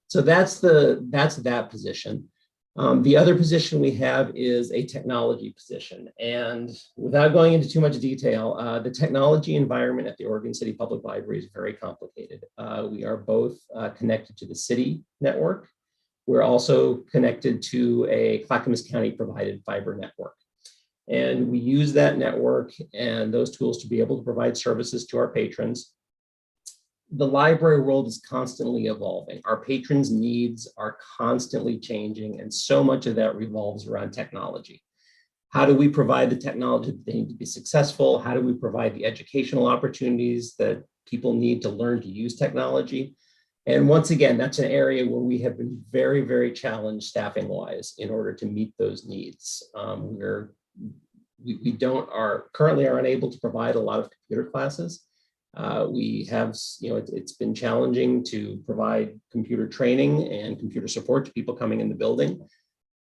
So that's that position. The other position we have is a technology position. And without going into too much detail, the technology environment at the Oregon City Public Library is very complicated. We are both connected to the city network. We're also connected to a Clackamas County provided fiber network. And we use that network and those tools to be able to provide services to our patrons. The library world is constantly evolving. Our patrons' needs are constantly changing, and so much of that revolves around technology. How do we provide the technology that they need to be successful? How do we provide the educational opportunities that people need to learn to use technology? And once again, that's an area where we have been very, very challenged staffing wise in order to meet those needs. We currently are unable to provide a lot of computer classes. We have, you know, it's been challenging to provide computer training and computer support to people coming in the building.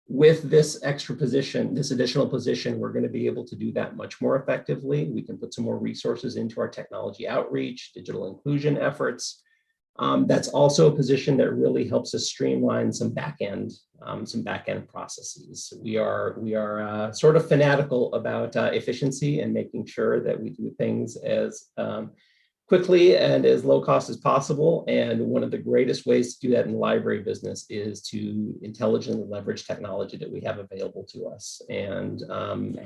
With this extra position, this additional position, we're going to be able to do that much more effectively. We can put some more resources into our technology outreach, digital inclusion efforts. That's also a position that really helps us streamline some back-end processes. We are sort of fanatical about efficiency and making sure that we do things as quickly and as low cost as possible. And one of the greatest ways to do that in the library business is to intelligently leverage technology that we have available to us. And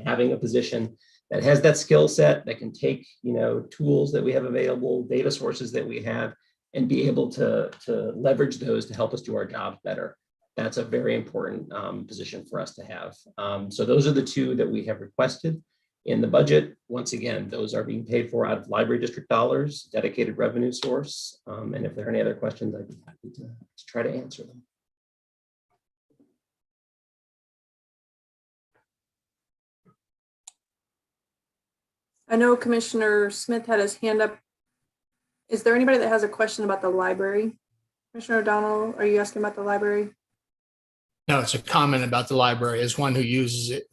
having a position that has that skill set, that can take, you know, tools that we have available, data sources that we have, and be able to leverage those to help us do our jobs better. That's a very important position for us to have. So those are the two that we have requested in the budget. Once again, those are being paid for out of library district dollars, dedicated revenue source. And if there are any other questions, I'd be happy to try to answer them. I know Commissioner Smith had his hand up. Is there anybody that has a question about the library? Commissioner O'Donnell, are you asking about the library? No, it's a comment about the library as one who uses it.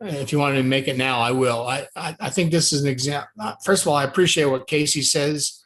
If you wanted to make it now, I will. I think this is an example. First of all, I appreciate what Casey says.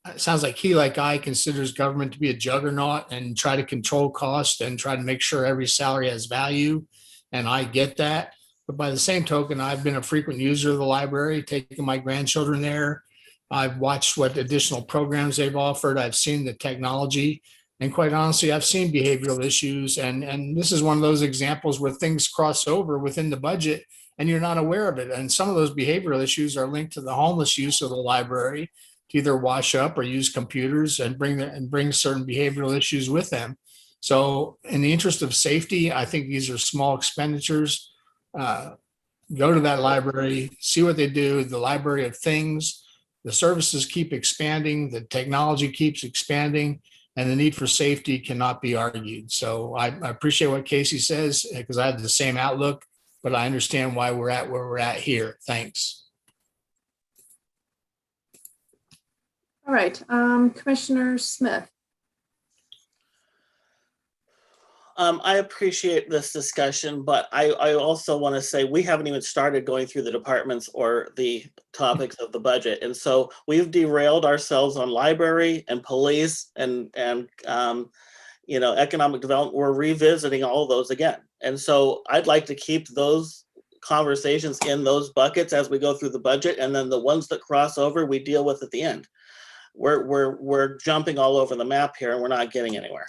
It sounds like he, like I, considers government to be a juggernaut and try to control cost and try to make sure every salary has value. And I get that. But by the same token, I've been a frequent user of the library, taking my grandchildren there. I've watched what additional programs they've offered. I've seen the technology. And quite honestly, I've seen behavioral issues. And this is one of those examples where things cross over within the budget and you're not aware of it. And some of those behavioral issues are linked to the homeless use of the library to either wash up or use computers and bring certain behavioral issues with them. So in the interest of safety, I think these are small expenditures. Go to that library, see what they do, the library of things. The services keep expanding, the technology keeps expanding, and the need for safety cannot be argued. So I appreciate what Casey says, because I have the same outlook. but I understand why we're at where we're at here. Thanks. All right, Commissioner Smith. I appreciate this discussion, but I also want to say we haven't even started going through the departments or the topics of the budget. And so we've derailed ourselves on library and police and economic development. We're revisiting all of those again. And so I'd like to keep those conversations in those buckets as we go through the budget. And then the ones that cross over, we deal with at the end. We're jumping all over the map here and we're not getting anywhere.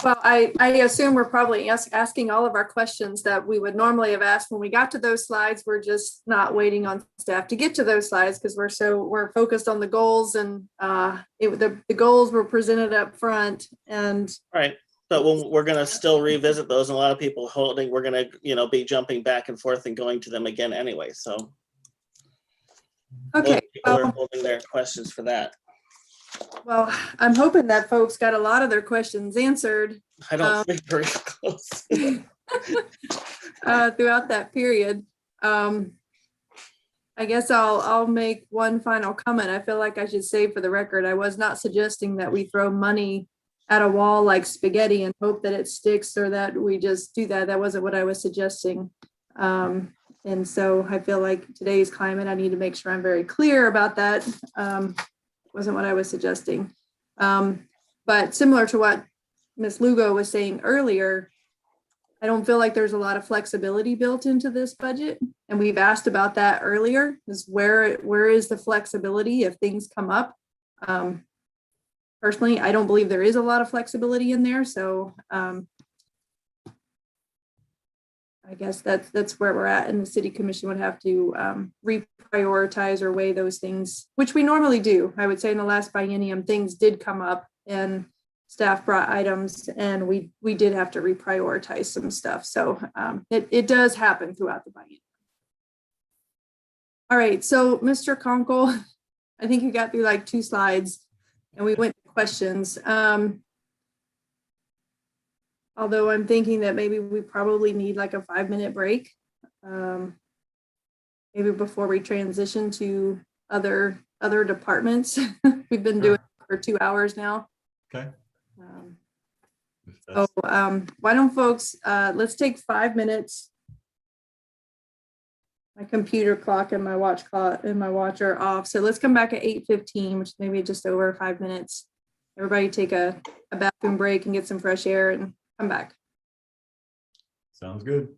Well, I assume we're probably asking all of our questions that we would normally have asked when we got to those slides. We're just not waiting on staff to get to those slides because we're focused on the goals, and the goals were presented up front. And right, but we're going to still revisit those, and a lot of people we're going to be jumping back and forth and going to them again anyway. So okay, people are holding their questions for that. Well, I'm hoping that folks got a lot of their questions answered. I don't think very close. Throughout that period. I guess I'll make one final comment. I feel like I should say for the record, I was not suggesting that we throw money at a wall like spaghetti and hope that it sticks or that we just do that. That wasn't what I was suggesting. And so I feel like today's climate, I need to make sure I'm very clear about that. Wasn't what I was suggesting. But similar to what Ms. Lugo was saying earlier, I don't feel like there's a lot of flexibility built into this budget. And we've asked about that earlier, is where is the flexibility if things come up? Personally, I don't believe there is a lot of flexibility in there. So I guess that's where we're at, and the city commission would have to reprioritize or weigh those things, which we normally do. I would say in the last biennium, things did come up and staff brought items, and we did have to reprioritize some stuff. So it does happen throughout the biennium. All right, so Mr. Conkle, I think you got through like 2 slides, and we went to questions. Although I'm thinking that maybe we probably need like a 5-minute break, maybe before we transition to other departments. We've been doing it for 2 hours now. Okay. So why don't folks, let's take 5 minutes. My computer clock and my watch clock and my watch are off. So let's come back at 8:15, which maybe just over 5 minutes. Everybody take a bathroom break and get some fresh air and come back. Sounds good.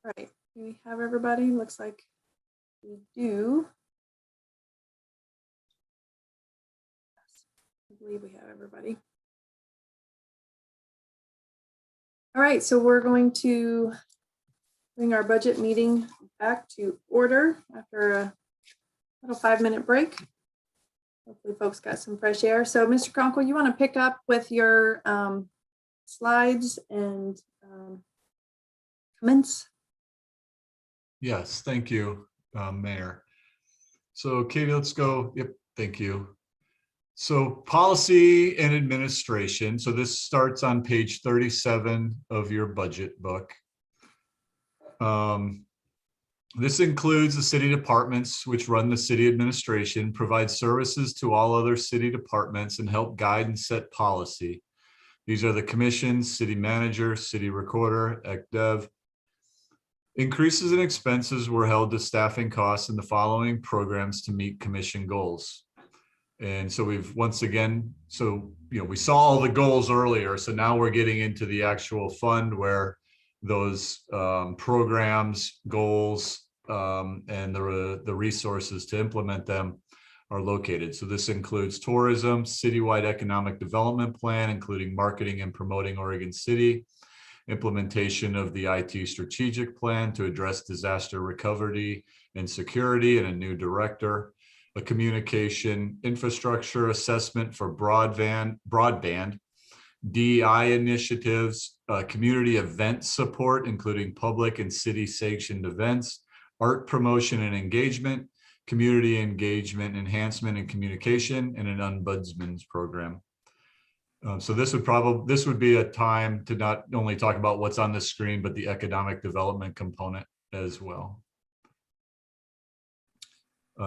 All right, do we have everybody? Looks like we do. I believe we have everybody. All right, so we're going to bring our budget meeting back to order after a little 5-minute break. Hopefully folks got some fresh air. So Mr. Conkle, you want to pick up with your slides and comments? Yes, thank you, Mayor. So Katie, let's go. Yep, thank you. So policy and administration. So this starts on page 37 of your budget book. This includes the city departments, which run the city administration, provide services to all other city departments, and help guide and set policy. These are the commissions, city manager, city recorder, ECDev. Increases in expenses were held to staffing costs in the following programs to meet commission goals. And so we've once again, we saw all the goals earlier. So now we're getting into the actual fund where those programs, goals, and the resources to implement them are located. So this includes tourism, citywide economic development plan, including marketing and promoting Oregon City, implementation of the IT strategic plan to address disaster recovery and security, and a new director, a communication infrastructure assessment for broadband, DEI initiatives, community event support, including public and city sanctioned events, art promotion and engagement, community engagement enhancement and communication, and an ombudsman's program. So this would be a time to not only talk about what's on the screen, but the economic development component as well.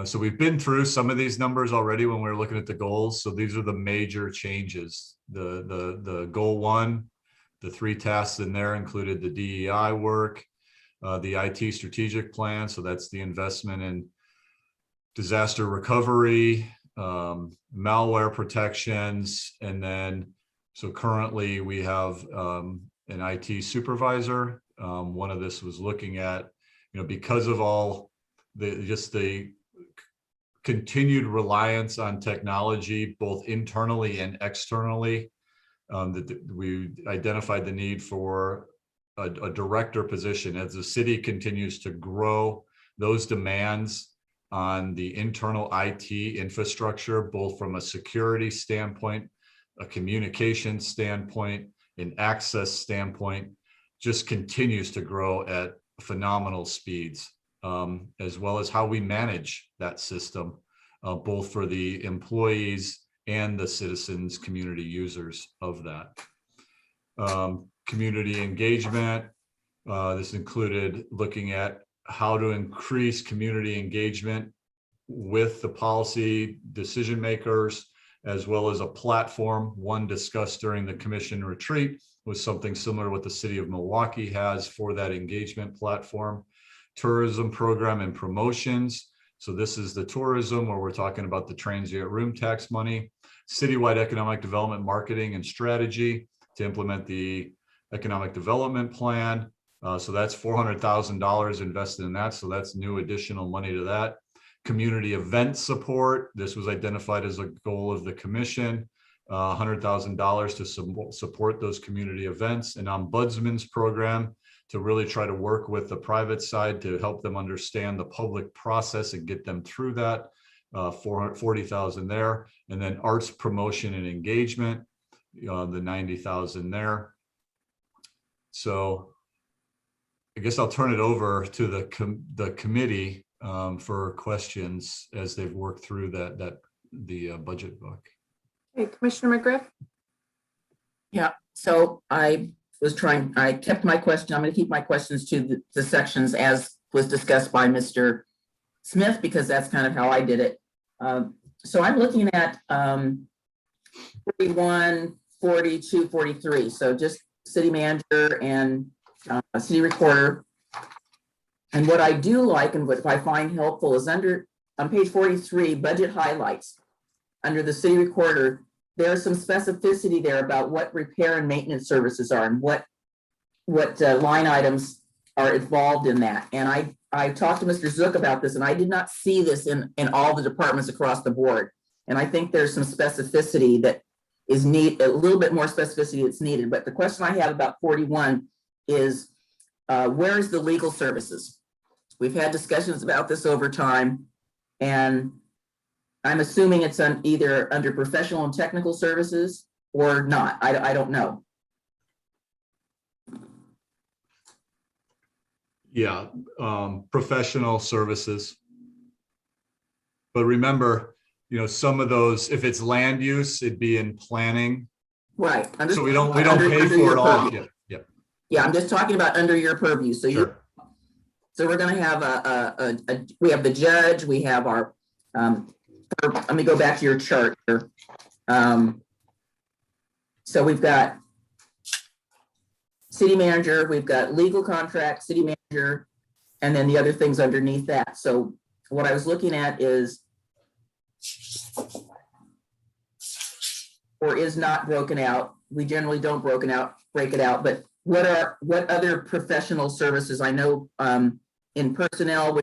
So we've been through some of these numbers already when we were looking at the goals. So these are the major changes. The goal 1, the 3 tasks in there included the DEI work, the IT strategic plan. So that's the investment in disaster recovery, malware protections, and then so currently we have an IT supervisor. One of this was looking at, because of all the continued reliance on technology, both internally and externally, that we identified the need for a director position as the city continues to grow those demands on the internal IT infrastructure, both from a security standpoint, a communication standpoint, an access standpoint, just continues to grow at phenomenal speeds, as well as how we manage that system, both for the employees and the citizens, community users of that. Community engagement, this included looking at how to increase community engagement with the policy decision makers, as well as a platform. One discussed during the commission retreat was something similar to what the city of Milwaukee has for that engagement platform. Tourism program and promotions. So this is the tourism where we're talking about the transient room tax money, citywide economic development marketing and strategy to implement the economic development plan. So that's $400,000 invested in that. So that's new additional money to that. Community event support. This was identified as a goal of the commission, $100,000 to support those community events. An ombudsman's program to really try to work with the private side to help them understand the public process and get them through that, $40,000 there. And then arts promotion and engagement, the $90,000 there. So I guess I'll turn it over to the committee for questions as they've worked through the budget book. Hey, Commissioner McGriff. Yeah, so I kept my question. I'm going to keep my questions to the sections as was discussed by Mr. Smith, because that's kind of how I did it. So I'm looking at 41, 42, 43. So just city manager and city recorder. And what I do like and what I find helpful is on page 43, budget highlights. Under the city recorder, there's some specificity there about what repair and maintenance services are and what line items are involved in that. And I talked to Mr. Zook about this, and I did not see this in all the departments across the board. And I think there's some specificity that is a little bit more specificity that's needed. But the question I have about 41 is, where is the legal services? We've had discussions about this over time, and I'm assuming it's either under professional and technical services or not. I don't know. Yeah, professional services. But remember, you know, some of those, if it's land use, it'd be in planning. Right. So we don't pay for it all. Yeah. Yeah, I'm just talking about under your purview. So sure. So we're going to have we have the judge, we have our, let me go back to your chart here. So we've got city manager, we've got legal contract, city manager, and then the other things underneath that. So what I was looking at is, or is not broken out. We generally don't break it out, but what other professional services? I know in personnel,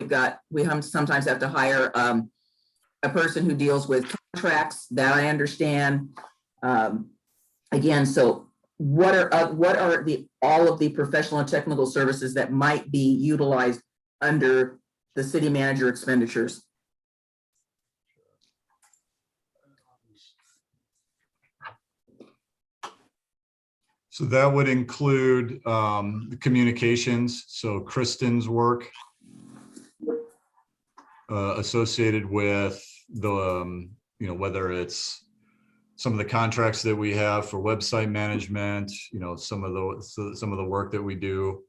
we sometimes have to hire a person who deals with contracts, that I understand. Again, so what are all of the professional and technical services that might be utilized under the city manager expenditures? So that would include the communications. So Kristen's work associated with the, you know, whether it's some of the contracts that we have for website management, you know, some of the work that we do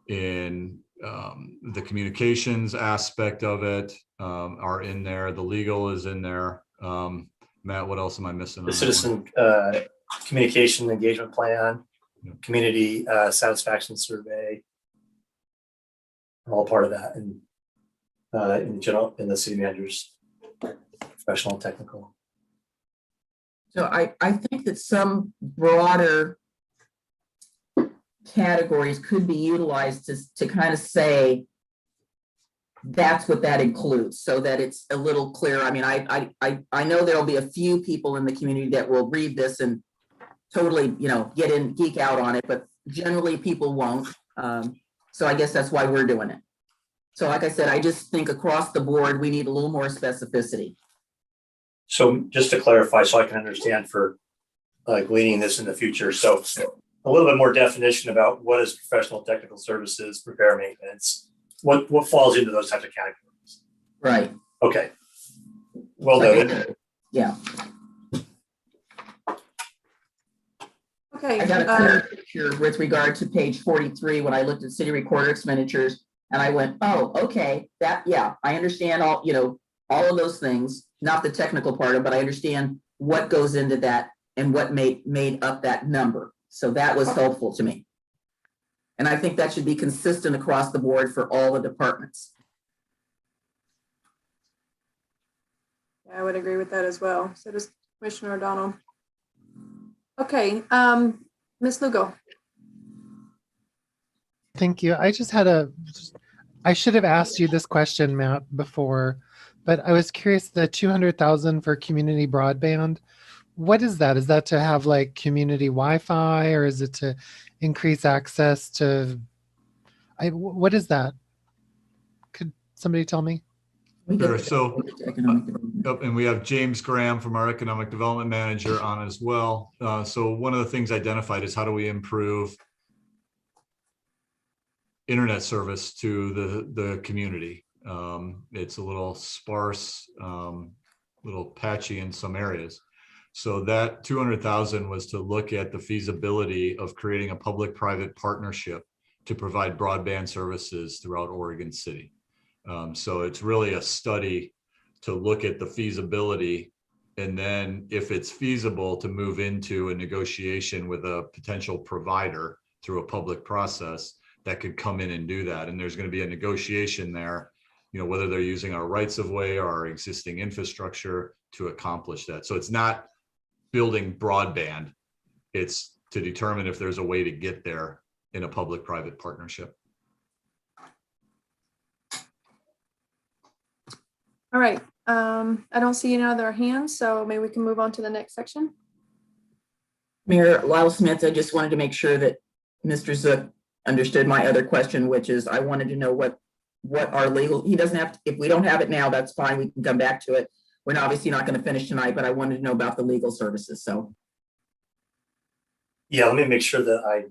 in the communications aspect of it are in there. The legal is in there. Matt, what else am I missing? The citizen communication engagement plan, community satisfaction survey, all part of that, and in general, in the city manager's professional and technical. So I think that some broader categories could be utilized to kind of say that's what that includes, so that it's a little clearer. I mean, I know there'll be a few people in the community that will read this and totally, you know, geek out on it, but generally people won't. So I guess that's why we're doing it. So like I said, I just think across the board, we need a little more specificity. So just to clarify, so I can understand for gleaning this in the future. So a little bit more definition about what is professional technical services, repair, maintenance, what falls into those types of categories. Right. Okay. Well noted. Yeah. Okay. I got a clear picture with regard to page 43 when I looked at city recorder expenditures, and I went, oh, okay, yeah, I understand all, you know, all of those things, not the technical part of it, but I understand what goes into that and what made up that number. So that was helpful to me. And I think that should be consistent across the board for all the departments. Yeah, I would agree with that as well. So does Commissioner O'Donnell. Okay, Ms. Lugo. Thank you. I just had I should have asked you this question, Matt, before, but I was curious, the 200,000 for community broadband, what is that? Is that to have like community Wi-Fi, or is it to increase access to, what is that? Could somebody tell me? Sure. So, and we have James Graham from our economic development manager on as well. So one of the things identified is how do we improve internet service to the community. It's a little sparse, little patchy in some areas. So that 200,000 was to look at the feasibility of creating a public-private partnership to provide broadband services throughout Oregon City. So it's really a study to look at the feasibility, and then if it's feasible, to move into a negotiation with a potential provider through a public process that could come in and do that. And there's going to be a negotiation there, you know, whether they're using our rights of way or our existing infrastructure to accomplish that. So it's not building broadband, it's to determine if there's a way to get there in a public-private partnership. All right. I don't see any other hands, so maybe we can move on to the next section. Mayor Lyle Smith, I just wanted to make sure that Mr. Zook understood my other question, which is I wanted to know what our legal, he doesn't have to, if we don't have it now, that's fine. We can come back to it. We're obviously not going to finish tonight, but I wanted to know about the legal services. So. Yeah, let me make sure that I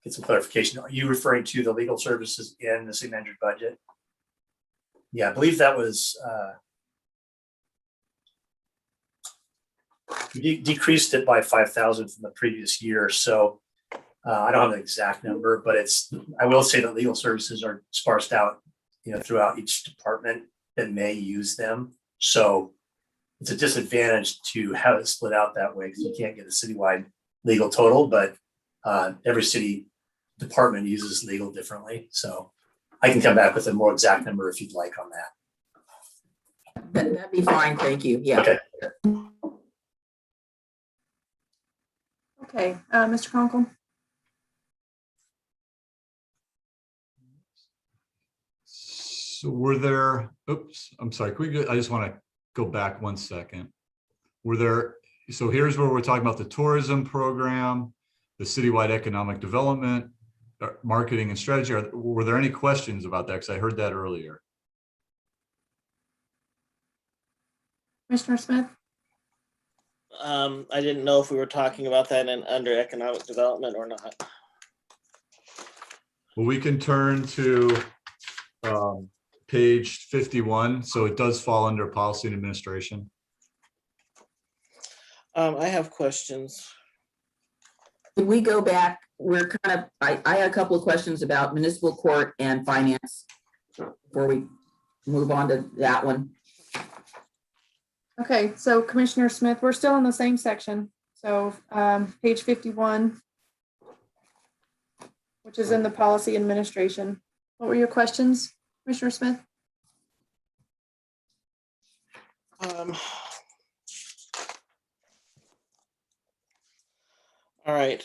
get some clarification. Are you referring to the legal services in the city manager's budget? Yeah, I believe that was, we decreased it by 5,000 from the previous year. So I don't have an exact number, but I will say that legal services are sparsed out, throughout each department that may use them. So it's a disadvantage to have it split out that way because you can't get a citywide legal total, but every city department uses legal differently. So I can come back with a more exact number if you'd like on that. That'd be fine. Thank you. Yeah. Okay. Okay, Mr. Conkle. So were there, oops, I'm sorry, I just want to go back 1 second. So here's where we're talking about the tourism program, the citywide economic development, marketing and strategy. Were there any questions about that? Because I heard that earlier. Commissioner Smith? I didn't know if we were talking about that under economic development or not. Well, we can turn to page 51. So it does fall under policy and administration. I have questions. Can we go back? We're kind of, I had a couple of questions about municipal court and finance before we move on to that one. Okay, so Commissioner Smith, we're still in the same section. So page 51, which is in the policy administration. What were your questions, Commissioner Smith? All right.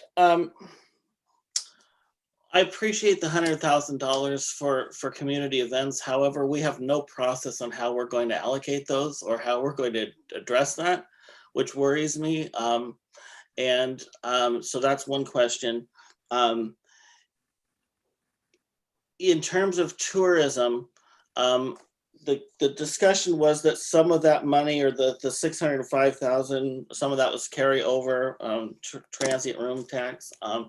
I appreciate the $100,000 for community events. However, we have no process on how we're going to allocate those or how we're going to address that, which worries me. So that's one question. In terms of tourism, the discussion was that some of that money, or the 605,000, some of that was carryover transient room tax. I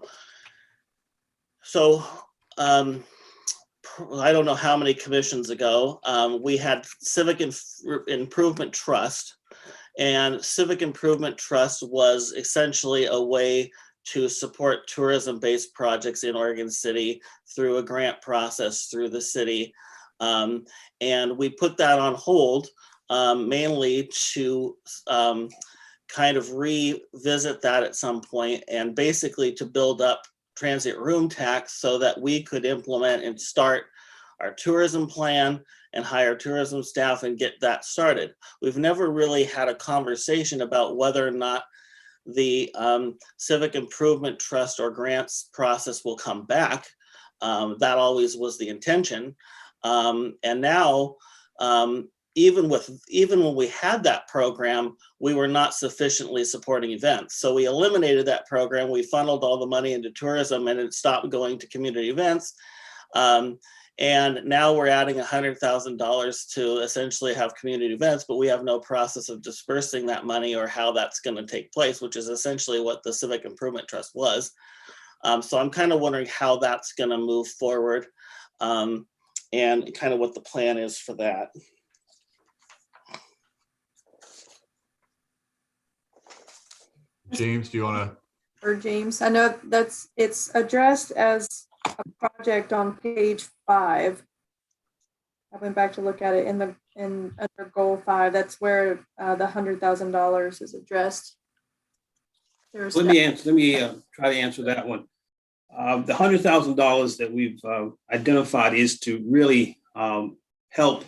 don't know how many commissions ago, we had Civic Improvement Trust, and Civic Improvement Trust was essentially a way to support tourism-based projects in Oregon City through a grant process through the city. And we put that on hold mainly to kind of revisit that at some point, and basically to build up transient room tax so that we could implement and start our tourism plan and hire tourism staff and get that started. We've never really had a conversation about whether or not the Civic Improvement Trust or grants process will come back. That always was the intention. And now, even when we had that program, we were not sufficiently supporting events. So we eliminated that program. We funneled all the money into tourism, and it stopped going to community events. And now we're adding $100,000 to essentially have community events, but we have no process of dispersing that money or how that's going to take place, which is essentially what the Civic Improvement Trust was. So I'm kind of wondering how that's going to move forward, and kind of what the plan is for that. James, do you want to? Or James, I know it's addressed as a project on page 5. I went back to look at it in under goal 5. That's where the $100,000 is addressed. Let me try to answer that one. The $100,000 that we've identified is to really help.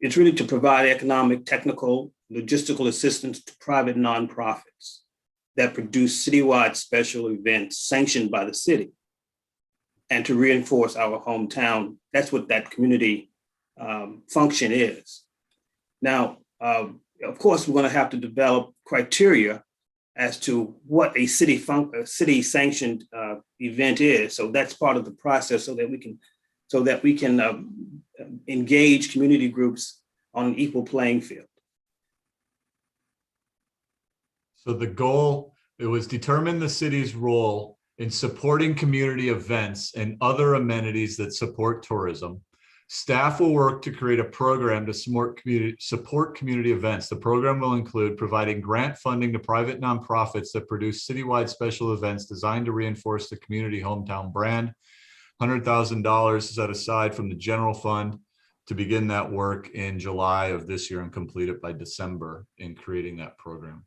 It's really to provide economic, technical, logistical assistance to private nonprofits that produce citywide special events sanctioned by the city, and to reinforce our hometown. That's what that community function is. Now, of course, we're going to have to develop criteria as to what a city sanctioned event is. So that's part of the process, so that we can engage community groups on an equal playing field. So the goal, it was determine the city's role in supporting community events and other amenities that support tourism. Staff will work to create a program to support community events. The program will include providing grant funding to private nonprofits that produce citywide special events designed to reinforce the community hometown brand. $100,000 is set aside from the general fund to begin that work in July of this year and complete it by December in creating that program.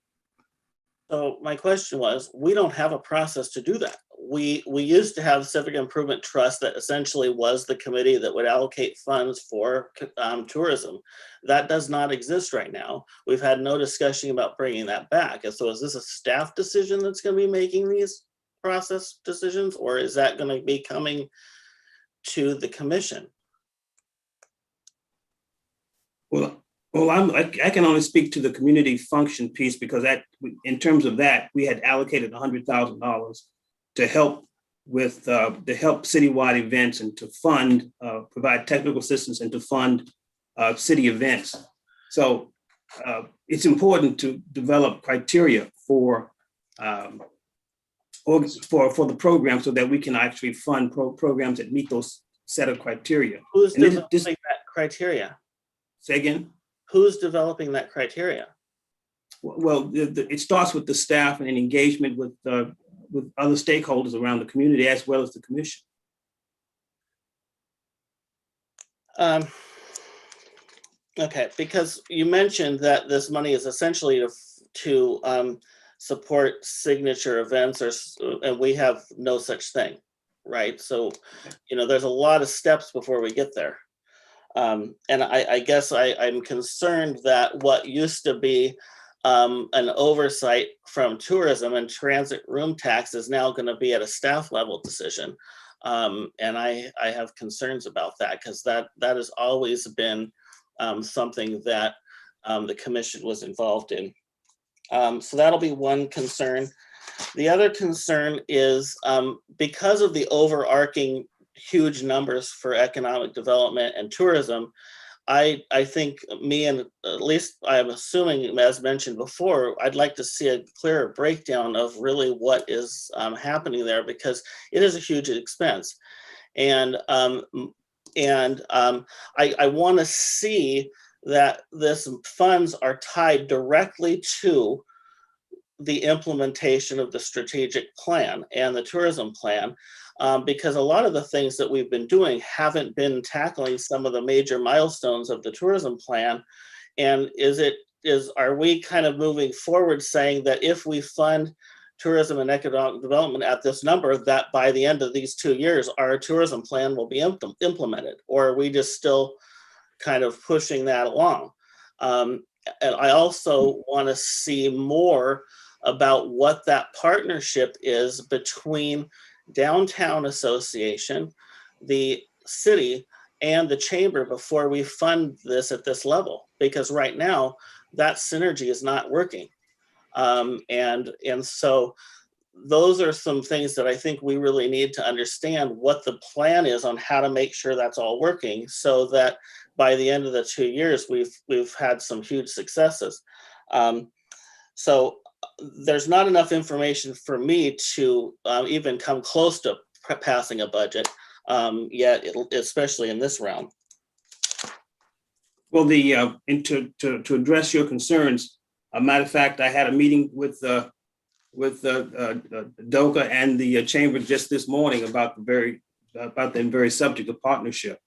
So my question was, we don't have a process to do that. We used to have Civic Improvement Trust that essentially was the committee that would allocate funds for tourism. That does not exist right now. We've had no discussion about bringing that back. And so is this a staff decision that's going to be making these process decisions, or is that going to be coming to the commission? Well, I can only speak to the community function piece, because in terms of that, we had allocated $100,000 to help with citywide events and to fund, provide technical assistance and to fund city events. So it's important to develop criteria for the program, so that we can actually fund programs that meet those set of criteria. Who's developing that criteria? Say again? Who's developing that criteria? Well, it starts with the staff and an engagement with other stakeholders around the community, as well as the commission. Okay, because you mentioned that this money is essentially to support signature events, and we have no such thing, right? So, there's a lot of steps before we get there. And I guess I'm concerned that what used to be an oversight from tourism and transit room tax is now going to be at a staff level decision. And I have concerns about that, because that has always been something that the commission was involved in. So that'll be one concern. The other concern is because of the overarching huge numbers for economic development and tourism, I think and at least I'm assuming, as mentioned before, I'd like to see a clearer breakdown of really what is happening there, because it is a huge expense. And I want to see that this funds are tied directly to the implementation of the strategic plan and the tourism plan, because a lot of the things that we've been doing haven't been tackling some of the major milestones of the tourism plan. And are we kind of moving forward saying that if we fund tourism and economic development at this number, that by the end of these 2 years, our tourism plan will be implemented? Or are we just still kind of pushing that along? And I also want to see more about what that partnership is between Downtown Association, the city, and the chamber before we fund this at this level, because right now that synergy is not working. And so those are some things that I think we really need to understand what the plan is on how to make sure that's all working, so that by the end of the 2 years, we've had some huge successes. So there's not enough information for me to even come close to passing a budget yet, especially in this round. Well, to address your concerns, a matter of fact, I had a meeting with DOCA and the chamber just this morning about the very subject of partnership.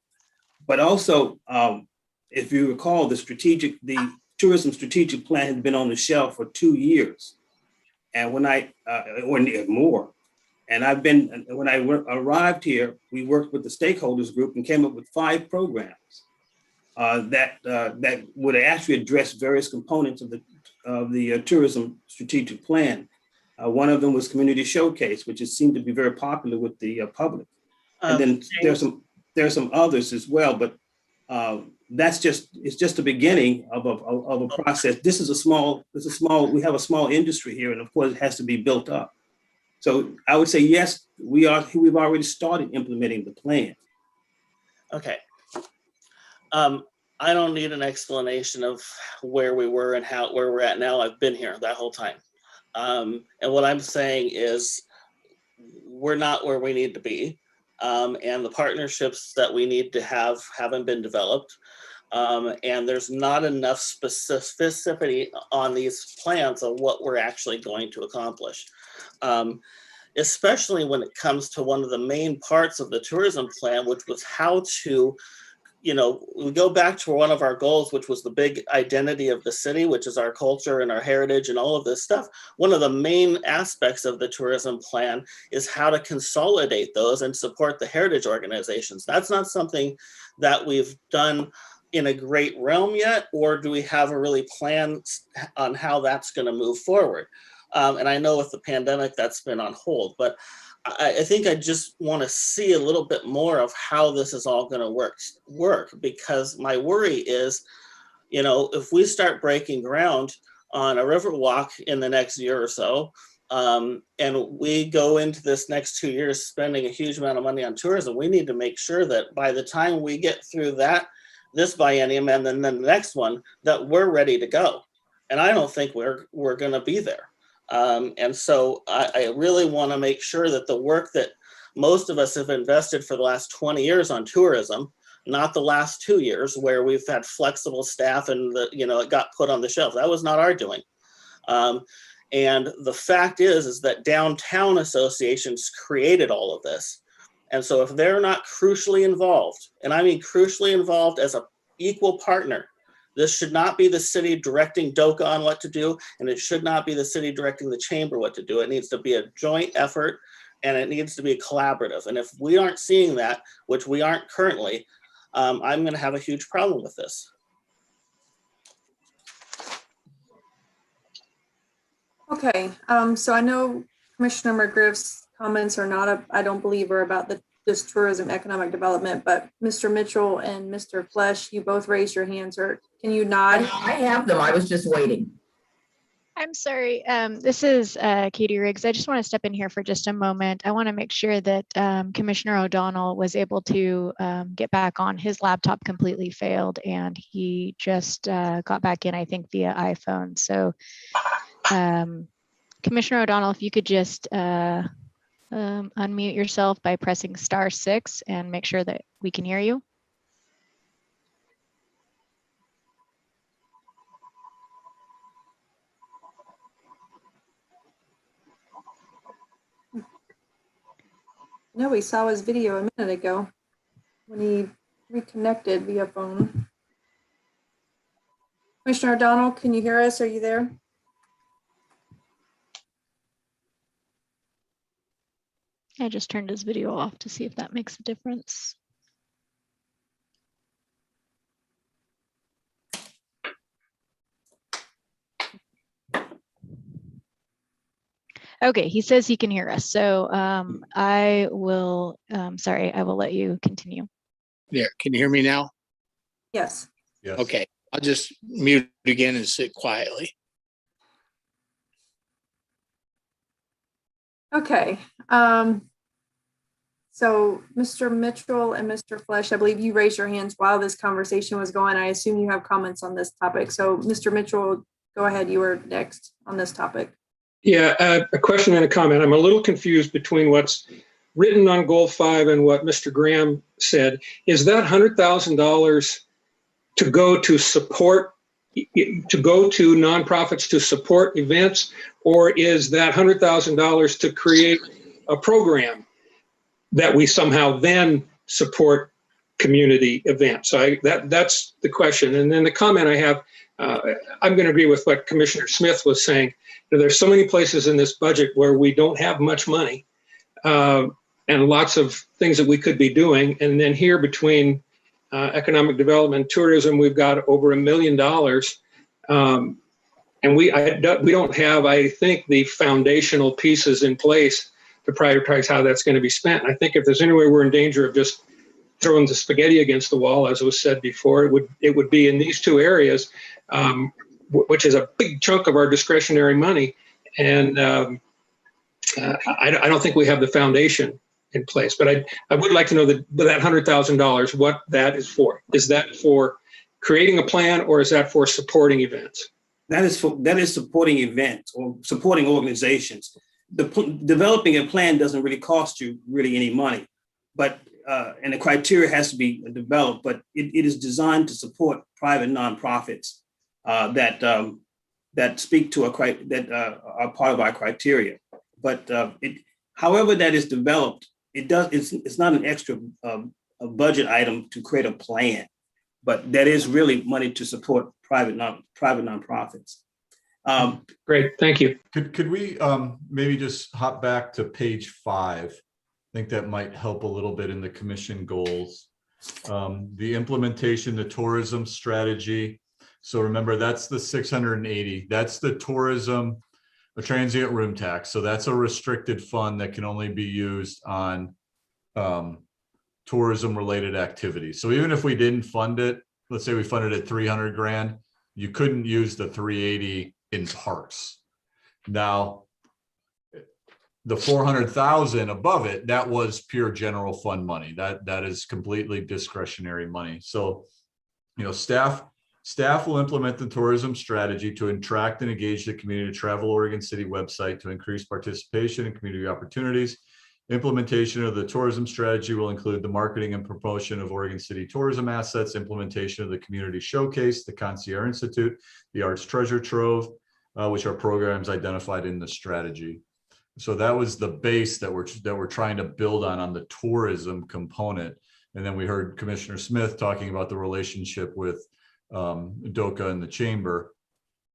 But also, if you recall, the tourism strategic plan had been on the shelf for 2 years, and when I arrived here, we worked with the stakeholders group and came up with 5 programs that would actually address various components of the tourism strategic plan. One of them was Community Showcase, which has seemed to be very popular with the public, and then there's some others as well. But it's just the beginning of a process. We have a small industry here, and of course it has to be built up. So I would say, yes, we've already started implementing the plan. Okay. I don't need an explanation of where we were and where we're at now. I've been here that whole time. And what I'm saying is we're not where we need to be. And the partnerships that we need to have haven't been developed. And there's not enough specificity on these plans of what we're actually going to accomplish. Especially when it comes to one of the main parts of the tourism plan, which was how to, we go back to one of our goals, which was the big identity of the city, which is our culture and our heritage and all of this stuff. One of the main aspects of the tourism plan is how to consolidate those and support the heritage organizations. That's not something that we've done in a great realm yet, or do we have a really plan on how that's going to move forward? And I know with the pandemic that's been on hold, but I think I just want to see a little bit more of how this is all going to work, because my worry is, if we start breaking ground on a river walk in the next year or so, and we go into this next 2 years spending a huge amount of money on tourism, we need to make sure that by the time we get through this biennium and then the next one, that we're ready to go. And I don't think we're going to be there. And so I really want to make sure that the work that most of us have invested for the last 20 years on tourism, not the last 2 years where we've had flexible staff and it got put on the shelf. That was not our doing. And the fact is that downtown associations created all of this. And so if they're not crucially involved, and I mean crucially involved as an equal partner, this should not be the city directing DOCA on what to do, and it should not be the city directing the chamber what to do. It needs to be a joint effort, and it needs to be collaborative. And if we aren't seeing that, which we aren't currently, I'm going to have a huge problem with this. Okay, so I know Commissioner McGriff's comments are not, I don't believe, are about just tourism economic development, but Mr. Mitchell and Mr. Flesh, you both raised your hands, or can you nod? I have them. I was just waiting. I'm sorry. This is Katie Riggs. I just want to step in here for just a moment. I want to make sure that Commissioner O'Donnell was able to get back on. His laptop completely failed, and he just got back in, I think, via iPhone. So Commissioner O'Donnell, if you could just unmute yourself by pressing *6 and make sure that we can hear you. No, we saw his video a minute ago when he reconnected via phone. Commissioner O'Donnell, can you hear us? Are you there? I just turned his video off to see if that makes a difference. Okay, he says he can hear us. So I will, I will let you continue. There, can you hear me now? Yes. Yes. Okay, I'll just mute again and sit quietly. Okay. So Mr. Mitchell and Mr. Flesh, I believe you raised your hands while this conversation was going. I assume you have comments on this topic. So Mr. Mitchell, go ahead. You are next on this topic. Yeah, a question and a comment. I'm a little confused between what's written on Goal 5 and what Mr. Graham said. Is that $100,000 to go to support, to go to nonprofits to support events, or is that $100,000 to create a program that we somehow then support community events? So that's the question. And then the comment I have, I'm going to agree with what Commissioner Smith was saying. There's so many places in this budget where we don't have much money and lots of things that we could be doing. And then here between economic development and tourism, we've got over $1 million. And we don't have, I think, the foundational pieces in place to prioritize how that's going to be spent. And I think if there's any way we're in danger of just throwing the spaghetti against the wall, as was said before, it would be in these two areas, which is a big chunk of our discretionary money. And I don't think we have the foundation in place, but I would like to know that $100,000, what that is for. Is that for creating a plan, or is that for supporting events? That is supporting events or supporting organizations. Developing a plan doesn't really cost you really any money, but and the criteria has to be developed. But it is designed to support private nonprofits that speak to that are part of our criteria. But however that is developed, it's not an extra budget item to create a plan, but that is really money to support private nonprofits. Great, thank you. Could we maybe just hop back to page 5? I think that might help a little bit in the commission goals. The implementation, the tourism strategy. So remember, that's the 680. That's the tourism, a transient room tax. So that's a restricted fund that can only be used on tourism related activities. So even if we didn't fund it, let's say we funded it 300 grand, you couldn't use the 380 in parks. Now, the 400,000 above it, that was pure general fund money. That is completely discretionary money. So, you know, staff will implement the tourism strategy to attract and engage the community to Travel Oregon City website to increase participation in community opportunities. Implementation of the tourism strategy will include the marketing and promotion of Oregon City tourism assets, implementation of the community showcase, the Concierge Institute, the Arts Treasure Trove, which are programs identified in the strategy. So that was the base that we're trying to build on the tourism component. And then we heard Commissioner Smith talking about the relationship with DOCA and the chamber.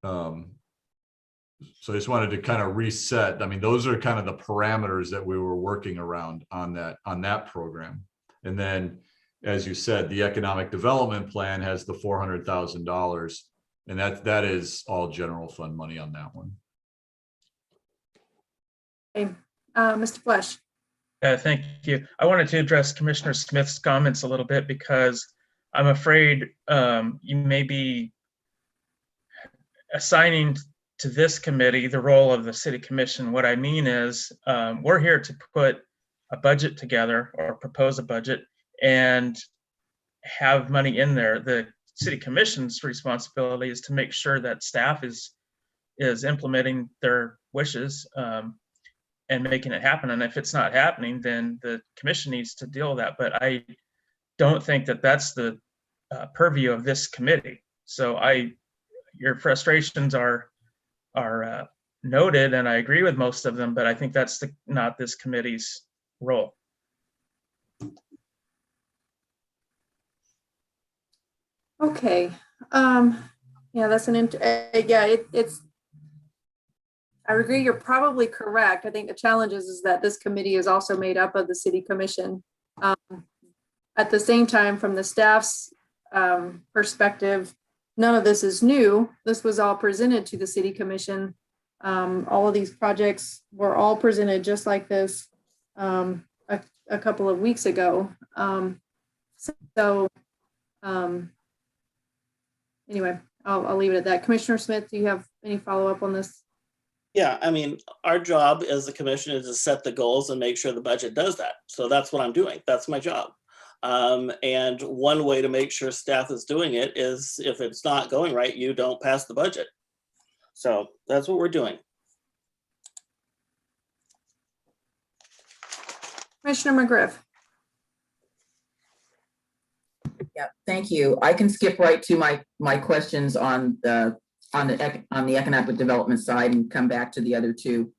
So I just wanted to kind of reset. I mean, those are kind of the parameters that we were working around on that program. And then, as you said, the economic development plan has the $400,000, and that is all general fund money on that one. Okay, Mr. Flesh. Thank you. I wanted to address Commissioner Smith's comments a little bit because I'm afraid you may be assigning to this committee the role of the city commission. What I mean is we're here to put a budget together or propose a budget and have money in there. The city commission's responsibility is to make sure that staff is implementing their wishes and making it happen. And if it's not happening, then the commission needs to deal with that. But I don't think that that's the purview of this committee. So your frustrations are noted, and I agree with most of them, but I think that's not this committee's role. Okay. Yeah, that's it's. I agree. You're probably correct. I think the challenge is that this committee is also made up of the city commission. At the same time, from the staff's perspective, none of this is new. This was all presented to the city commission. All of these projects were all presented just like this a couple of weeks ago. Anyway, I'll leave it at that. Commissioner Smith, do you have any follow-up on this? Yeah, I mean, our job as the commission is to set the goals and make sure the budget does that. So that's what I'm doing. That's my job. And one way to make sure staff is doing it is if it's not going right, you don't pass the budget. So that's what we're doing. Commissioner McGriff. Yeah, thank you. I can skip right to my questions on the economic development side and come back to the other two.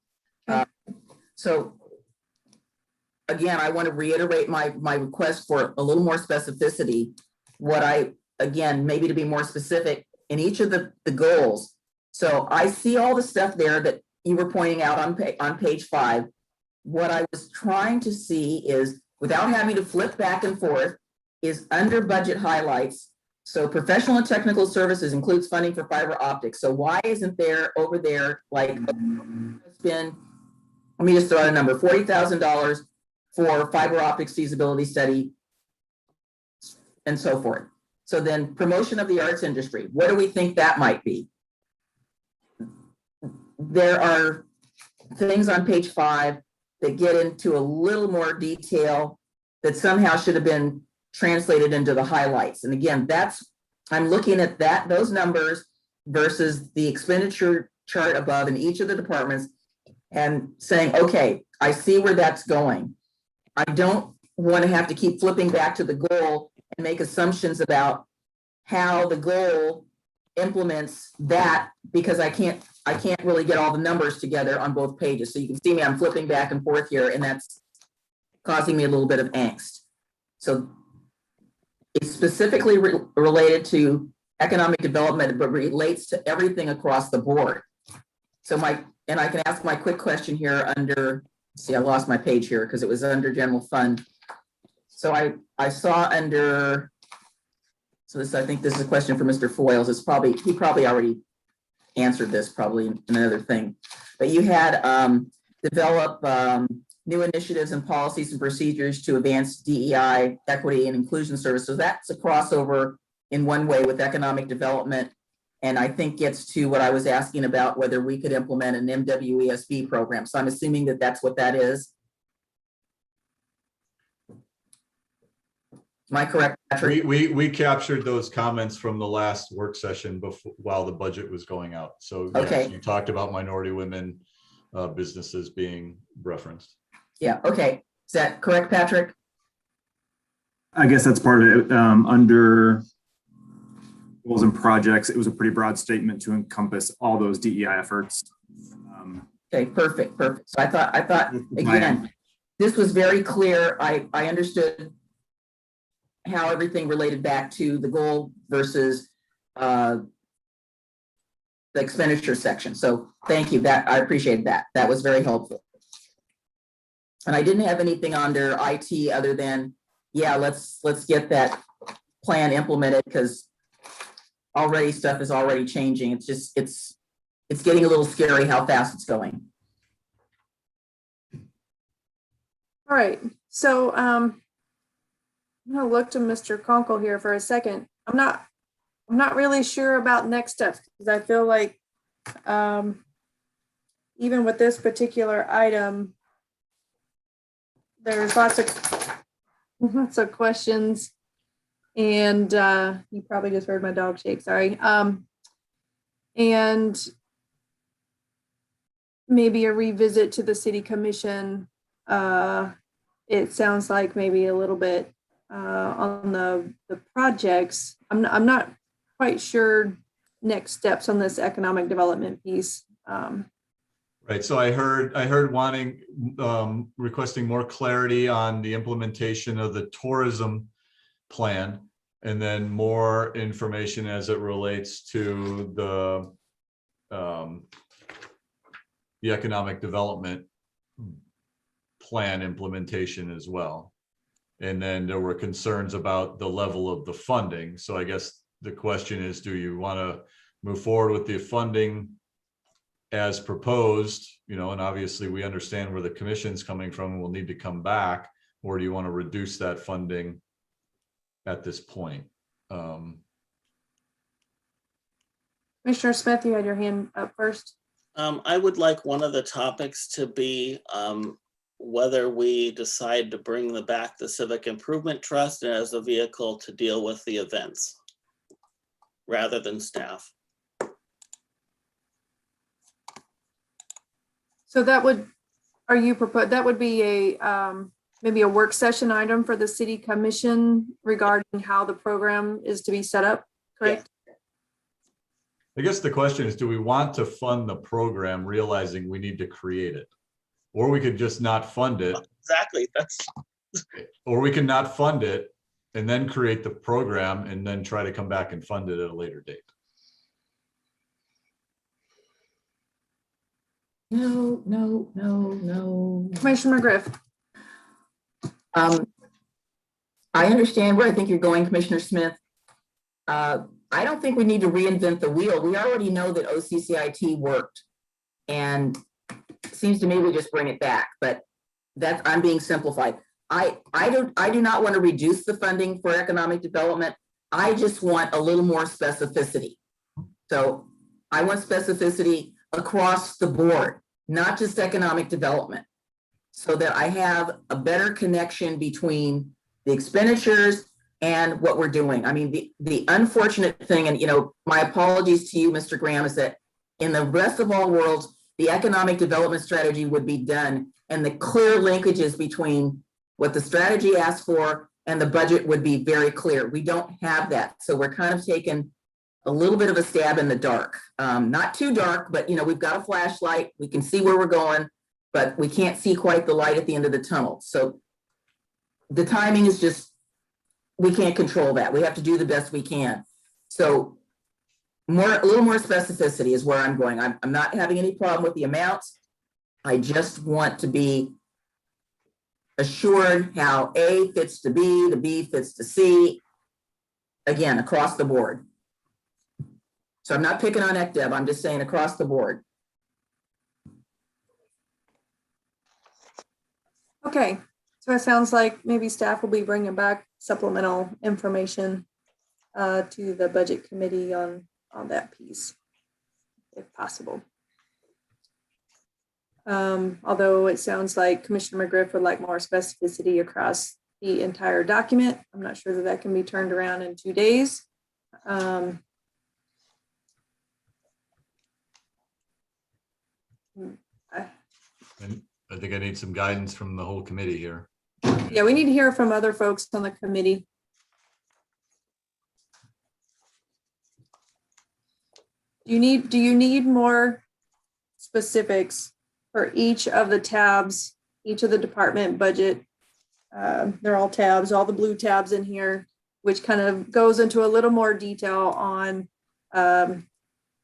So again, I want to reiterate my request for a little more specificity. Maybe to be more specific in each of the goals. So I see all the stuff there that you were pointing out on page 5. What I was trying to see is, without having to flip back and forth, is under budget highlights. So professional and technical services includes funding for fiber optics. So why isn't there over there, like, it's been, let me just throw out a number, $40,000 for fiber optics feasibility study and so forth. So then promotion of the arts industry, what do we think that might be? There are things on page 5 that get into a little more detail that somehow should have been translated into the highlights. And again, I'm looking at those numbers versus the expenditure chart above in each of the departments and saying, okay, I see where that's going. I don't want to have to keep flipping back to the goal and make assumptions about how the goal implements that, because I can't really get all the numbers together on both pages. So you can see me, I'm flipping back and forth here, and that's causing me a little bit of angst. So it's specifically related to economic development, but relates to everything across the board. So I can ask my quick question here under, see, I lost my page here because it was under general fund. So I saw under, so this, I think this is a question for Mr. Foyles. He probably already answered this probably in another thing, but you had develop new initiatives and policies and procedures to advance DEI, equity and inclusion services. So that's a crossover in one way with economic development. And I think gets to what I was asking about, whether we could implement an MWESB program. So I'm assuming that that's what that is. Am I correct, Patrick? We captured those comments from the last work session while the budget was going out. So okay. Yes, you talked about minority women businesses being referenced. Yeah, okay. Is that correct, Patrick? I guess that's part of it. Under goals and projects, it was a pretty broad statement to encompass all those DEI efforts. Okay, perfect. So I thought again, this was very clear. I understood how everything related back to the goal versus the expenditure section. So thank you. I appreciate that. That was very helpful. And I didn't have anything under IT other than, yeah, let's get that plan implemented, because already stuff is already changing. It's just, it's getting a little scary how fast it's going. All right, so I'm gonna look to Mr. Conkle here for a second. I'm not really sure about next steps, because I feel like even with this particular item, there's lots of questions, and you probably just heard my dog shake, sorry. And maybe a revisit to the city commission. It sounds like maybe a little bit on the projects. I'm not quite sure next steps on this economic development piece. Right. So I heard wanting, requesting more clarity on the implementation of the tourism plan, and then more information as it relates to the economic development plan implementation as well. And then there were concerns about the level of the funding. So I guess the question is, do you want to move forward with the funding as proposed, and obviously we understand where the commission's coming from and we'll need to come back, or do you want to reduce that funding at this point? Commissioner Smith, you had your hand up first. I would like one of the topics to be whether we decide to bring back the Civic Improvement Trust as a vehicle to deal with the events rather than staff. So that would, that would be a maybe a work session item for the city commission regarding how the program is to be set up, correct? Yeah. I guess the question is, do we want to fund the program realizing we need to create it? Or we could just not fund it. Exactly, or we can not fund it and then create the program and then try to come back and fund it at a later date. No. Commissioner McGriff. I understand where I think you're going, Commissioner Smith. I don't think we need to reinvent the wheel. We already know that OCCIT worked, and it seems to me we just bring it back, but I'm being simplified. I do not want to reduce the funding for economic development. I just want a little more specificity. So I want specificity across the board, not just economic development, so that I have a better connection between the expenditures and what we're doing. I mean, the unfortunate thing, and my apologies to you, Mr. Graham, is that in the rest of all worlds, the economic development strategy would be done, and the clear linkages between what the strategy asks for and the budget would be very clear. We don't have that. So we're kind of taking a little bit of a stab in the dark. Not too dark, but we've got a flashlight. We can see where we're going, but we can't see quite the light at the end of the tunnel. So the timing is just, we can't control that. We have to do the best we can. So a little more specificity is where I'm going. I'm not having any problem with the amounts. I just want to be assured how A fits to B, the B fits to C, again, across the board. So I'm not picking on ECDEB, I'm just saying across the board. Okay, so it sounds like maybe staff will be bringing back supplemental information to the budget committee on that piece, if possible. Although it sounds like Commissioner McGriff would like more specificity across the entire document. I'm not sure that can be turned around in 2 days. I think I need some guidance from the whole committee here. Yeah, we need to hear from other folks on the committee. Do you need more specifics for each of the tabs, each of the department budget? They're all tabs, all the blue tabs in here, which kind of goes into a little more detail on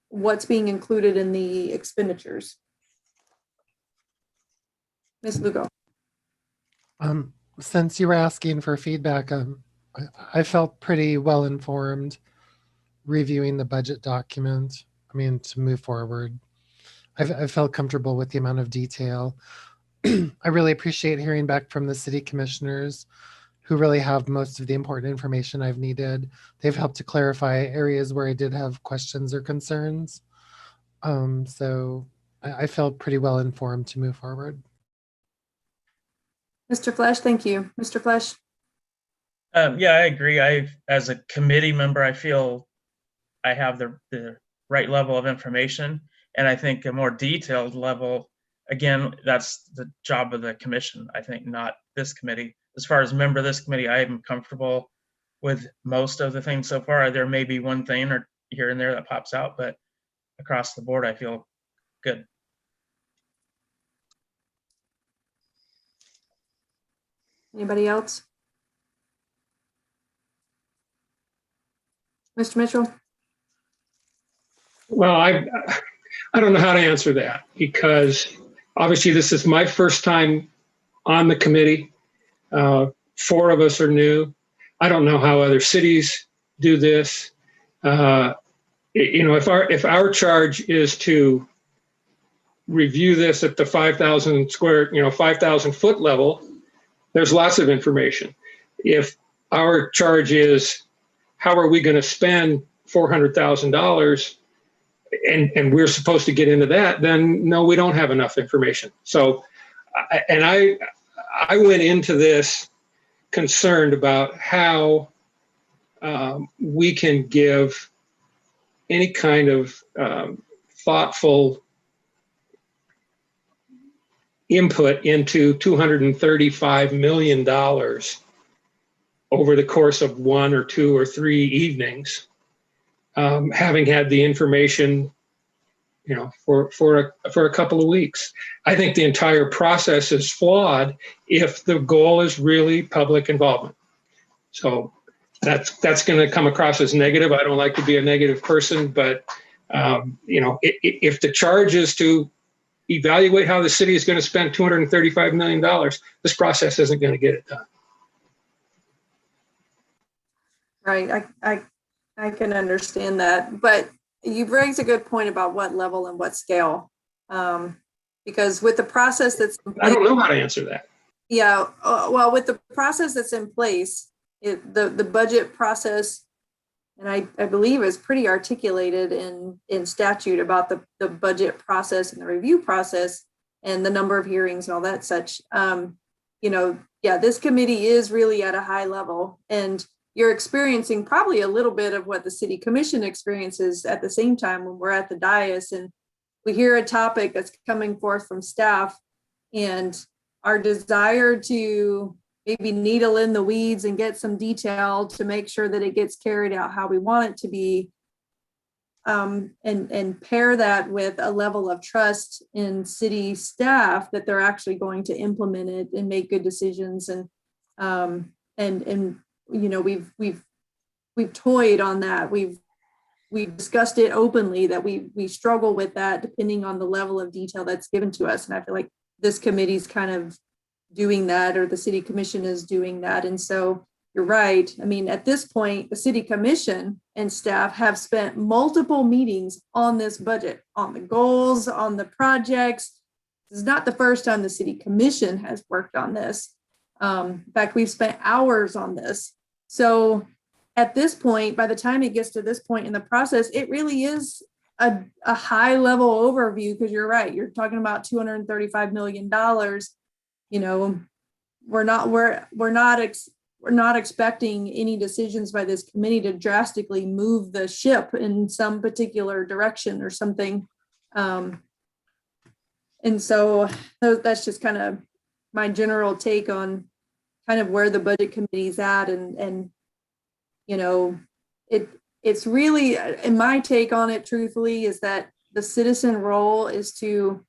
what's being included in the expenditures. Ms. Lugo. Since you were asking for feedback, I felt pretty well informed reviewing the budget document. I mean, to move forward, I felt comfortable with the amount of detail. I really appreciate hearing back from the city commissioners who really have most of the important information I've needed. They've helped to clarify areas where I did have questions or concerns. So I felt pretty well informed to move forward. Mr. Flesh, thank you. Mr. Flesh. Yeah, I agree. As a committee member, I feel I have the right level of information, and I think a more detailed level, again, that's the job of the commission, I think, not this committee. As far as member of this committee, I am comfortable with most of the things so far. There may be one thing or here and there that pops out, but across the board, I feel good. Anybody else? Mr. Mitchell? Well, I don't know how to answer that, because obviously this is my first time on the committee. 4 of us are new. I don't know how other cities do this. If our charge is to review this at the 5,000 foot level, there's lots of information. If our charge is, how are we going to spend $400,000 and we're supposed to get into that, then no, we don't have enough information. So, I went into this concerned about how we can give any kind of thoughtful input into $235 million over the course of 1 or 2 or 3 evenings, having had the information, for a couple of weeks. I think the entire process is flawed if the goal is really public involvement. So that's going to come across as negative. I don't like to be a negative person, but if the charge is to evaluate how the city is going to spend $235 million, this process isn't going to get it done. Right, I can understand that, but you raise a good point about what level and what scale, because with the process that's I don't know how to answer that. Yeah, well, with the process that's in place, the budget process, and I believe is pretty articulated in statute about the budget process and the review process and the number of hearings and all that such. Yeah, this committee is really at a high level, and you're experiencing probably a little bit of what the city commission experiences at the same time when we're at the dais and we hear a topic that's coming forth from staff, and our desire to maybe needle in the weeds and get some detail to make sure that it gets carried out how we want it to be, and pair that with a level of trust in city staff that they're actually going to implement it and make good decisions. And we've toyed on that. We've discussed it openly that we struggle with that depending on the level of detail that's given to us. And I feel like this committee's kind of doing that, or the city commission is doing that. And so you're right. I mean, at this point, the city commission and staff have spent multiple meetings on this budget, on the goals, on the projects. This is not the first time the city commission has worked on this. In fact, we've spent hours on this. So at this point, by the time it gets to this point in the process, it really is a high level overview, because you're right. You're talking about $235 million. We're not expecting any decisions by this committee to drastically move the ship in some particular direction or something. And so that's just kind of my general take on kind of where the budget committee's at. And it's really, and my take on it truthfully is that the citizen role is to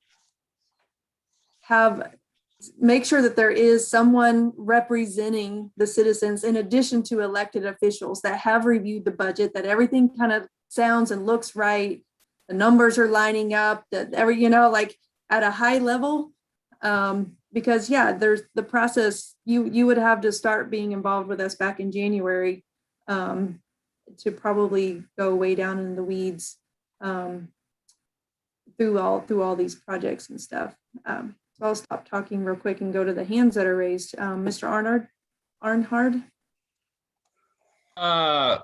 make sure that there is someone representing the citizens in addition to elected officials that have reviewed the budget, that everything kind of sounds and looks right, the numbers are lining up, that like at a high level. Because there's the process, you would have to start being involved with us back in January to probably go way down in the weeds through all these projects and stuff. So I'll stop talking real quick and go to the hands that are raised. Mr. Arnhard. I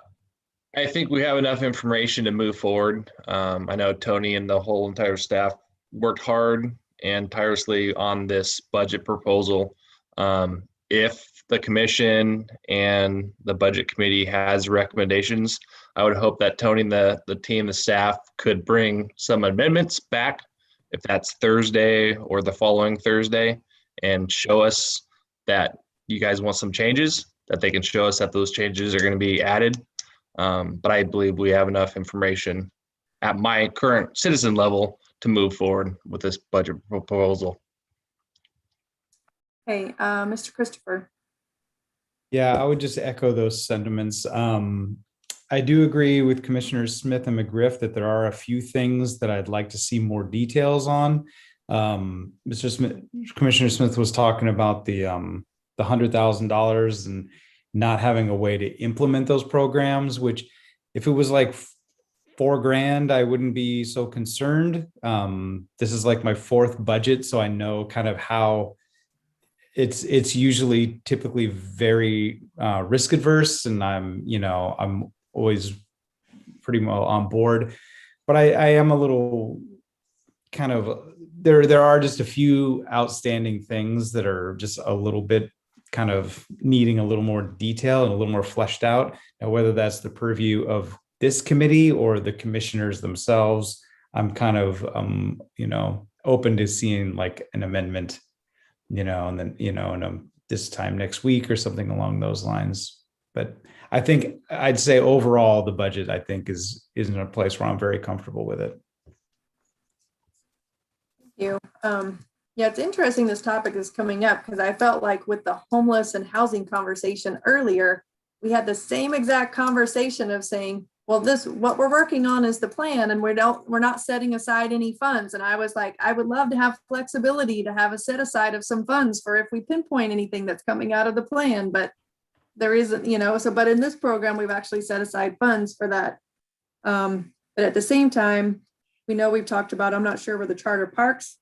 think we have enough information to move forward. I know Tony and the whole entire staff worked hard and tirelessly on this budget proposal. If the commission and the budget committee has recommendations, I would hope that Tony and the team, the staff, could bring some amendments back, if that's Thursday or the following Thursday, and show us that you guys want some changes, that they can show us that those changes are going to be added. But I believe we have enough information at my current citizen level to move forward with this budget proposal. Hey, Mr. Christopher. Yeah, I would just echo those sentiments. I do agree with Commissioners Smith and McGriff that there are a few things that I'd like to see more details on. Commissioner Smith was talking about the $100,000 and not having a way to implement those programs, which if it was like $4,000, I wouldn't be so concerned. This is like my fourth budget, so I know kind of how it's usually typically very risk adverse, and I'm always pretty well on board, but I am a little kind of, there are just a few outstanding things that are just a little bit kind of needing a little more detail and a little more fleshed out. Now, whether that's the purview of this committee or the commissioners themselves, I'm kind of, open to seeing like an amendment, and then, this time next week or something along those lines. But I think I'd say overall, the budget, I think is in a place where I'm very comfortable with it. Thank you. Yeah, it's interesting this topic is coming up, because I felt like with the homeless and housing conversation earlier, we had the same exact conversation of saying, well, what we're working on is the plan, and we're not setting aside any funds. And I was like, I would love to have flexibility to have a set aside of some funds for if we pinpoint anything that's coming out of the plan, but there isn't, but in this program, we've actually set aside funds for that. But at the same time, we know we've talked about, I'm not sure where the charter parks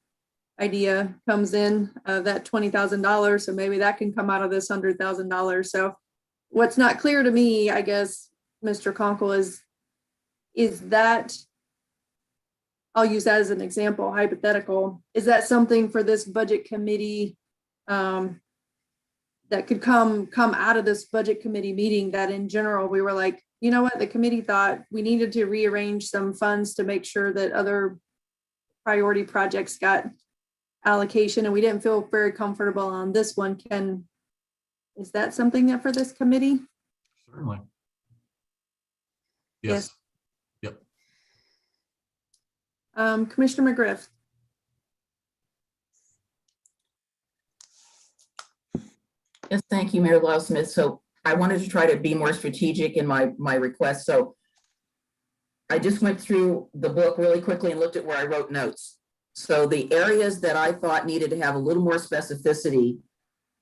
idea comes in, that $20,000. So maybe that can come out of this $100,000. So what's not clear to me, I guess, Mr. Conkle, is that, I'll use that as an example, hypothetical. Is that something for this budget committee that could come out of this budget committee meeting, that in general, we were like, you know what, the committee thought we needed to rearrange some funds to make sure that other priority projects got allocation, and we didn't feel very comfortable on this one. Is that something that for this committee? Certainly. Yes. Yep. Commissioner McGriff. Yes, thank you, Mayor Loudesmith. So I wanted to try to be more strategic in my request. So I just went through the book really quickly and looked at where I wrote notes. So the areas that I thought needed to have a little more specificity,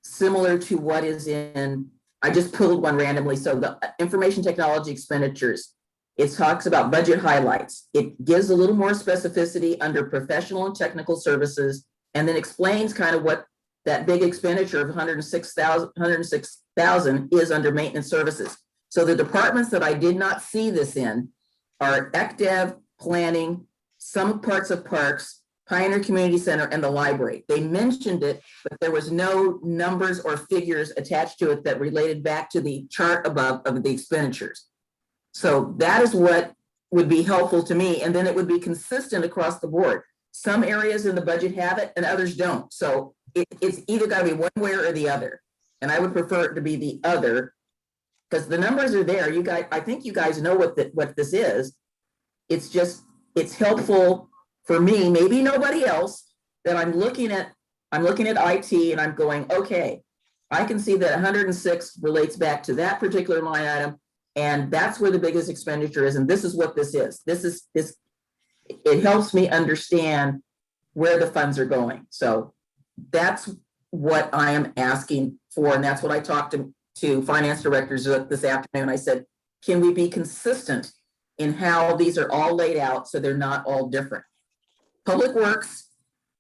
similar to what is in, I just pulled one randomly. So the information technology expenditures, it talks about budget highlights. It gives a little more specificity under professional and technical services, and then explains kind of what that big expenditure of 106,000 is under maintenance services. So the departments that I did not see this in are ECDev, planning, some parts of parks, Pioneer Community Center, and the library. They mentioned it, but there was no numbers or figures attached to it that related back to the chart above of the expenditures. So that is what would be helpful to me. And then it would be consistent across the board. Some areas in the budget have it and others don't. So it's either got to be one way or the other. And I would prefer it to be the other, because the numbers are there. You guys, I think you guys know what this is. It's just, it's helpful for me, maybe nobody else, that I'm looking at IT and I'm going, okay, I can see that 106 relates back to that particular line item, and that's where the biggest expenditure is, and this is what this is. It helps me understand where the funds are going. So that's what I am asking for, and that's what I talked to finance directors this afternoon. I said, can we be consistent in how these are all laid out so they're not all different? Public Works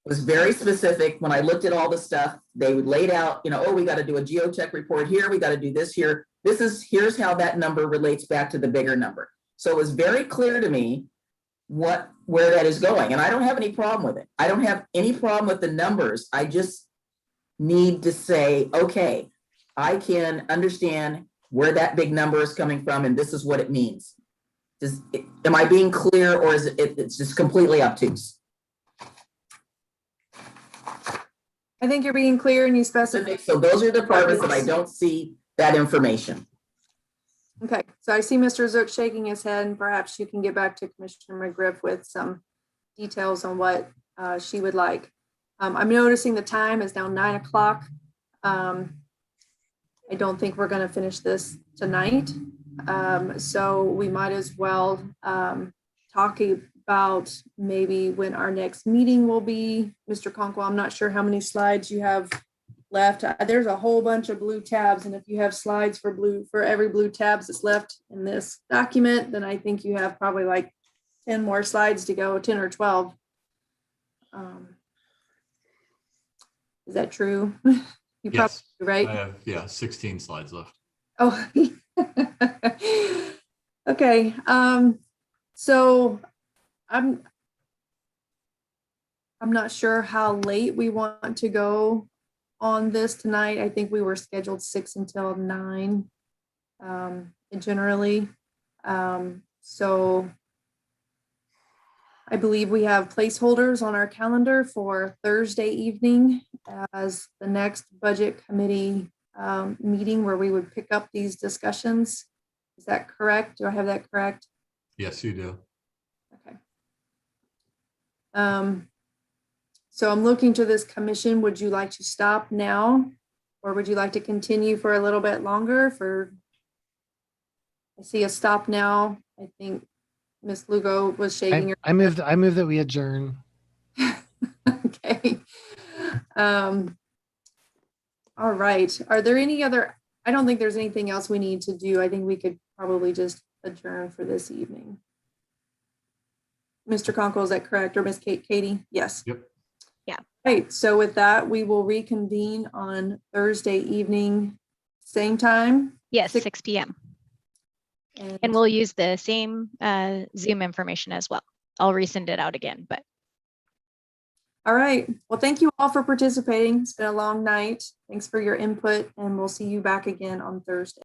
was very specific. When I looked at all the stuff, they would laid out, oh, we got to do a geotech report here, we got to do this here. Here's how that number relates back to the bigger number. So it was very clear to me where that is going. And I don't have any problem with it. I don't have any problem with the numbers. I just need to say, okay, I can understand where that big number is coming from, and this is what it means. Am I being clear, or is it's just completely obtuse? I think you're being clear and you specify. So those are the departments that I don't see that information. Okay, so I see Mr. Zook shaking his head, and perhaps you can get back to Commissioner McGriff with some details on what she would like. I'm noticing the time is now 9 o'clock. I don't think we're going to finish this tonight. So we might as well talk about maybe when our next meeting will be. Mr. Conkle, I'm not sure how many slides you have left. There's a whole bunch of blue tabs, and if you have slides for every blue tabs that's left in this document, then I think you have probably like 10 more slides to go, 10 or 12. Is that true? You Yes, probably, right? I have, 16 slides left. Oh, okay. So I'm not sure how late we want to go on this tonight. I think we were scheduled 6 until 9 generally. So I believe we have placeholders on our calendar for Thursday evening as the next budget committee meeting where we would pick up these discussions. Is that correct? Do I have that correct? Yes, you do. Okay. So I'm looking to this commission. Would you like to stop now, or would you like to continue for a little bit longer? I see a stop now. I think Ms. Lugo was shaking her. I move that we adjourn. Okay. All right. Are there any other? I don't think there's anything else we need to do. I think we could probably just adjourn for this evening. Mr. Conkle, is that correct? Or Ms. Katie? Yes. Yep. Yeah. Right. So with that, we will reconvene on Thursday evening, same time. Yes, 6 p.m. And we'll use the same Zoom information as well. I'll resend it out again, but. All right. Well, thank you all for participating. It's been a long night. Thanks for your input, and we'll see you back again on Thursday.